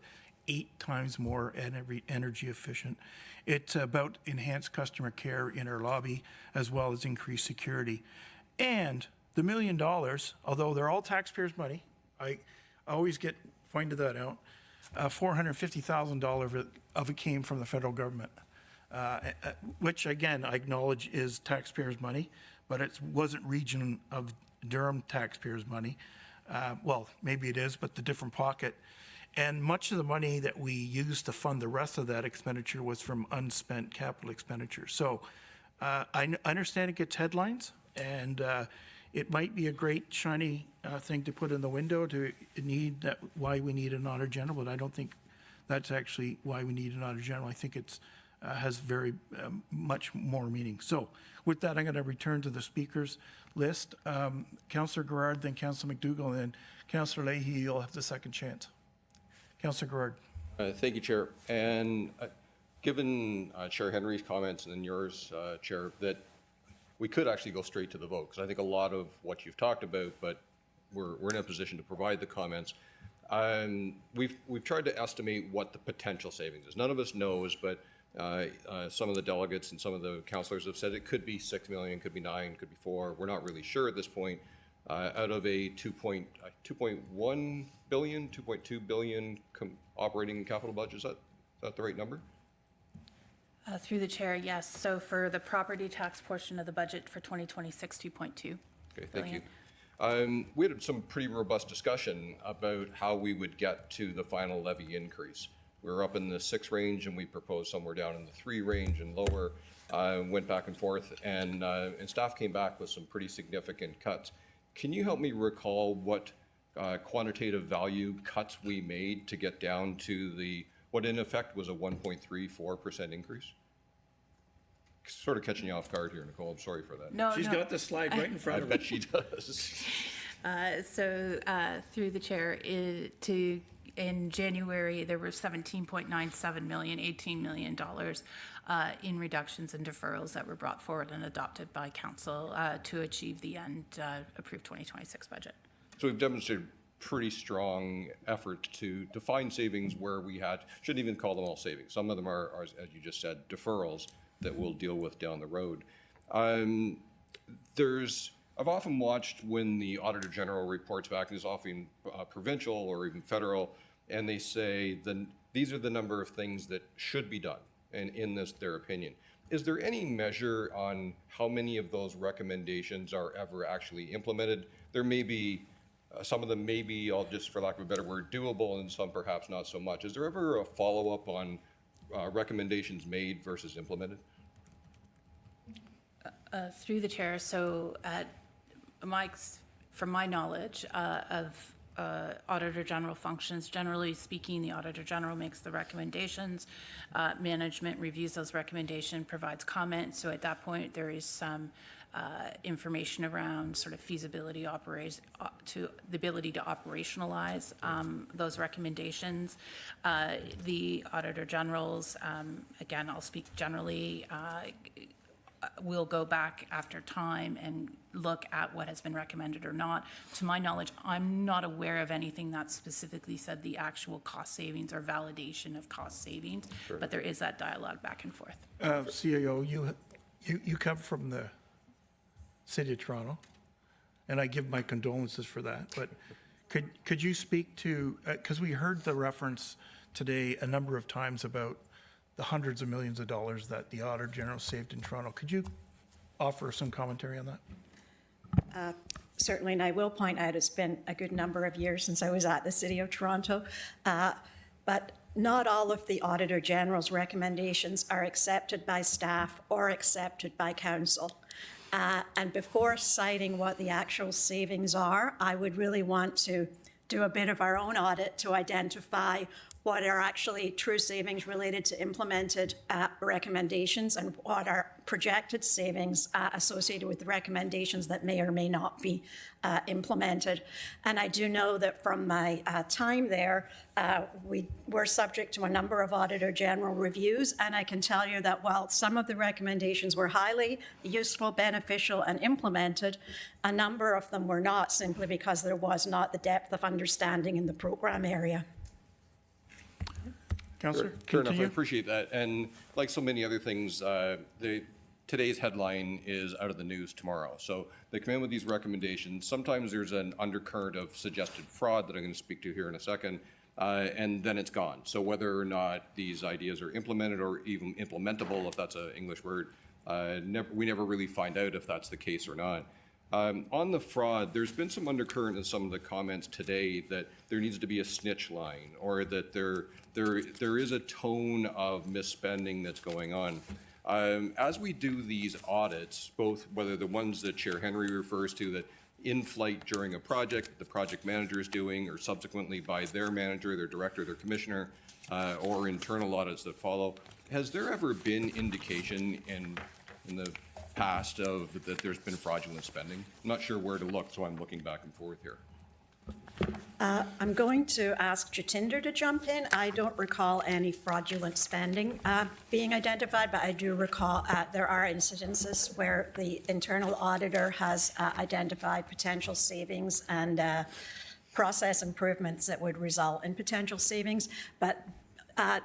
8 times more energy efficient. It's about enhanced customer care in our lobby, as well as increased security. And the $1 million, although they're all taxpayers' money, I always pointed that out, $450,000 of it came from the federal government, which again, I acknowledge is taxpayers' money, but it wasn't Region of Durham taxpayers' money. Well, maybe it is, but the different pocket. And much of the money that we used to fund the rest of that expenditure was from unspent capital expenditure. So I understand it gets headlines, and it might be a great shiny thing to put in the window to need that, why we need an Auditor General, but I don't think that's actually why we need an Auditor General. I think it's has very much more meaning. So with that, I'm going to return to the speakers list. Councillor Gerard, then Councillor McDougall, and then Councillor Leahy, you'll have the second chance. Councillor Gerard. Thank you, Chair. And given Chair Henry's comments and then yours, Chair, that we could actually go straight to the vote, because I think a lot of what you've talked about, but we're in a position to provide the comments. We've tried to estimate what the potential savings is. None of us knows, but some of the delegates and some of the councillors have said it could be 6 million, could be 9, could be 4. We're not really sure at this point. Out of a 2.1 billion, 2.2 billion operating capital budget, is that the right number? Through the chair, yes. So for the property tax portion of the budget for 2026, 2.2 Okay, thank you. We had some pretty robust discussion about how we would get to the final levy increase. We were up in the 6 range, and we proposed somewhere down in the 3 range and lower. Went back and forth, and staff came back with some pretty significant cuts. Can you help me recall what quantitative value cuts we made to get down to what in effect was a 1.34% increase? Sort of catching you off guard here, Nicole. I'm sorry for that. No, She's got the slide right in front of her. I bet she does. So through the chair, in January, there were $17.97 million, $18 million in reductions and deferrals that were brought forward and adopted by council to achieve the end approved 2026 budget. So we've demonstrated pretty strong effort to find savings where we shouldn't even call them all savings. Some of them are, as you just said, deferrals that we'll deal with down the road. I've often watched when the Auditor General reports back, and it's often provincial or even federal, and they say these are the number of things that should be done, and in their opinion. Is there any measure on how many of those recommendations are ever actually implemented? There may be, some of them may be, all just for lack of a better word, doable, and some perhaps not so much. Is there ever a follow-up on recommendations made versus implemented? Through the chair, so from my knowledge of Auditor General functions, generally speaking, the Auditor General makes the recommendations, management reviews those recommendations, provides comment. So at that point, there is some information around sort of feasibility to the ability to operationalize those recommendations. The Auditor Generals, again, I'll speak generally, will go back after time and look at what has been recommended or not. To my knowledge, I'm not aware of anything that specifically said the actual cost savings or validation of cost savings, but there is that dialogue back and forth. CAO, you come from the City of Toronto, and I give my condolences for that, but could you speak to, because we heard the reference today a number of times about the hundreds of millions of dollars that the Auditor General saved in Toronto. Could you offer some commentary on that? Certainly, and I will point out it's been a good number of years since I was at the City of Toronto, but not all of the Auditor General's recommendations are accepted by staff or accepted by council. And before citing what the actual savings are, I would really want to do a bit of our own audit to identify what are actually true savings related to implemented recommendations and what are projected savings associated with the recommendations that may or may not be implemented. And I do know that from my time there, we were subject to a number of Auditor General reviews, and I can tell you that while some of the recommendations were highly useful, beneficial, and implemented, a number of them were not, simply because there was not the depth of understanding in the program area. Councillor, Fair enough, I continue. appreciate that. And like so many other things, today's headline is out of the news tomorrow. So they come in with these recommendations. Sometimes there's an undercurrent of suggested fraud that I'm going to speak to here in a second, and then it's gone. So whether or not these ideas are implemented or even implementable, if that's an English word, we never really find out if that's the case or not. On the fraud, there's been some undercurrent in some of the comments today that there needs to be a snitch line, or that there is a tone of misspending that's going on. As we do these audits, both whether the ones that Chair Henry refers to that in flight during a project, the project manager is doing, or subsequently by their manager, their director, their commissioner, or internal audits that follow, has there ever been indication in the past of that there's been fraudulent spending? I'm not sure where to look, so I'm looking back and forth here. I'm going to ask Jatinder to jump in. I don't recall any fraudulent spending being identified, but I do recall there are incidences where the internal auditor has identified potential savings and process improvements that would result in potential savings. But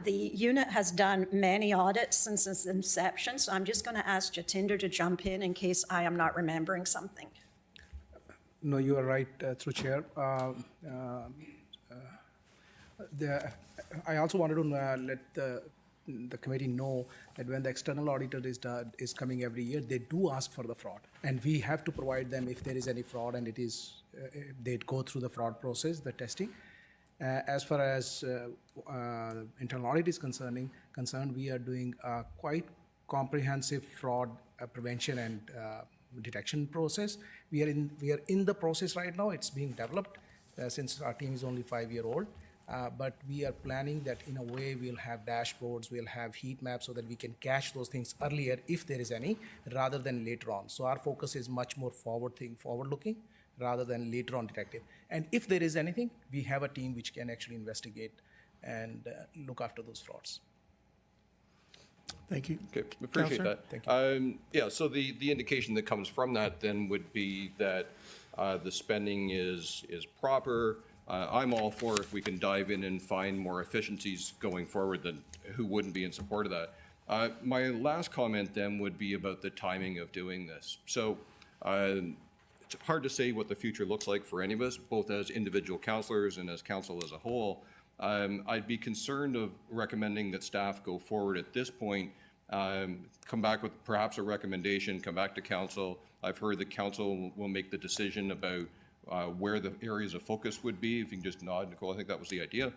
the unit has done many audits since its inception, so I'm just going to ask Jatinder to jump in case I am not remembering something. No, you are right, through chair. I also wanted to let the committee know that when the external auditor is coming every year, they do ask for the fraud, and we have to provide them if there is any fraud, and it is they go through the fraud process, the testing. As far as internal audit is concerned, we are doing a quite comprehensive fraud prevention and detection process. We are in the process right now. It's being developed since our team is only 5-year-old. But we are planning that in a way we'll have dashboards, we'll have heat maps so that we can catch those things earlier if there is any, rather than later on. So our focus is much more forward-looking, rather than later on detective. And if there is anything, we have a team which can actually investigate and look after those frauds. Thank you. Okay, appreciate Councillor? that. Thank you. Yeah, so the indication that comes from that then would be that the spending is proper. I'm all for if we can dive in and find more efficiencies going forward, then who wouldn't be in support of that? My last comment then would be about the timing of doing this. So it's hard to say what the future looks like for any of us, both as individual councillors and as council as a whole. I'd be concerned of recommending that staff go forward at this point, come back with perhaps a recommendation, come back to council. I've heard that council will make the decision about where the areas of focus would be. If you can just nod, Nicole, I think that was the idea.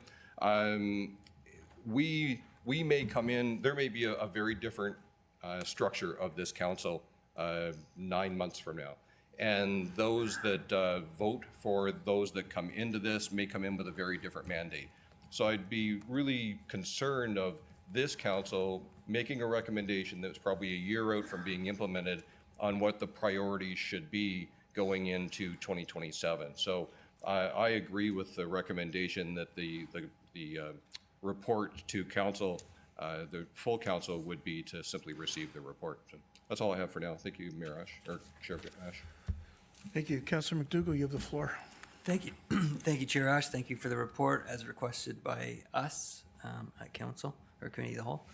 We may come in, there may be a very different structure of this council 9 months from now. And those that vote for those that come into this may come in with a very different mandate. So I'd be really concerned of this council making a recommendation that's probably a year out from being implemented on what the priorities should be going into 2027. So I agree with the recommendation that the report to council, the full council, would be to simply receive the report. So that's all I have for now. Thank you, Mayor Ash, or Sheriff Ash. Thank you. Councillor McDougall, you have the floor. Thank you. Thank you, Chair Ash. Thank you for the report as requested by us at council or committee of the whole.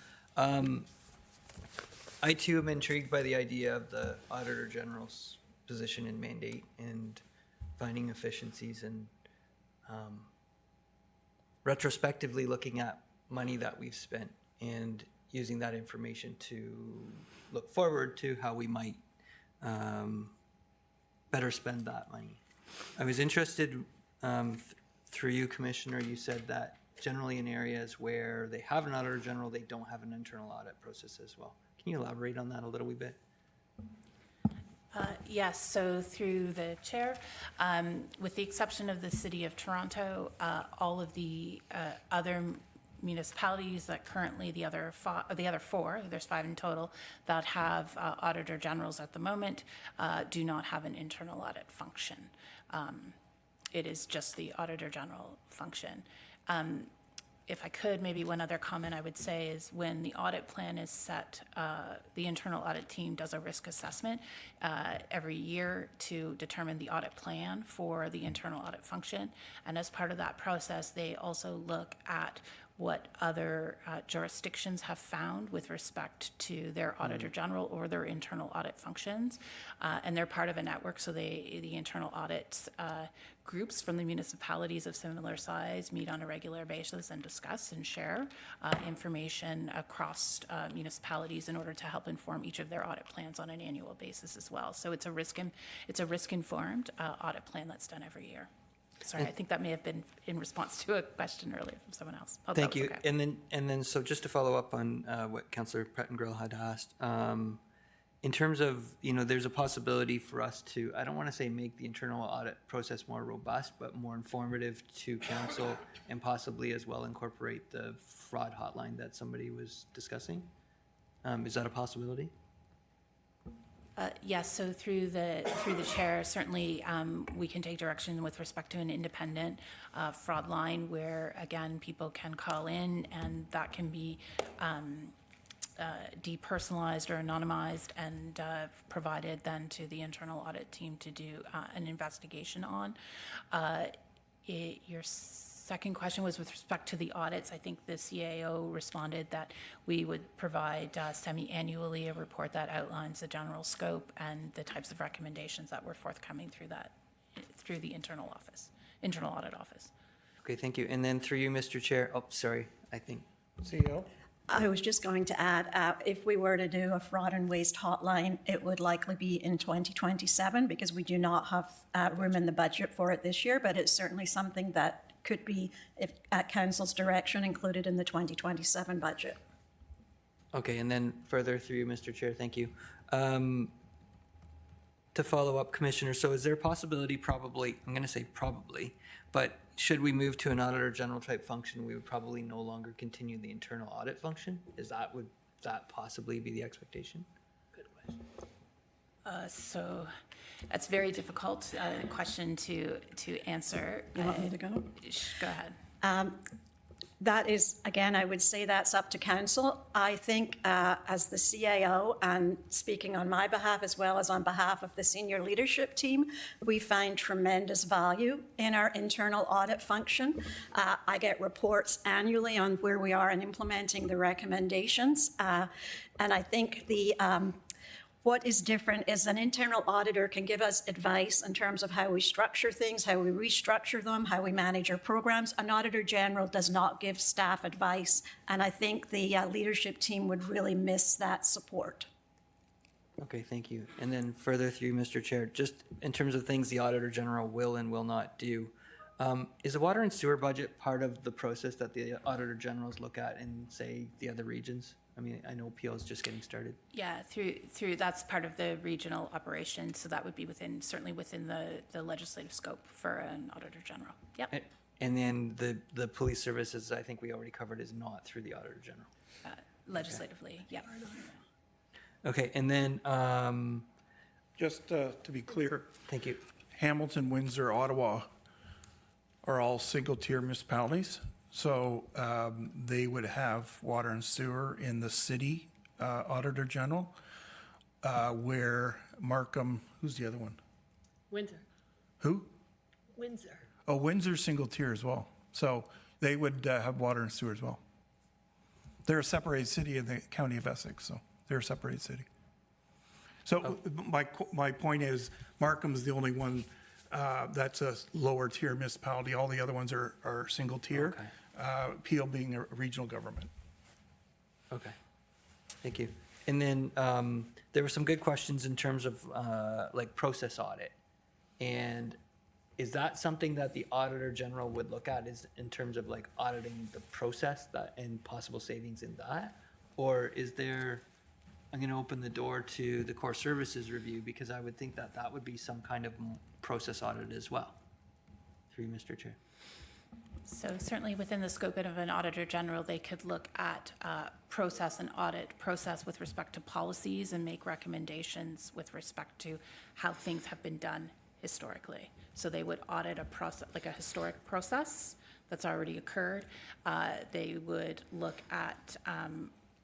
I too am intrigued by the idea of the Auditor General's position and mandate and finding efficiencies and retrospectively looking at money that we've spent and using that information to look forward to how we might better spend that money. I was interested, through you, Commissioner, you said that generally in areas where they have an Auditor General, they don't have an internal audit process as well. Can you elaborate on that a little wee bit? Yes, so through the chair, with the exception of the City of Toronto, all of the other municipalities that currently, the other four, there's 5 in total, that have Auditor Generals at the moment, do not have an internal audit function. It is just the Auditor General function. If I could, maybe one other comment I would say is when the audit plan is set, the internal audit team does a risk assessment every year to determine the audit plan for the internal audit function. And as part of that process, they also look at what other jurisdictions have found with respect to their Auditor General or their internal audit functions. And they're part of a network, so the internal audit groups from the municipalities of similar size meet on a regular basis and discuss and share information across municipalities in order to help inform each of their audit plans on an annual basis as well. So it's a risk-informed audit plan that's done every year. Sorry, I think that may have been in response to a question earlier from someone else. Hope Thank that was you. okay. And then, so just to follow up on what Councillor Pettengrill had asked, in terms of, there's a possibility for us to, I don't want to say make the internal audit process more robust, but more informative to council and possibly as well incorporate the fraud hotline that somebody was discussing. Is that a possibility? Yes, so through the chair, certainly we can take direction with respect to an independent fraud line where, again, people can call in and that can be depersonalized or anonymized and provided then to the internal audit team to do an investigation on. Your second question was with respect to the audits. I think the CAO responded that we would provide semi-annually a report that outlines the general scope and the types of recommendations that were forthcoming through the internal audit office. Okay, thank you. And then through you, Mr. Chair, I think. CEO? I was just going to add, if we were to do a fraud and waste hotline, it would likely be in 2027 because we do not have room in the budget for it this year, but it's certainly something that could be, if at council's direction, included in the 2027 budget. Okay, and then further through you, Mr. Chair, thank you. To follow up, Commissioner, so is there a possibility, probably, I'm going to say probably, but should we move to an Auditor General type function, we would probably no longer continue the internal audit function? Would that possibly be the expectation? Good question. So that's a very difficult question to answer. You want me to go? Go ahead. That is, again, I would say that's up to council. I think as the CAO, and speaking on my behalf as well as on behalf of the senior leadership team, we find tremendous value in our internal audit function. I get reports annually on where we are in implementing the recommendations. And I think what is different is an internal auditor can give us advice in terms of how we structure things, how we restructure them, how we manage our programs. An Auditor General does not give staff advice, and I think the leadership team would really miss that support. Okay, thank you. And then further through, Mr. Chair, just in terms of things the Auditor General will and will not do, is the water and sewer budget part of the process that the Auditor Generals look at in, say, the other regions? I mean, I know PL is just getting started. Yeah, through that's part of the regional operation, so that would be certainly within the legislative scope for an Auditor General. Yep. And then the police services, I think we already covered, is not through the Auditor General. Legislatively, yep. Okay, and then, Just to be clear, thank you. Hamilton, Windsor, Ottawa are all single-tier municipalities. So they would have water and sewer in the city Auditor General, where Markham, who's the other one? Windsor. Who? Windsor. Oh, Windsor's single-tier as well. So they would have water and sewer as well. They're a separated city in the county of Essex, so they're a separated city. So my point is, Markham's the only one that's a lower tier municipality. All the other ones are single tier. Peel being a regional government. Okay, thank you. And then there were some good questions in terms of like process audit. And is that something that the Auditor General would look at, is in terms of like auditing the process that and possible savings in that? Or is there, I'm going to open the door to the core services review, because I would think that that would be some kind of process audit as well. Through you, Mr. Chair. So certainly within the scope of an Auditor General, they could look at process and audit process with respect to policies and make recommendations with respect to how things have been done historically. So they would audit a process, like a historic process that's already occurred. They would look at,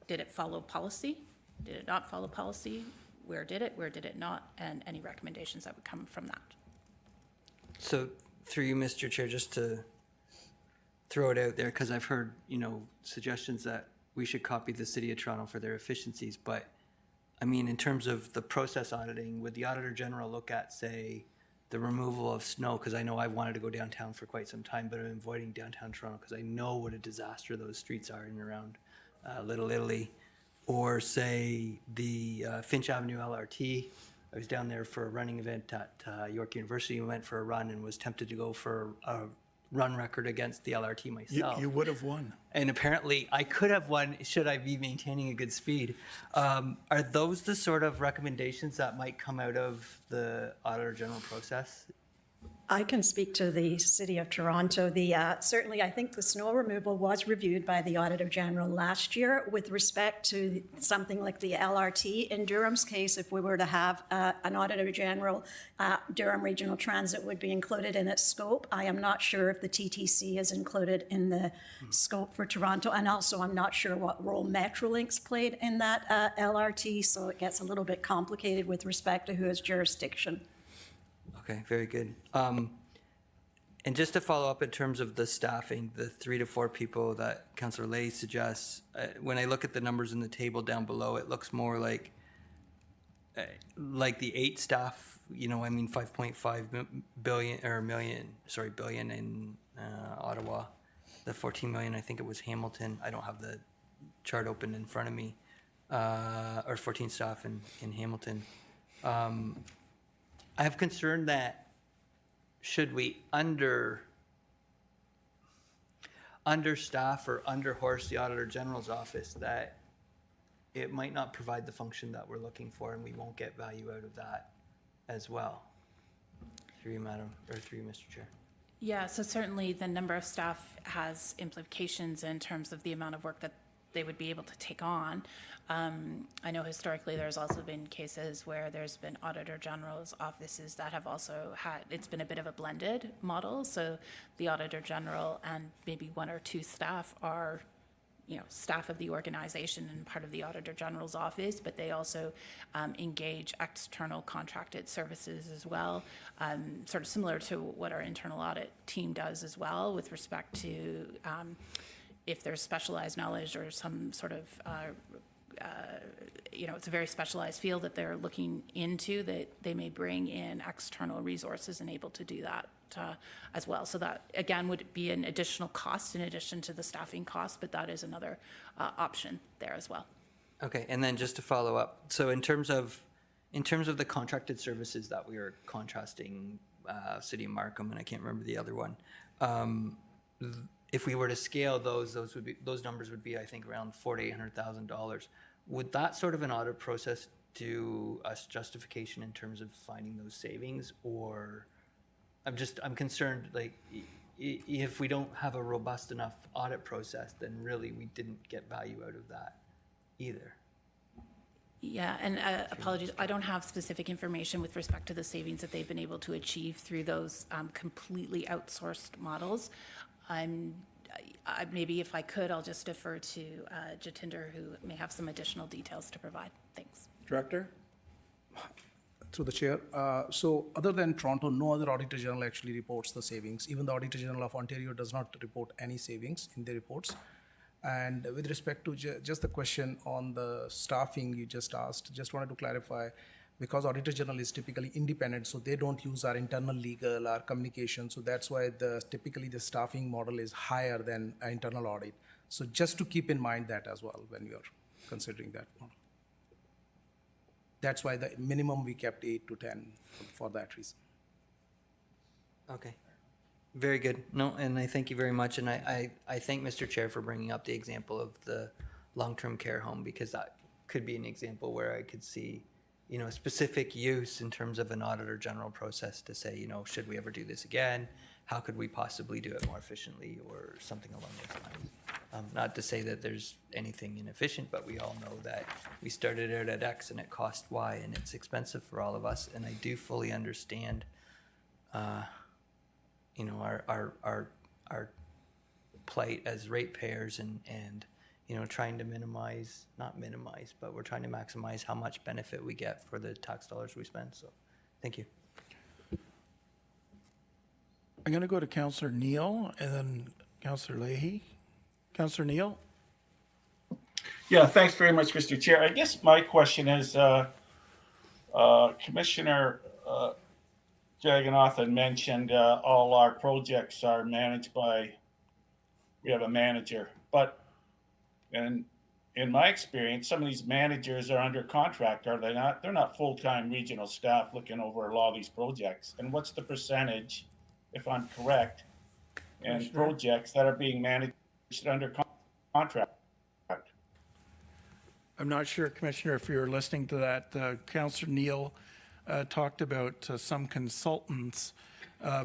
did it follow policy? Did it not follow policy? Where did it not? And any recommendations that would come from that. So through you, Mr. Chair, just to throw it out there, because I've heard, suggestions that we should copy the City of Toronto for their efficiencies. But I mean, in terms of the process auditing, would the Auditor General look at, say, the removal of snow? Because I know I wanted to go downtown for quite some time, but I'm avoiding downtown Toronto because I know what a disaster those streets are in and around Little Italy. Or say the Finch Avenue LRT. I was down there for a running event at York University and went for a run and was tempted to go for a run record against the LRT myself. You would have won. And apparently I could have won should I be maintaining a good speed. Are those the sort of recommendations that might come out of the Auditor General process? I can speak to the City of Toronto. Certainly, I think the snow removal was reviewed by the Auditor General last year. With respect to something like the LRT, in Durham's case, if we were to have an Auditor General, Durham Regional Transit would be included in its scope. I am not sure if the TTC is included in the scope for Toronto, and also I'm not sure what role Metrolinx played in that LRT, so it gets a little bit complicated with respect to who has jurisdiction. Okay, very good. And just to follow up in terms of the staffing, the 3 to 4 people that Councillor Lay suggests, when I look at the numbers in the table down below, it looks more like the 8 staff, 5.5 billion in Ottawa, the 14 million, I think it was Hamilton. I don't have the chart open in front of me, or 14 staff in Hamilton. I have concern that should we understaff or underhorse the Auditor General's office, that it might not provide the function that we're looking for, and we won't get value out of that as well. Through you, Madam, or through you, Mr. Chair. Yeah, so certainly the number of staff has implications in terms of the amount of work that they would be able to take on. I know historically there's also been cases where there's been Auditor General's offices that have also had, it's been a bit of a blended model. So the Auditor General and maybe 1 or 2 staff are, staff of the organization and part of the Auditor General's office, but they also engage external contracted services as well, sort of similar to what our internal audit team does as well with respect to if there's specialized knowledge or some sort of, it's a very specialized field that they're looking into, that they may bring in external resources and able to do that as well. So that, again, would be an additional cost in addition to the staffing cost, but that is another option there as well. Okay, and then just to follow up, so in terms of the contracted services that we are contrasting, City of Markham, and I can't remember the other one, if we were to scale those numbers would be, I think, around $400,000-$800,000. Would that sort of an audit process do us justification in terms of finding those savings? Or I'm concerned, like, if we don't have a robust enough audit process, then really we didn't get value out of that either. Yeah, and apologies, I don't have specific information with respect to the savings that they've been able to achieve through those completely outsourced models. Maybe if I could, I'll just defer to Jatinder, who may have some additional details to provide. Thanks. Director? Through the chair. So other than Toronto, no other Auditor General actually reports the savings. Even the Auditor General of Ontario does not report any savings in their reports. And with respect to just the question on the staffing you just asked, just wanted to clarify, because Auditor General is typically independent, so they don't use our internal legal, our communication, so that's why typically the staffing model is higher than internal audit. So just to keep in mind that as well when you're considering that model. That's why the minimum we kept 8 to 10 for that reason. Okay. Very good. No, and I thank you very much. And I thank Mr. Chair for bringing up the example of the long-term care home, because that could be an example where I could see, you know, specific use in terms of an Auditor General process to say, you know, should we ever do this again? How could we possibly do it more efficiently, or something along those lines? Not to say that there's anything inefficient, but we all know that we started out at X and it cost Y, and it's expensive for all of us. And I do fully understand, you know, our plight as ratepayers and you know, trying to not minimize, but we're trying to maximize how much benefit we get for the tax dollars we spend. So, thank you. I'm going to go to Councillor Neal and then Councillor Leahy. Councillor Neal? Yeah, thanks very much, Mr. Chair. I guess my question is, Commissioner Jagannathan mentioned all our projects are managed by, we have a manager, but in my experience, some of these managers are under contract, are they not? They're not full-time regional staff looking over a lot of these projects. And what's the percentage, if I'm correct, and projects that are being managed under contract? I'm not sure, Commissioner, if you're listening to that. Councillor Neal talked about some consultants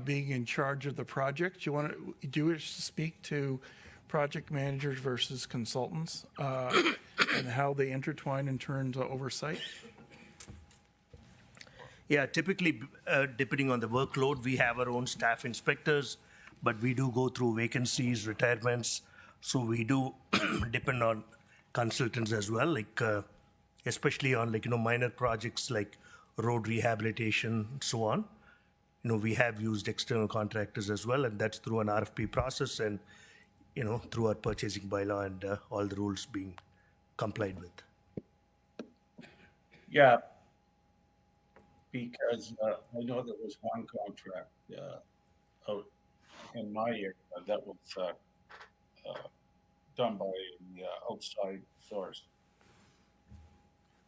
being in charge of the project. Do you wish to speak to project managers versus consultants and how they intertwine in terms of oversight? Yeah, typically, depending on the workload, we have our own staff inspectors, but we do go through vacancies, retirements, so we do depend on consultants as well, like especially on, like, you know, minor projects like road rehabilitation and so on. You know, we have used external contractors as well, and that's through an RFP process and, you know, through our purchasing bylaw and all the rules being complied with. Yeah, because I know there was one contract out in my area that was done by the outside source.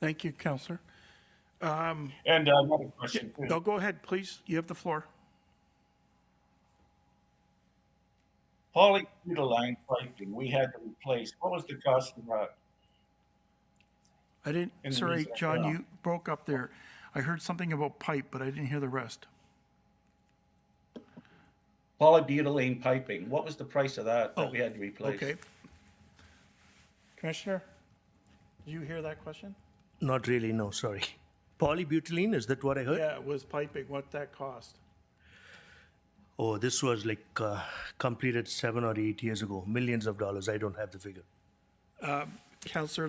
Thank you, Councillor. And another question. No, go ahead, please. You have the floor. Polybutylene piping, we had to replace. What was the cost of that? I didn't, sorry, John, you broke up there. I heard something about pipe, but I didn't hear the rest. Polybutylene piping, what was the price of that we had to replace? Okay. Commissioner, did you hear that question? Not really, no, sorry. Polybutylene, is that what I heard? Yeah, it was piping. What that cost? Oh, this was like completed 7 or 8 years ago. Millions of dollars. I don't have the figure. Councillor,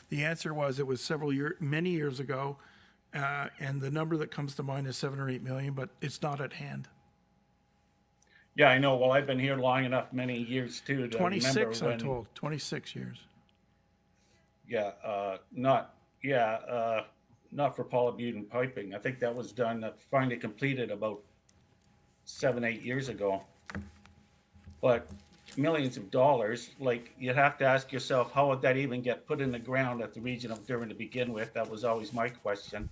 the answer was it was many years ago, and the number that comes to mind is 7 or 8 million, but it's not at hand. Yeah, I know. Well, I've been here long enough, many years too, to 26, remember I'm told. 26 years. Yeah, not for polybutylene piping. I think that was done, finally completed about 7, 8 years ago. But millions of dollars, like, you'd have to ask yourself, how would that even get put in the ground at the region of Durham to begin with? That was always my question.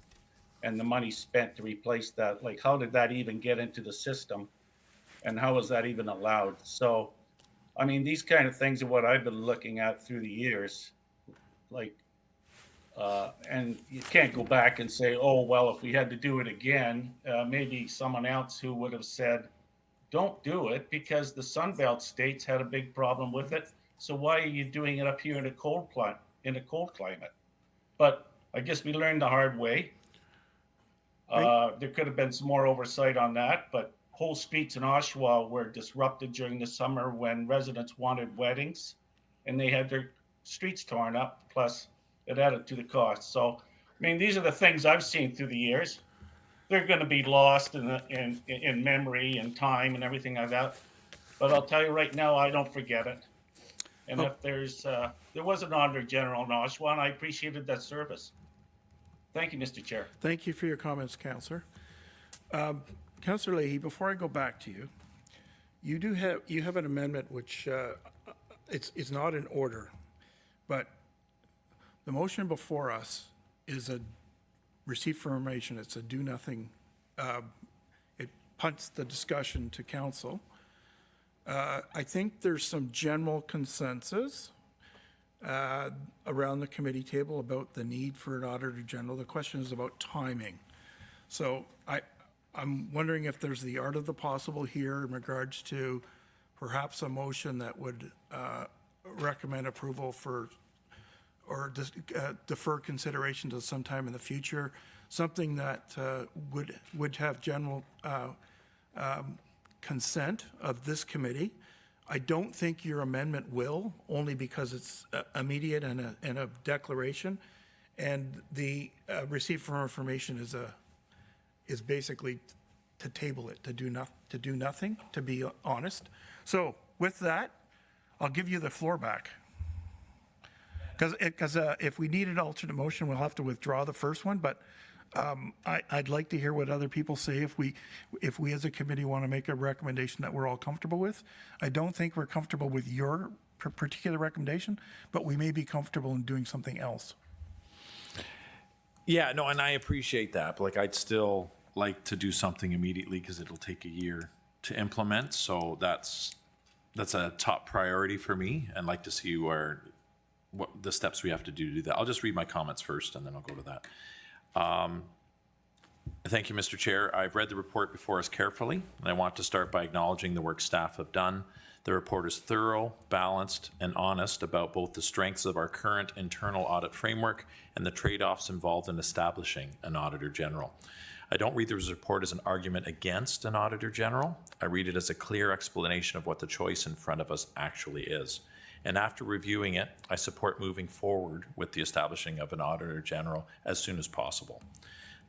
And the money spent to replace that, like, how did that even get into the system? And how was that even allowed? So I mean, these kind of things are what I've been looking at through the years. Like, and you can't go back and say, oh, well, if we had to do it again, maybe someone else who would have said, don't do it because the Sunbelt states had a big problem with it. So why are you doing it up here in a cold climate? But I guess we learned the hard way. There could have been some more oversight on that, but whole streets in Oshawa were disrupted during the summer when residents wanted weddings and they had their streets torn up, plus it added to the cost. So, I mean, these are the things I've seen through the years. They're going to be lost in memory and time and everything like that. But I'll tell you right now, I don't forget it. And if there was an Auditor General in Oshawa, and I appreciated that service. Thank you, Mr. Chair. Thank you for your comments, Councillor. Councillor Leahy, before I go back to you, you have an amendment which it's not in order, but the motion before us is a receipt for information. It's a do nothing. It punts the discussion to council. I think there's some general consensus around the committee table about the need for an Auditor General. The question is about timing. So I'm wondering if there's the art of the possible here in regards to perhaps a motion that would recommend approval for or defer consideration to sometime in the future, something that would have general consent of this committee. I don't think your amendment will, only because it's immediate and a declaration, and the receipt for information is basically to table it, to do nothing, to be honest. So with that, I'll give you the floor back. Because if we need an alternate motion, we'll have to withdraw the first one, but I'd like to hear what other people say if we as a committee want to make a recommendation that we're all comfortable with. I don't think we're comfortable with your particular recommendation, but we may be comfortable in doing something else. Yeah, no, and I appreciate that. But like, I'd still like to do something immediately because it'll take a year to implement. So that's a top priority for me, and like to see what the steps we have to do that. I'll just read my comments first, and then I'll go to that. Thank you, Mr. Chair. I've read the report before us carefully, and I want to start by acknowledging the work staff have done. The report is thorough, balanced, and honest about both the strengths of our current internal audit framework and the trade-offs involved in establishing an Auditor General. I don't read this report as an argument against an Auditor General. I read it as a clear explanation of what the choice in front of us actually is. And after reviewing it, I support moving forward with the establishing of an Auditor General as soon as possible.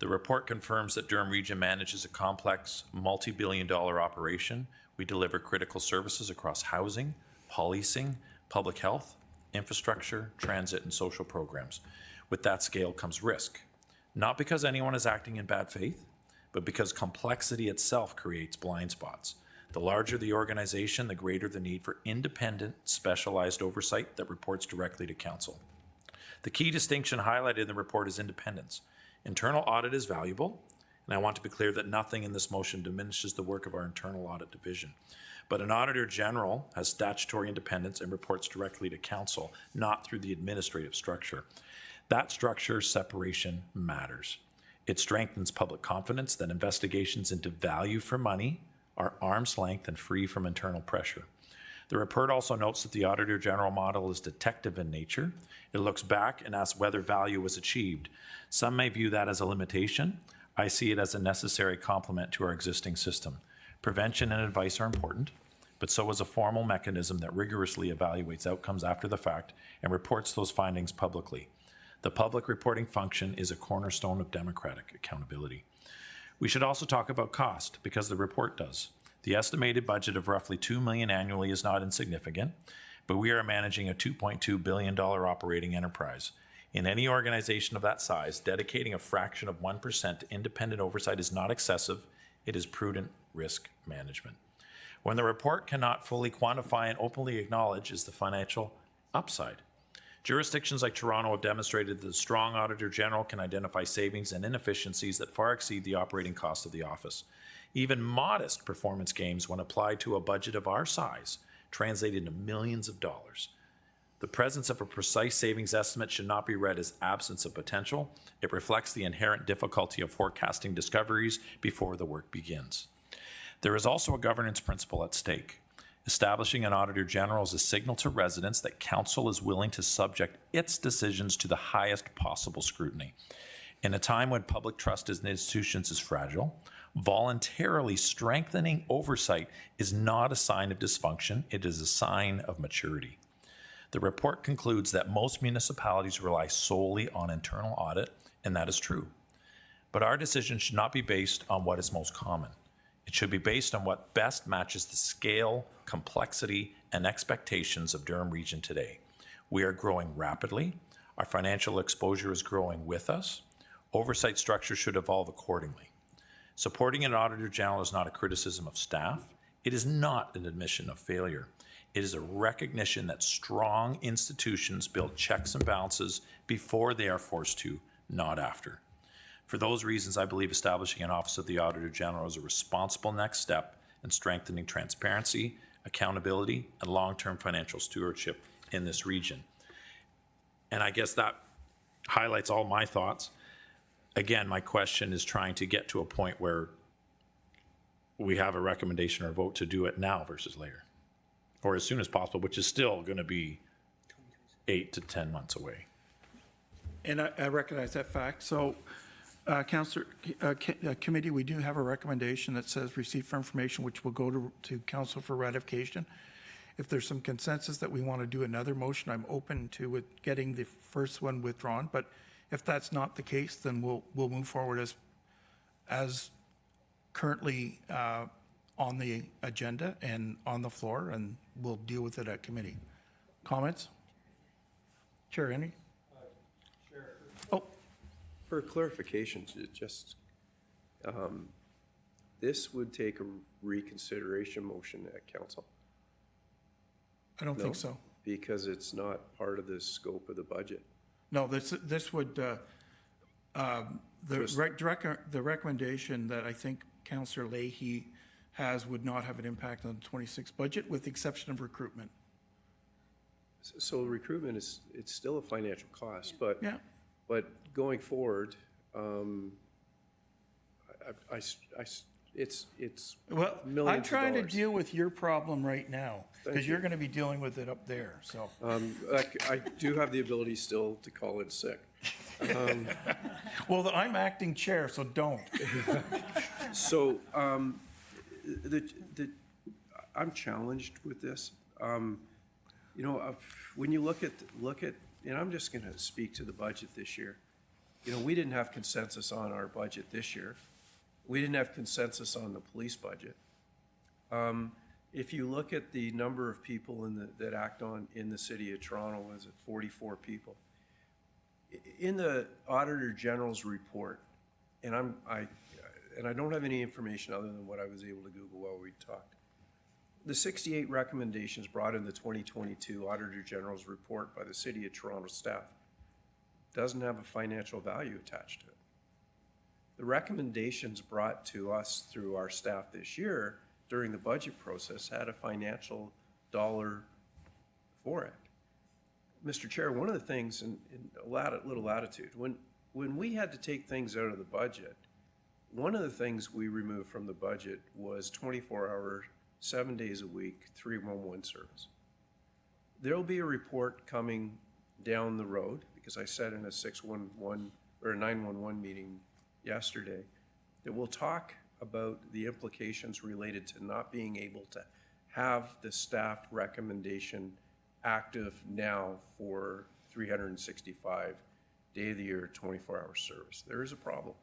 The report confirms that Durham Region manages a complex, multi-billion-dollar operation. We deliver critical services across housing, policing, public health, infrastructure, transit, and social programs. With that scale comes risk. Not because anyone is acting in bad faith, but because complexity itself creates blind spots. The larger the organization, the greater the need for independent, specialized oversight that reports directly to council. The key distinction highlighted in the report is independence. Internal audit is valuable, and I want to be clear that nothing in this motion diminishes the work of our internal audit division. But an Auditor General has statutory independence and reports directly to council, not through the administrative structure. That structure separation matters. It strengthens public confidence that investigations into value for money are arm's length and free from internal pressure. The report also notes that the Auditor General model is detective in nature. It looks back and asks whether value was achieved. Some may view that as a limitation. I see it as a necessary complement to our existing system. Prevention and advice are important, but so is a formal mechanism that rigorously evaluates outcomes after the fact and reports those findings publicly. The public reporting function is a cornerstone of democratic accountability. We should also talk about cost, because the report does. The estimated budget of roughly $2 million annually is not insignificant, but we are managing a $2.2 billion operating enterprise. In any organization of that size, dedicating a fraction of 1% to independent oversight is not excessive, it is prudent risk management. When the report cannot fully quantify and openly acknowledge is the financial upside. Jurisdictions like Toronto have demonstrated that a strong Auditor General can identify savings and inefficiencies that far exceed the operating cost of the office. Even modest performance gains, when applied to a budget of our size, translated into millions of dollars. The presence of a precise savings estimate should not be read as absence of potential. It reflects the inherent difficulty of forecasting discoveries before the work begins. There is also a governance principle at stake. Establishing an Auditor General is a signal to residents that Council is willing to subject its decisions to the highest possible scrutiny. In a time when public trust in institutions is fragile, voluntarily strengthening oversight is not a sign of dysfunction, it is a sign of maturity. The report concludes that most municipalities rely solely on internal audit, and that is true. But our decision should not be based on what is most common. It should be based on what best matches the scale, complexity, and expectations of Durham Region today. We are growing rapidly. Our financial exposure is growing with us. Oversight structure should evolve accordingly. Supporting an Auditor General is not a criticism of staff. It is not an admission of failure. It is a recognition that strong institutions build checks and balances before they are forced to, not after. For those reasons, I believe establishing an Office of the Auditor General is a responsible next step in strengthening transparency, accountability, and long-term financial stewardship in this region. And I guess that highlights all my thoughts. Again, my question is trying to get to a point where we have a recommendation or vote to do it now versus later, or as soon as possible, which is still going to be 8 to 10 months away. And I recognize that fact. So, Councillor, Committee, we do have a recommendation that says receipt for information, which will go to Council for ratification. If there's some consensus that we want to do another motion, I'm open to getting the first one withdrawn. But if that's not the case, then we'll move forward as currently on the agenda and on the floor, and we'll deal with it at committee. Comments? Chair, any? For clarifications, it just, this would take a reconsideration motion at council. I don't think No? so. Because it's not part of the scope of the budget. No, this would, the recommendation that I think Councillor Leahy has would not have an impact on the 26 budget, with the exception of recruitment. So recruitment is, it's still a financial cost, but, Yeah. but going forward, it's Well, I'm millions of trying to dollars. deal with your problem right now, Thank because you're you. going to be dealing with it up there, so. I do have the ability still to call in sick. Well, I'm acting chair, so don't. So, I'm challenged with this. You know, when you look at, and I'm just gonna speak to the budget this year. You know, we didn't have consensus on our budget this year. We didn't have consensus on the police budget. If you look at the number of people that act in the city of Toronto, is it 44 people? In the Auditor General's report, and I don't have any information other than what I was able to Google while we talked. The 68 recommendations brought in the 2022 Auditor General's report by the City of Toronto staff doesn't have a financial value attached to it. The recommendations brought to us through our staff this year during the budget process had a financial dollar for it. Mr. Chair, one of the things in a little latitude, when we had to take things out of the budget, one of the things we removed from the budget was 24-hour, 7 days a week, 311 service. There'll be a report coming down the road, because I said in a 611 or a 911 meeting yesterday, that we'll talk about the implications related to not being able to have the staff recommendation active now for 365 day of the year, 24-hour service. There is a problem.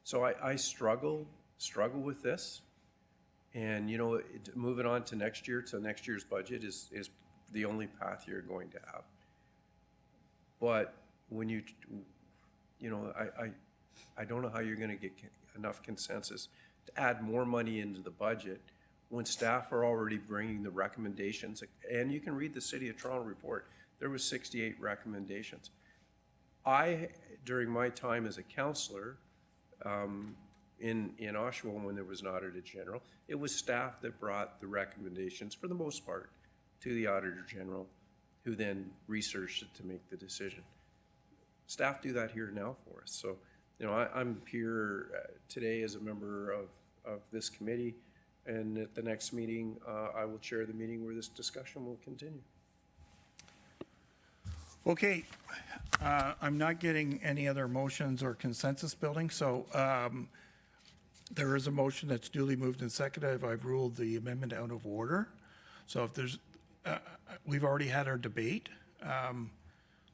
So I struggle with this. And, you know, moving on to next year, to next year's budget is the only path you're going to have. But when you know, I don't know how you're going to get enough consensus to add more money into the budget when staff are already bringing the recommendations. And you can read the City of Toronto report. There was 68 recommendations. During my time as a councillor, In Oshawa, when there was an Auditor General, it was staff that brought the recommendations, for the most part, to the Auditor General, who then researched it to make the decision. Staff do that here now for us. So, I'm here today as a member of this committee, and at the next meeting, I will chair the meeting where this discussion will continue. Okay, I'm not getting any other motions or consensus building, so there is a motion that's duly moved and seconded. I've ruled the amendment out of order. So if there's, we've already had our debate.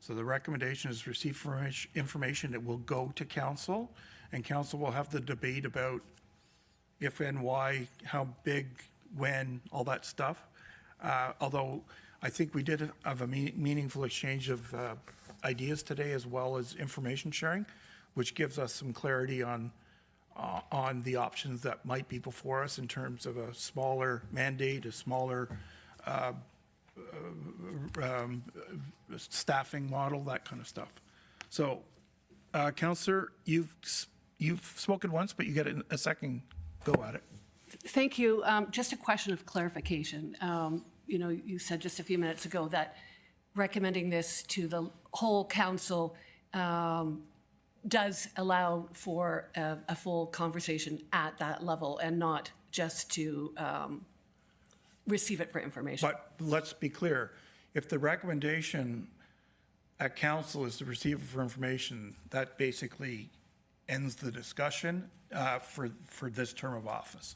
So the recommendation is receive information. It will go to council, and council will have the debate about if and why, how big, when, all that stuff. Although I think we did have a meaningful exchange of ideas today, as well as information sharing, which gives us some clarity on the options that might be before us in terms of a smaller mandate, a smaller staffing model, that kind of stuff. So, Councillor, you've spoken once, but you get a second go at it. Thank you. Just a question of clarification. You said just a few minutes ago that recommending this to the whole council does allow for a full conversation at that level and not just to receive it for information. But let's be clear, if the recommendation at council is to receive it for information, that basically ends the discussion for this term of office.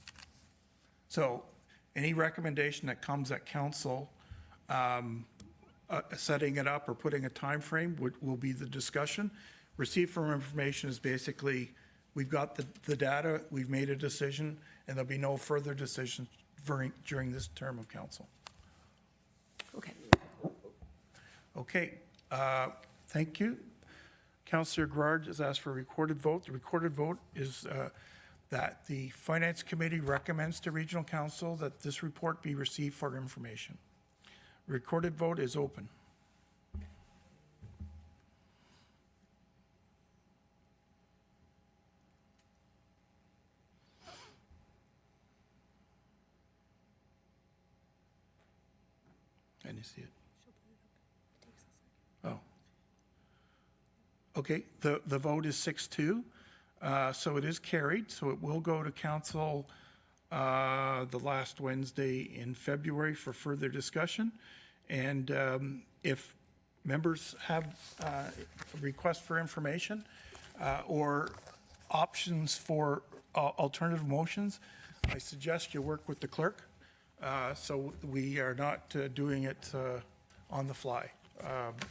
So any recommendation that comes at council, setting it up or putting a time frame will be the discussion. Receive from information is basically, we've got the data, we've made a decision, and there'll be no further decisions during this term of council. Okay. Okay, thank you. Councillor Gerard has asked for a recorded vote. The recorded vote is that the Finance Committee recommends to Regional Council that this report be received for information. Recorded vote is open. I didn't see it. Oh. Okay, the vote is 6-2. So it is carried, so it will go to council the last Wednesday in February for further discussion. And if members have requests for information or options for alternative motions, I suggest you work with the clerk. So we are not doing it on the fly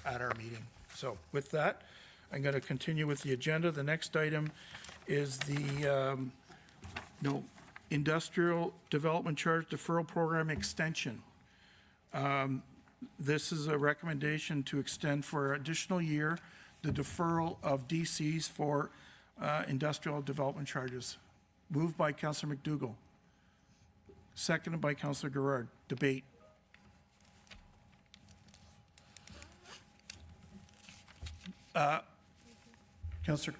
at our meeting. So with that, I'm going to continue with the agenda. The next item is the Industrial Development Charge Deferral Program Extension. This is a recommendation to extend for an additional year the deferral of DCs for industrial development charges. Moved by Councillor McDougall. Seconded by Councillor Gerard. Debate. Councillor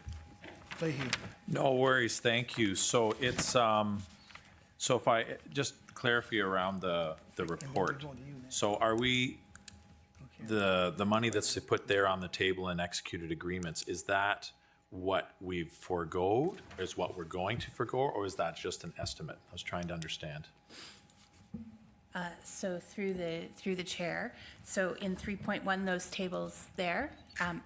Leahy. No worries, thank you. So it's, so if I, just clarify around the report. So are we, the money that's put there on the table in executed agreements, is that what we've foregoed, is what we're going to forego, or is that just an estimate? I was trying to understand. So through the chair, so in 3.1, those tables there,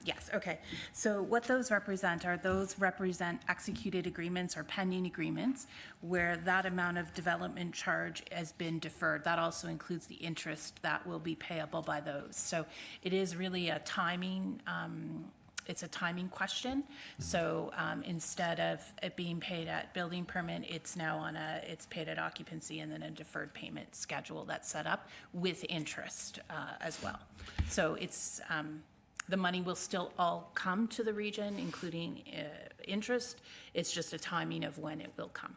yes, okay. So what those represent executed agreements or pending agreements where that amount of development charge has been deferred. That also includes the interest that will be payable by those. So it is really a timing, it's a timing question. So instead of it being paid at building permit, it's now it's paid at occupancy and then a deferred payment schedule that's set up with interest as well. So it's, the money will still all come to the region, including interest. It's just a timing of when it will come.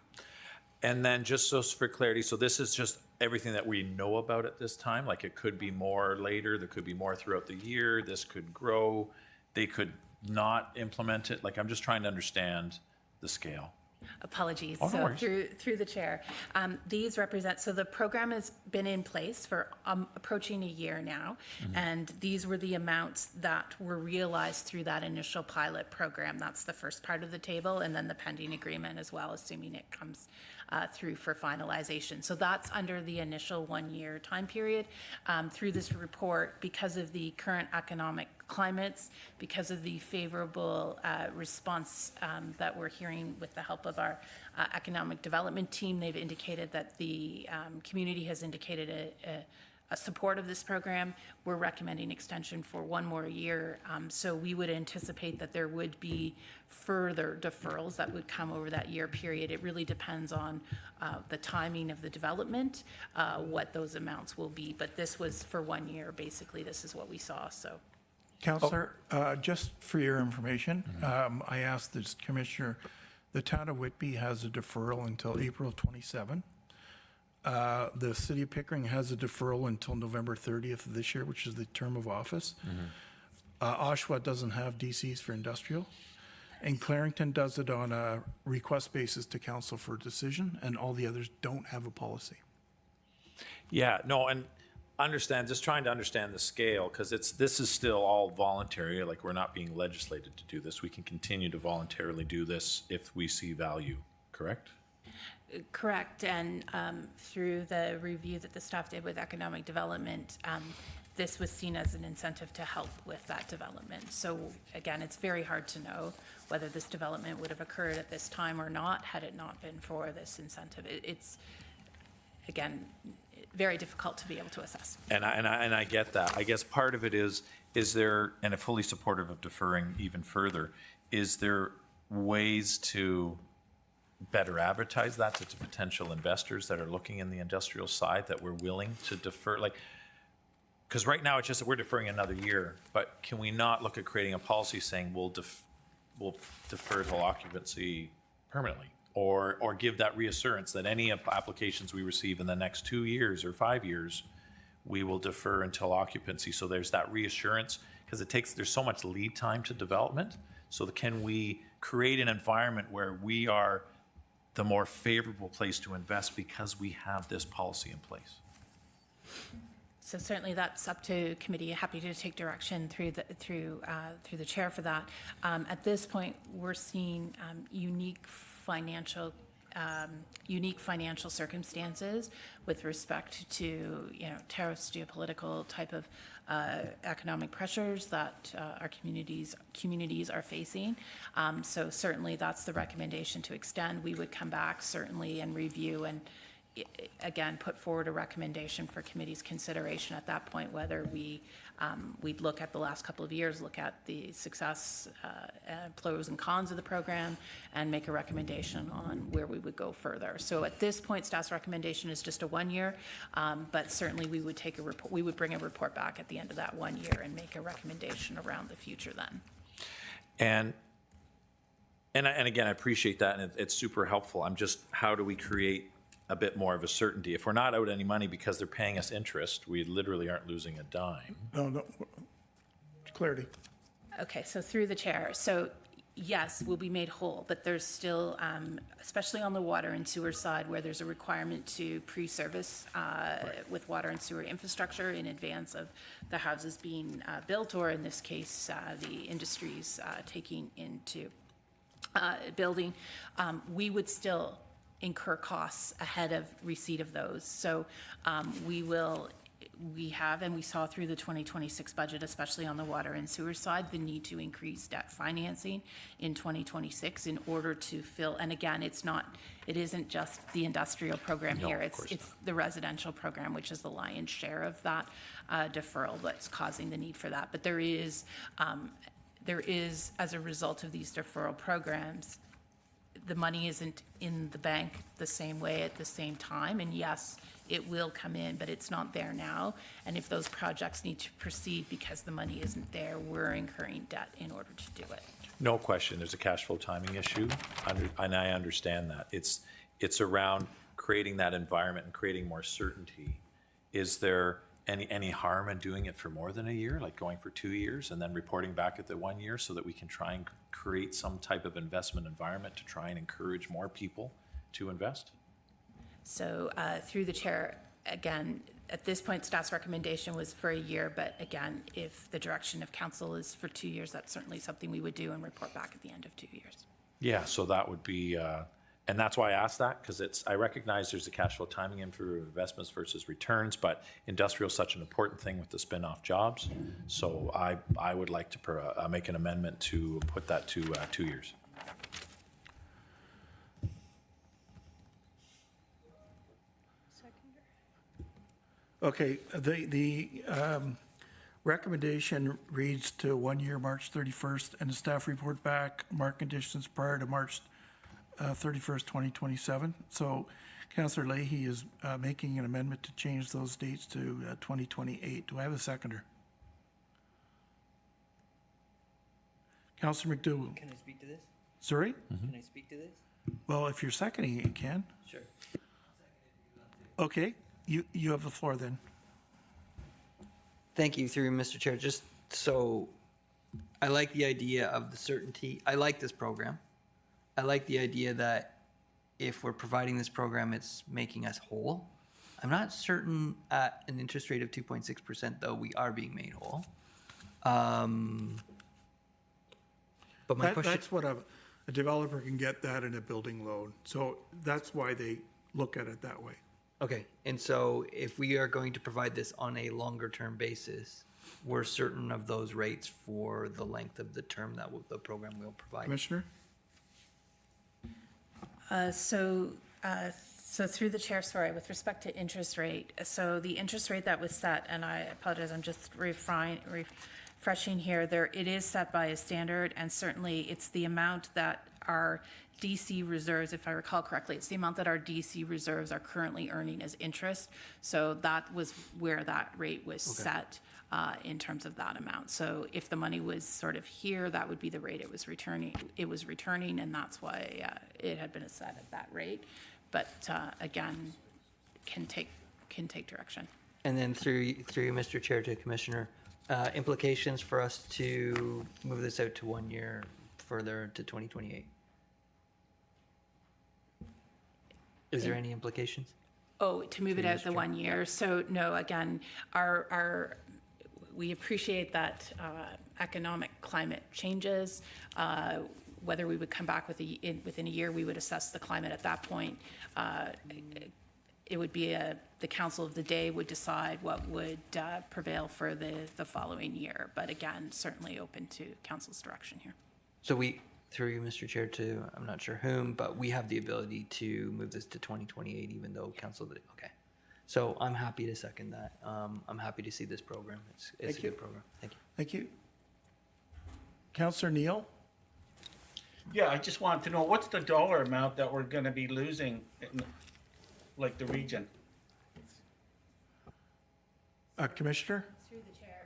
And then just so for clarity, so this is just everything that we know about at this time? Like it could be more later, there could be more throughout the year, this could grow, they could not implement it? Like I'm just trying to understand the scale. Apologies. Oh, no So worries. through the chair, these represent, so the program has been in place for approaching a year now. And these were the amounts that were realized through that initial pilot program. That's the first part of the table, and then the pending agreement as well, assuming it comes through for finalization. So that's under the initial 1-year time period. Through this report, because of the current economic climates, because of the favorable response that we're hearing with the help of our economic development team, they've indicated that the community has indicated a support of this program. We're recommending extension for 1 more year. So we would anticipate that there would be further deferrals that would come over that year period. It really depends on the timing of the development, what those amounts will be. But this was for 1 year, basically. This is what we saw, so. Counselor, just for your information, I asked this commissioner, the town of Whitby has a deferral until April 27. The city of Pickering has a deferral until November 30th of this year, which is the term of office. Oshawa doesn't have DCs for industrial. And Clarington does it on a request basis to council for decision, and all the others don't have a policy. Yeah, no, and just trying to understand the scale, because this is still all voluntary, like we're not being legislated to do this. We can continue to voluntarily do this if we see value, correct? Correct, and through the review that the staff did with economic development, this was seen as an incentive to help with that development. So again, it's very hard to know whether this development would have occurred at this time or not had it not been for this incentive. It's, again, very difficult to be able to assess. And I get that. I guess part of it is there, and I'm fully supportive of deferring even further, is there ways to better advertise that to potential investors that are looking in the industrial side that we're willing to defer? Like, because right now it's just that we're deferring another year, but can we not look at creating a policy saying we'll defer till occupancy permanently? Or give that reassurance that any applications we receive in the next 2 years or 5 years, we will defer until occupancy. So there's that reassurance, because there's so much lead time to development. So can we create an environment where we are the more favorable place to invest because we have this policy in place? So certainly that's up to committee. Happy to take direction through the chair for that. At this point, we're seeing unique financial circumstances with respect to tariffs, geopolitical type of economic pressures that our communities are facing. So certainly that's the recommendation to extend. We would come back certainly and review and again put forward a recommendation for committee's consideration at that point, whether we'd look at the last couple of years, look at the success, pros and cons of the program, and make a recommendation on where we would go further. So at this point, staff's recommendation is just a 1 year, but certainly we would take a report. We would bring a report back at the end of that 1 year and make a recommendation around the future then. And again, I appreciate that, and it's super helpful. I'm just, how do we create a bit more of a certainty? If we're not out any money because they're paying us interest, we literally aren't losing a dime. No, clarity. Okay, so through the chair. So yes, we'll be made whole, but there's still, especially on the water and sewer side, where there's a requirement to pre-service with water and sewer infrastructure in advance of the houses being built, or in this case, the industries taking into building. We would still incur costs ahead of receipt of those. So we have, and we saw through the 2026 budget, especially on the water and sewer side, the need to increase debt financing in 2026 in order to fill, and again, it isn't just the industrial program here, it's the residential program, which is the lion's share of that deferral that's causing the need for that. But there is, as a result of these deferral programs, the money isn't in the bank the same way at the same time. And yes, it will come in, but it's not there now. And if those projects need to proceed because the money isn't there, we're incurring debt in order to do it. No question, there's a cash flow timing issue, and I understand that. It's around creating that environment and creating more certainty. Is there any harm in doing it for more than a year, like going for 2 years and then reporting back at the 1 year so that we can try and create some type of investment environment to try and encourage more people to invest? So through the chair, again, at this point, staff's recommendation was for a year, but again, if the direction of council is for 2 years, that's certainly something we would do and report back at the end of 2 years. Yeah, so that would be, and that's why I asked that, because I recognize there's a cash flow timing in for investments versus returns, but industrial is such an important thing with the spin-off jobs. So I would like to make an amendment to put that to 2 years. Okay, the recommendation reads to 1 year, March 31st, and the staff report back market conditions prior to March 31st, 2027. So Councillor Leahy is making an amendment to change those dates to 2028. Do I have a seconder? Councillor McDougall. Can I speak to this? Sorry? Can I speak to this? Well, if you're seconding it, you can. Sure. Okay, you have the floor then. Thank you, through Mr. Chair. Just so, I like the idea of the certainty. I like this program. I like the idea that if we're providing this program, it's making us whole. I'm not certain at an interest rate of 2.6%, though, we are being made whole. But my question. That's what a developer can get that in a building loan. So that's why they look at it that way. Okay, and so if we are going to provide this on a longer term basis, we're certain of those rates for the length of the term that the program will provide. Commissioner? So through the chair, sorry, with respect to interest rate, so the interest rate that was set, and I apologize, I'm just refreshing here, it is set by a standard, and certainly it's the amount that our DC reserves, if I recall correctly, it's the amount that our DC reserves are currently earning as interest. So that was where that rate was set in terms of that amount. So if the money was sort of here, that would be the rate it was returning. And that's why it had been set at that rate. But again, can take direction. And then through you, Mr. Chair, to Commissioner, implications for us to move this out to 1 year further to 2028. Is there any implications? Oh, to move it out the 1 year. So no, again, we appreciate that economic climate changes. Whether we would come back within a year, we would assess the climate at that point. It would be the council of the day would decide what would prevail for the following year. But again, certainly open to council's direction here. So we, through you, Mr. Chair, to, I'm not sure whom, but we have the ability to move this to 2028, even though council did, okay. So I'm happy to second that. I'm happy to see this program. It's a good program. Thank you. Thank you. Councillor Neal? Yeah, I just wanted to know, what's the dollar amount that we're gonna be losing in, like, the region? Commissioner? Through the chair,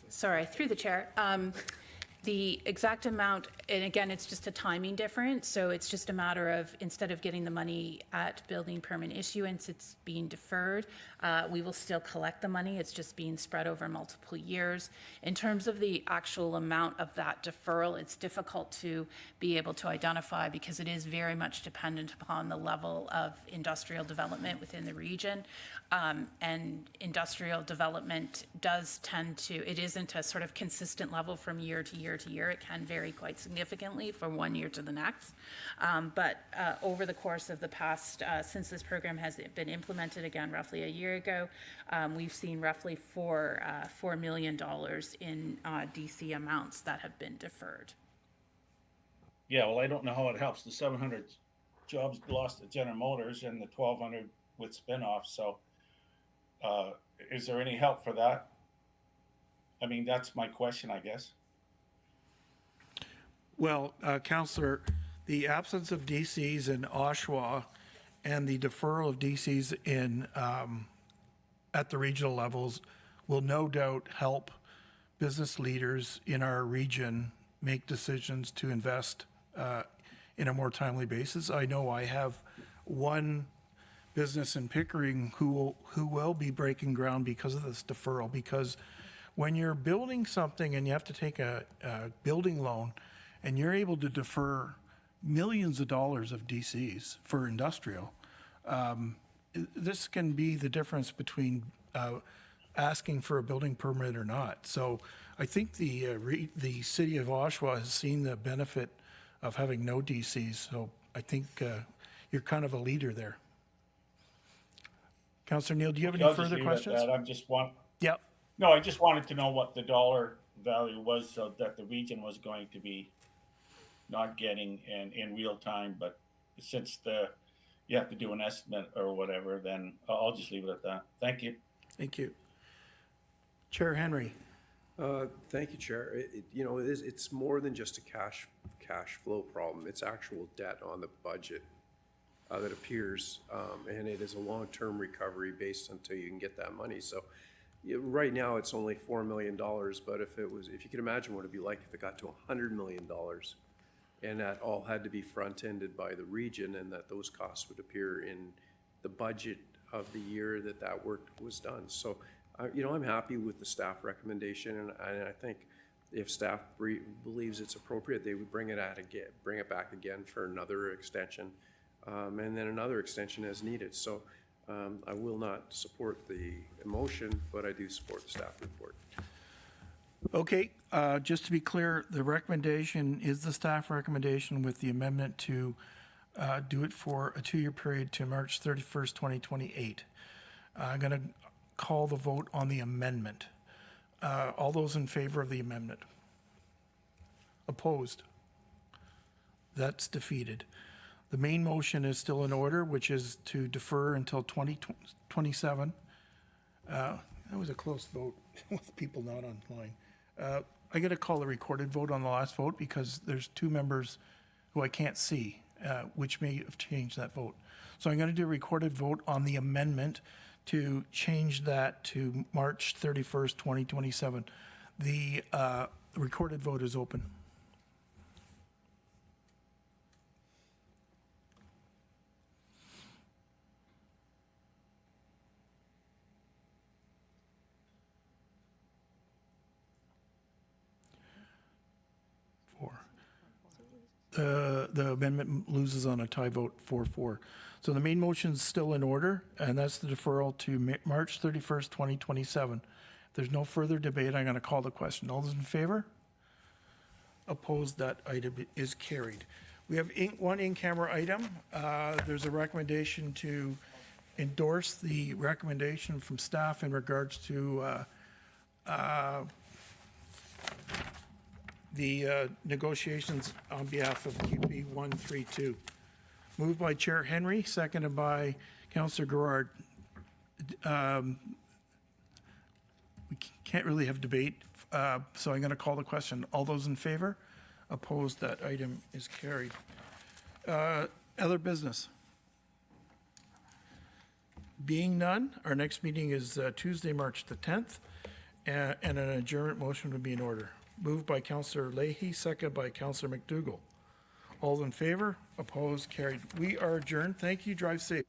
sorry, through the chair. The exact amount, and again, it's just a timing difference. So it's just a matter of, instead of getting the money at building permit issuance, it's being deferred. We will still collect the money. It's just being spread over multiple years. In terms of the actual amount of that deferral, it's difficult to be able to identify because it is very much dependent upon the level of industrial development within the region. And industrial development does tend to, it isn't a sort of consistent level from year to year to year. It can vary quite significantly from 1 year to the next. But over the course of the past, since this program has been implemented again roughly a year ago, we've seen roughly $4 million in DC amounts that have been deferred. Yeah, well, I don't know how it helps. The 700 jobs lost at General Motors and the 1,200 with spin-offs. So is there any help for that? I mean, that's my question, I guess. Well, Councillor, the absence of DCs in Oshawa and the deferral of DCs in at the regional levels will no doubt help business leaders in our region make decisions to invest in a more timely basis. I know I have one business in Pickering who will be breaking ground because of this deferral. Because when you're building something and you have to take a building loan and you're able to defer millions of dollars of DCs for industrial, this can be the difference between asking for a building permit or not. So I think the city of Oshawa has seen the benefit of having no DCs. So I think you're kind of a leader there. Councillor Neal, do you have any further questions? Yep. No, I just wanted to know what the dollar value was so that the region was going to be not getting in real time, but since you have to do an estimate or whatever, then I'll just leave it at that. Thank you. Thank you. Chair Henry. Thank you, Chair. It's more than just a cash flow problem. It's actual debt on the budget that appears, and it is a long-term recovery based until you can get that money. So right now it's only $4 million, but if you could imagine what it'd be like if it got to $100 million, and that all had to be front-ended by the region, and that those costs would appear in the budget of the year that work was done. So, I'm happy with the staff recommendation, and I think if staff believes it's appropriate, they would bring it back again for another extension, and then another extension as needed. So I will not support the motion, but I do support the staff report. Okay, just to be clear, the recommendation is the staff recommendation with the amendment to do it for a 2-year period to March 31st, 2028. I'm going to call the vote on the amendment. All those in favor of the amendment? Opposed? That's defeated. The main motion is still in order, which is to defer until 2027. That was a close vote with people not online. I got to call a recorded vote on the last vote because there's 2 members who I can't see, which may have changed that vote. So I'm going to do a recorded vote on the amendment to change that to March 31st, 2027. The recorded vote is open. The amendment loses on a tie vote 4-4. So the main motion is still in order, and that's the deferral to March 31st, 2027. If there's no further debate, I'm going to call the question. All those in favor? Opposed? That item is carried. We have one in-camera item. There's a recommendation to endorse the recommendation from staff in regards to the negotiations on behalf of QP 132. Moved by Chair Henry, seconded by Councillor Gerard. We can't really have debate, so I'm going to call the question. All those in favor? Opposed? That item is carried. Other business? Being none, our next meeting is Tuesday, March the 10th, and an adjournment motion would be in order. Moved by Councillor Leahy, seconded by Councillor McDougall. All in favor? Opposed? Carried. We are adjourned. Thank you. Drive safe.